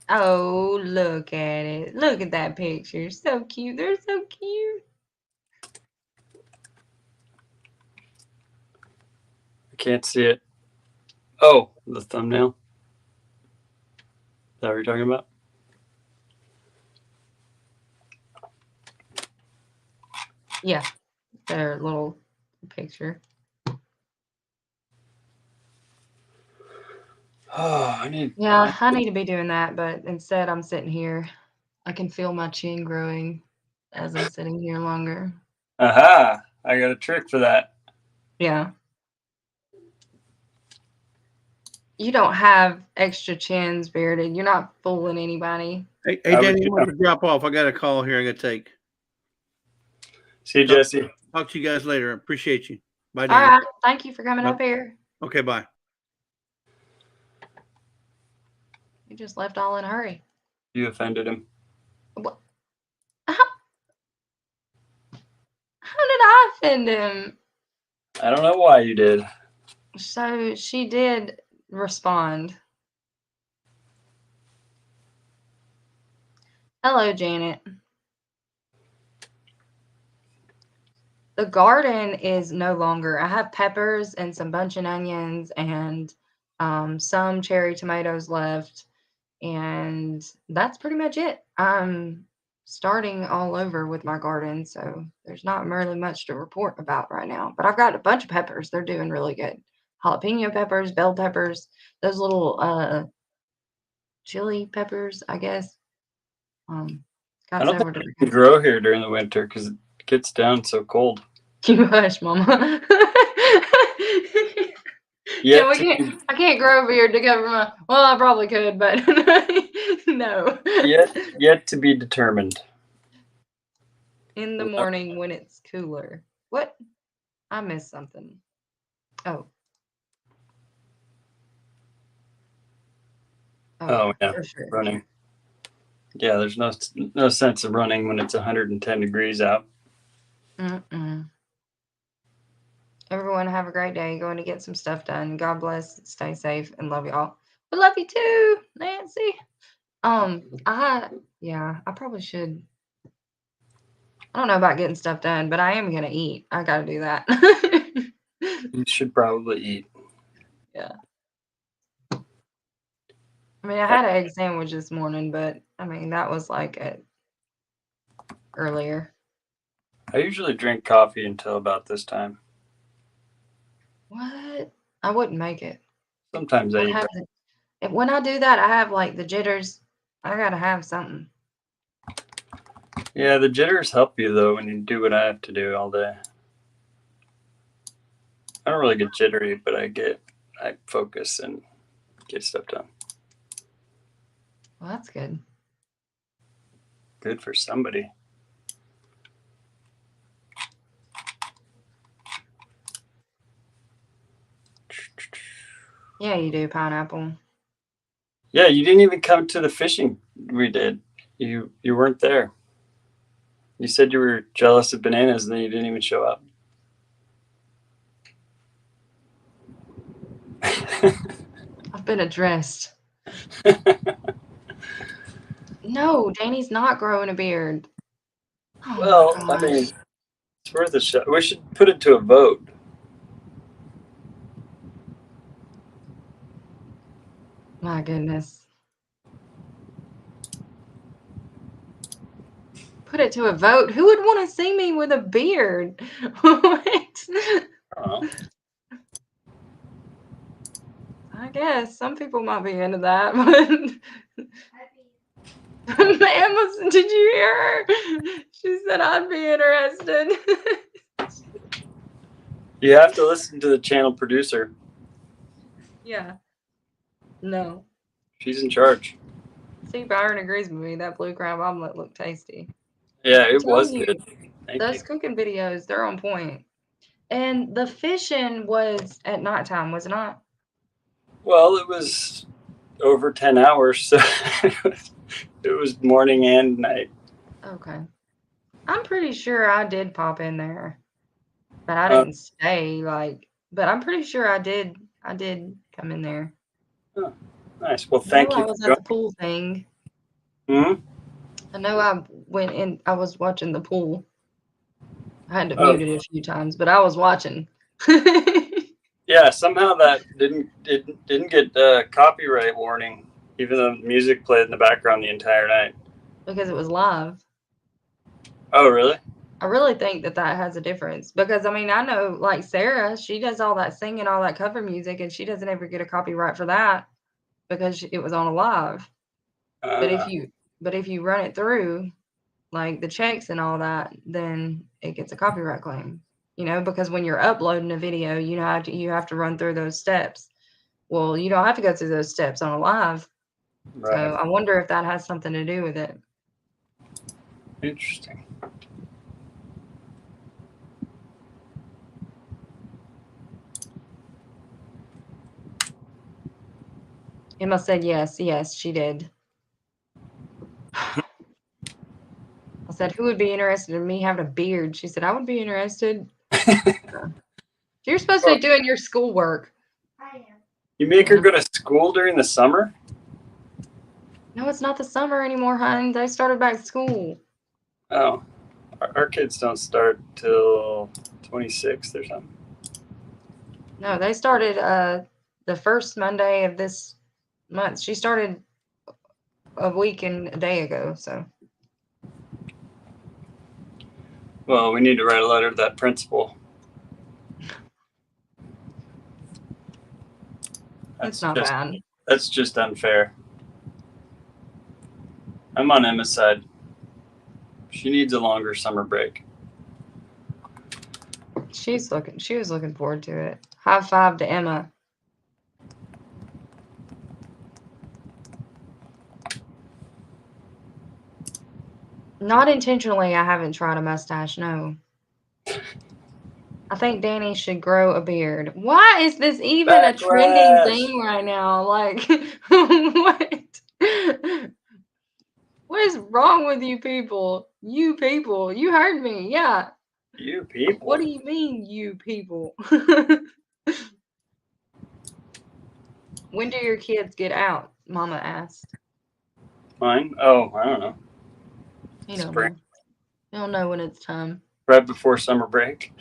Oh, look at it. Look at that picture. So cute. They're so cute. I can't see it. Oh, the thumbnail. Is that what you're talking about? Yeah. Their little picture. Oh, I need. Yeah, I need to be doing that, but instead I'm sitting here. I can feel my chin growing as I'm sitting here longer. Aha! I got a trick for that. Yeah. You don't have extra chins, Bearded. You're not fooling anybody. Hey, I would Danny, do I'm going to drop off. I got a call here I got to take. See you, Jesse. Talk to you guys later. Appreciate you. Bye, All Danny. right. Thank you for coming Bye. up here. Okay, bye. You just left all in a hurry. You offended him. What? How did I offend him? I don't know why you did. So she did respond. Hello, Janet. The garden is no longer. I have peppers and some bunching onions and some cherry tomatoes left. And that's pretty much it. I'm starting all over with my garden, so there's not really much to report about right now. But I've got a bunch of peppers. They're doing really good. Jalapeno peppers, bell peppers, those little chili peppers, I guess. Got I don't several think you different can kinds. grow here during the winter because it gets down so cold. You hush, Mama. Yet I can't grow over here to cover my. Well, I probably could, but no. yet to be determined. In the morning when it's cooler. What? I missed something. Oh. Oh yeah, for sure. running. Yeah, there's no sense of running when it's 110 degrees out. Mm-mm. Everyone have a great day. Going to get some stuff done. God bless. Stay safe and love y'all. We love you too, Nancy. I probably should. I don't know about getting stuff done, but I am gonna eat. I gotta do that. You should probably eat. Yeah. I mean, I had an egg sandwich this morning, but I mean that was like earlier. I usually drink coffee until about this time. What? I wouldn't make it. Sometimes I I'd eat. have when I do that, I have like the jitters. I gotta have something. Yeah, the jitters help you though when you do what I have to do all day. I don't really get jittery, but I focus and get stuff done. Well, that's good. Good for somebody. Yeah, you do, pineapple. Yeah, you didn't even come to the fishing we did. You weren't there. You said you were jealous of bananas and then you didn't even show up. I've been addressed. No, Danny's not growing a beard. Oh Well, my I mean, gosh. it's worth a shot. We should put it to a vote. My goodness. Put it to a vote. Who would want to see me with a beard? What? I don't know. I guess some people might be into that, but Ma'am, did you hear her? She said I'd be interested. You have to listen to the channel producer. Yeah. No. She's in charge. See, Byron agrees with me. That blue crab omelet looked tasty. Yeah, I'm it was telling you, good. Thank those you. cooking videos, they're on point. And the fishing was at nighttime, was it not? Well, it was over 10 hours, so it was morning and night. Okay. I'm pretty sure I did pop in there, but I Uh, didn't stay. But I'm pretty sure I did come in there. Nice. Well, I thank know you I was for at the pool thing. joining. I know I went in. I was watching the pool. I had to Oh, mute it a few times, but I was watching. yeah. Somehow that didn't get copyright warning, even though the music played in the background the entire night. Because it was live. Oh, really? I really think that has a difference because I mean I know like Sarah, she does all that singing, all that cover music, and she doesn't ever get a copyright for that because it was on a live. But if you run it through like the checks and all that, then it gets a copyright claim. You know, because when you're uploading a video, you have to run through those steps. Well, you don't have to go through those steps on a live. Right. So I wonder if that has something to do with it. Interesting. Emma said yes, she did. I said, who would be interested in me having a beard? She said, I would be interested. You're supposed to be doing your schoolwork. I am. You make her go to school during the summer? No, it's not the summer anymore, hon. They started back school. Oh, our kids don't start till 26th or something. No, they started the first Monday of this month. She started a week and a day ago, so. Well, we need to write a letter to that principal. It's not bad. That's just unfair. I'm on Emma's side. She needs a longer summer break. She was looking forward to it. High five to Emma. Not intentionally, I haven't tried a mustache, no. I think Danny should grow a beard. Why is this even a trending thing right now? Like, what? What is wrong with you people? You people. You heard me. Yeah. You people. What do you mean, you people? When do your kids get out? Mama asked. Mine? Oh, I don't know. You don't Spring. know. You don't know when it's time. Right before summer break.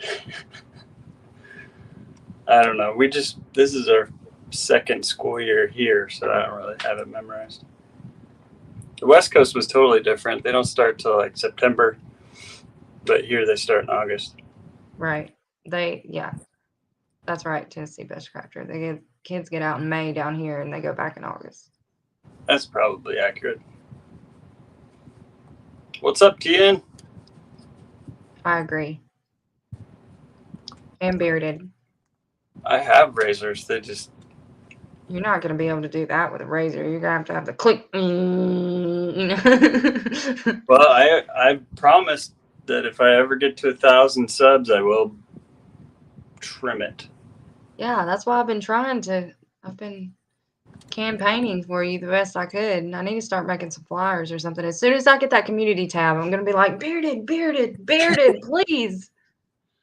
I don't know. This is our second school year here, so I don't really have it memorized. The West Coast was totally different. They don't start till like September, but here they start in August. Right. That's right, Tennessee Bushcrafter. Kids get out in May down here and they go back in August. That's probably accurate. What's up, Tian? I agree. And bearded. I have razors. They just... You're not going to be able to do that with a razor. You're going to have the click. Well, I promised that if I ever get to 1,000 subs, I will trim it. Yeah, that's why I've been campaigning for you the best I could. I need to start making some flyers or something. As soon as I get that community tab, I'm going to be like, bearded, please.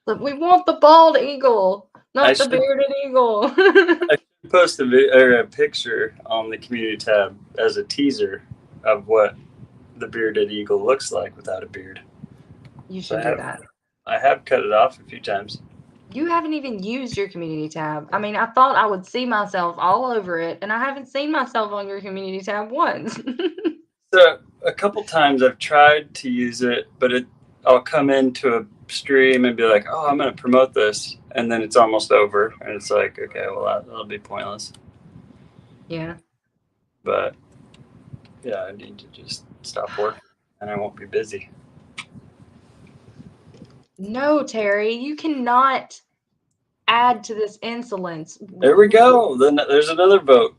Look, we want the bald eagle, not the bearded eagle. I should post a picture on the community tab as a teaser of what the bearded eagle looks like without a beard. You should do that. I have cut it off a few times. You haven't even used your community tab. I mean, I thought I would see myself all over it, and I haven't seen myself on your community tab once. So a couple times I've tried to use it, but I'll come into a stream and be like, oh, I'm going to promote this. And then it's almost over. And it's like, okay, well, that'll be pointless. Yeah. But yeah, I need to just stop working and I won't be busy. No, Terry, you cannot add to this insolence. There we go. Then there's another vote.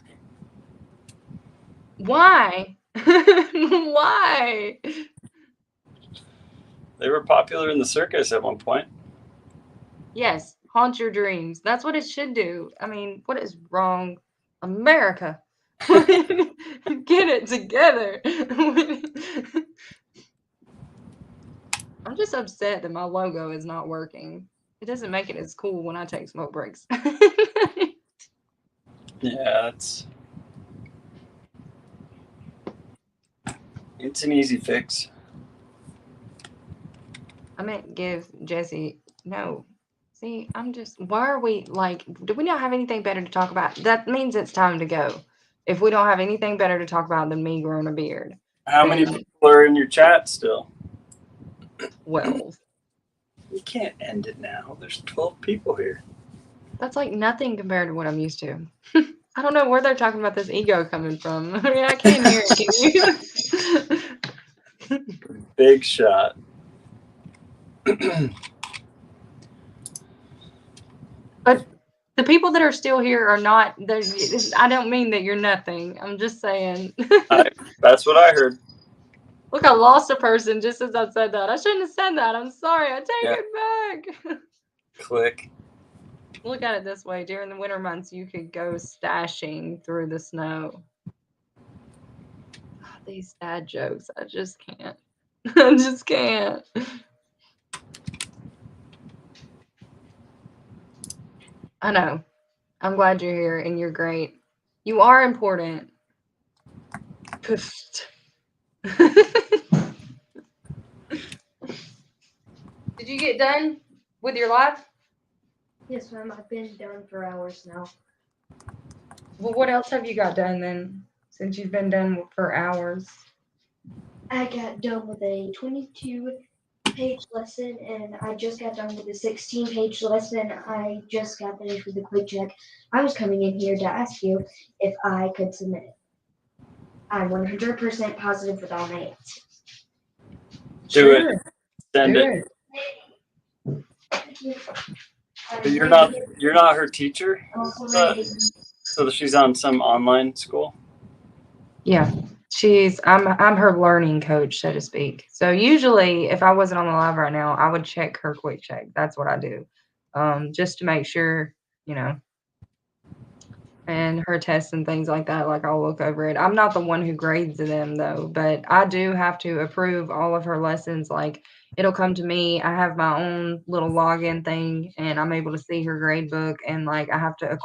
Why? Why? They were popular in the circus at one point. Yes, haunt your dreams. That's what it should do. I mean, what is wrong? America. Get it together. I'm just upset that my logo is not working. It doesn't make it as cool when I take smoke breaks. Yeah, it's an easy fix. I meant give Jesse, no. See, why are we like, do we not have anything better to talk about? That means it's time to go. If we don't have anything better to talk about than me growing a beard. How many people are in your chat still? 12. You can't end it now. There's 12 people here. That's like nothing compared to what I'm used to. I don't know where they're talking about this ego coming from. I mean, I can't hear it. Can you? Big shot. But the people that are still here are not. I don't mean that you're nothing. I'm just saying. That's what I heard. Look, I lost a person just as I said that. I shouldn't have said that. I'm sorry. I take it back. Click. Look at it this way. During the winter months, you could go stashing through the snow. These dad jokes. I just can't. I just can't. I know. I'm glad you're here and you're great. You are important. Did you get done with your live? Yes, ma'am. I've been done for hours now. Well, what else have you got done then, since you've been done for hours? I got done with a 22-page lesson, and I just got done with a 16-page lesson. I just got finished with a quick check. I was coming in here to ask you if I could submit it. I'm 100% positive with all my answers. Do it. Send it. But you're not her teacher? So she's on some online school? Yeah. I'm her learning coach, so to speak. So usually if I wasn't on the live right now, I would check her quick check. That's what I do. Just to make sure, and her tests and things like that, like I'll look over it. I'm not the one who grades them though, but I do have to approve all of her lessons. Like it'll come to me. I have my own little login thing and I'm able to see her grade book, and like I have to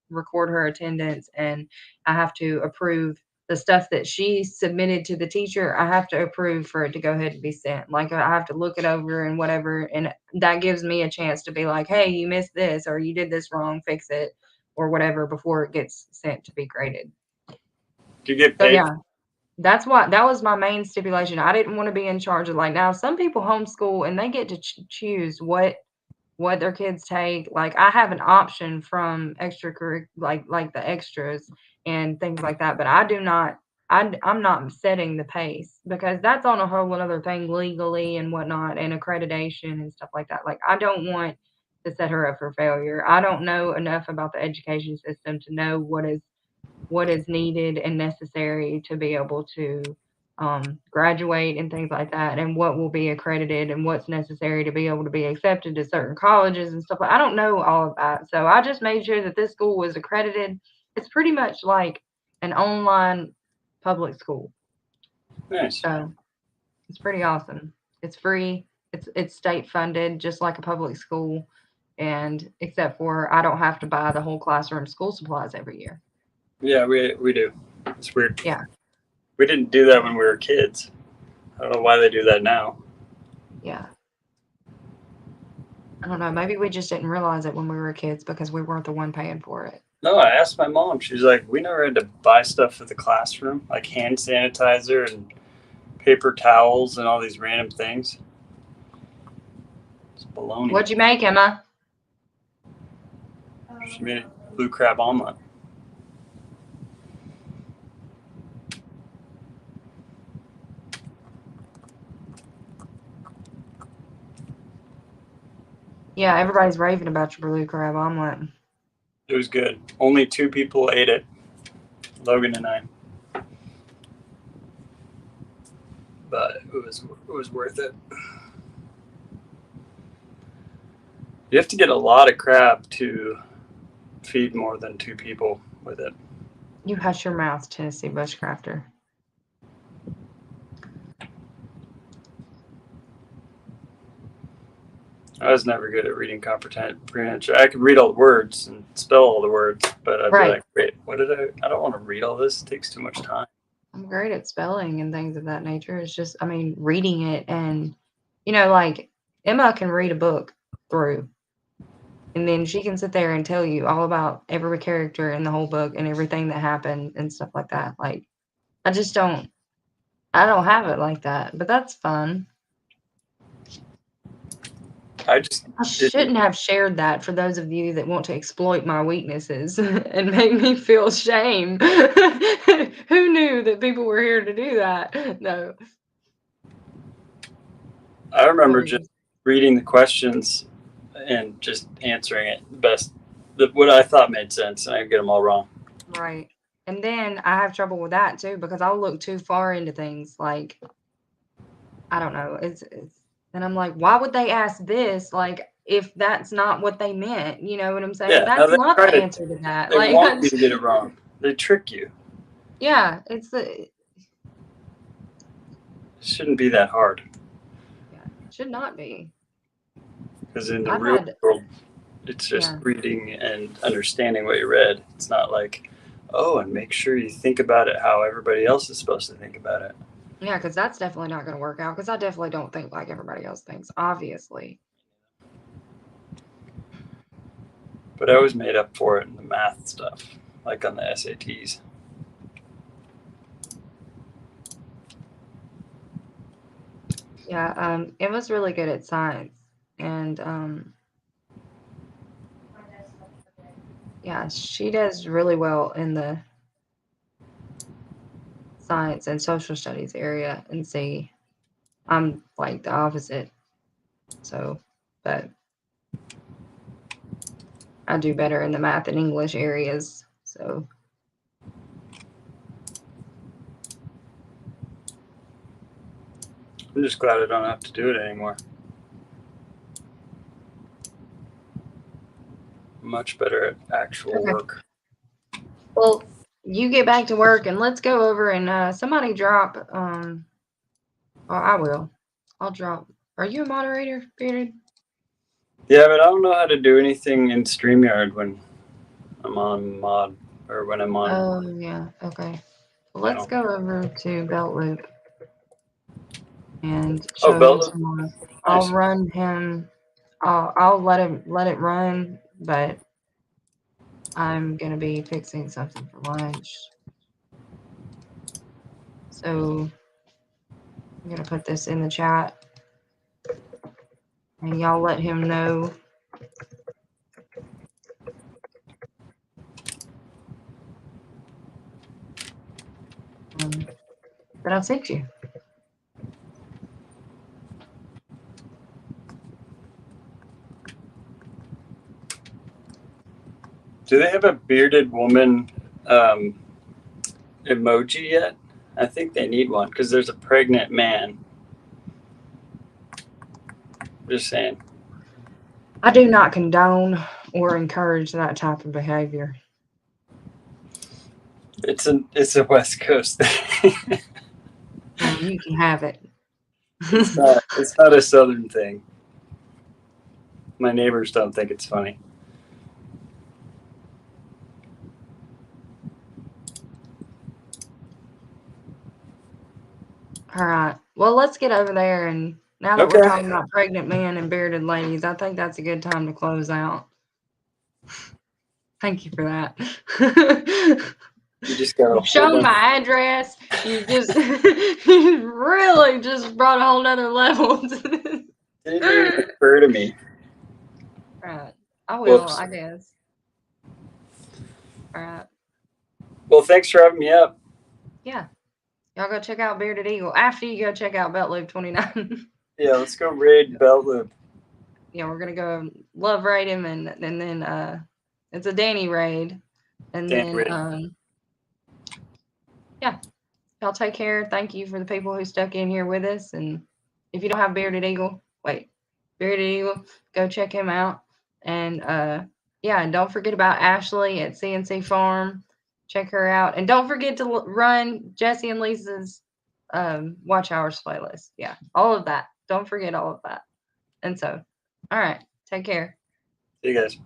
record her attendance, and I have to approve the stuff that she submitted to the teacher. I have to approve for it to go ahead and be sent. Like I have to look it over and whatever, and that gives me a chance to be like, hey, you missed this or you did this wrong, fix it or whatever before it gets sent to be graded. Do you get So paid? yeah, that was my main stipulation. I didn't want to be in charge of, like, now some people homeschool and they get to choose what their kids take. Like I have an option from like the extras and things like that, but I do not. I'm not setting the pace because that's on a whole other thing legally and whatnot and accreditation and stuff like that. Like I don't want to set her up for failure. I don't know enough about the education system to know what is needed and necessary to be able to graduate and things like that, and what will be accredited and what's necessary to be able to be accepted to certain colleges and stuff. I don't know all of that. So I just made sure that this school was accredited. It's pretty much like an online public school. Nice. So it's pretty awesome. It's free. It's state funded, just like a public school. And except for I don't have to buy the whole classroom school supplies every year. Yeah, we do. It's weird. Yeah. We didn't do that when we were kids. I don't know why they do that now. Yeah. I don't know. Maybe we just didn't realize it when we were kids because we weren't the one paying for it. No, I asked my mom. She's like, we never had to buy stuff for the classroom, like hand sanitizer and paper towels and all these random things. It's baloney. What'd you make, Emma? She made a blue crab omelet. Yeah, everybody's raving about your blue crab omelet. It was good. Only 2 people ate it. Logan and I. but it was worth it. You have to get a lot of crab to feed more than 2 people with it. You hush your mouth, Tennessee bushcrafter. I was never good at reading comprehension. I could read all the words and spell all the words, but I'd be like, wait, what did I don't want to read all this. It takes too much time. I'm great at spelling and things of that nature. It's just, I mean, reading it and, you know, like Emma can read a book through. And then she can sit there and tell you all about every character in the whole book and everything that happened and stuff like that. Like, I don't have it like that, but that's fun. I shouldn't have shared that for those of you that want to exploit my weaknesses and make me feel shame. Who knew that people were here to do that? No. I remember just reading the questions and just answering it the best, what I thought made sense, and I get them all wrong. Right. And then I have trouble with that too because I'll look too far into things. Like, I don't know. And I'm like, why would they ask this? Like, if that's not what they meant, you know what I'm saying? Yeah, that's not the answer to that. They like, want you to get it wrong. They trick you. Yeah, it shouldn't be that hard. Yeah, it should not be. Because in the real world, it's just reading and understanding what you read. It's not like, oh, and make sure you think about it how everybody else is supposed to think about it. Yeah, because that's definitely not going to work out because I definitely don't think like everybody else thinks, obviously. But I always made up for it in the math stuff, like on the SATs. Yeah, it was really good at science. And yeah, she does really well in the science and social studies area. And see, I'm like the opposite. So, but I do better in the math and English areas. So. I'm just glad I don't have to do it anymore. Much better at actual work. Well, you get back to work and let's go over and somebody drop well, I will. I'll drop. Are you a moderator, Bearded? Yeah, but I don't know how to do anything in StreamYard when I'm on mod or when I'm on. Oh yeah, okay. Well, let's go over to Belt Loop and show him some more. I'll run him. I'll let it run, but I'm gonna be fixing something for lunch. So I'm gonna put this in the chat, and y'all let him know. That I've sent you. Do they have a bearded woman emoji yet? I think they need one because there's a pregnant man. Just saying. I do not condone or encourage that type of behavior. It's a West Coast thing. You can have it. It's not a Southern thing. My neighbors don't think it's funny. All right. Well, let's get over there. And now that we're talking about pregnant men and bearded ladies, I think that's a good time to close out. Thank you for that. You just got You've shown my address. You just you really just brought a whole nother level. Didn't even occur to me. Right. I will, Whoops. I guess. All right. Well, thanks for having me up. Yeah. Y'all go check out Bearded Eagle after you go check out Belt Loop 29. Yeah, let's go raid Belt Loop. Yeah, we're gonna go love raid him and then it's a Danny raid. And then yeah. Y'all take care. Thank you for the people who stuck in here with us. And if you don't have Bearded Eagle, go check him out. And yeah, and don't forget about Ashley at CNC Farm. Check her out. And don't forget to run Jesse and Lisa's Watch Hours playlist. Yeah, all of that. Don't forget all of that. And so, all right, take care. See you guys.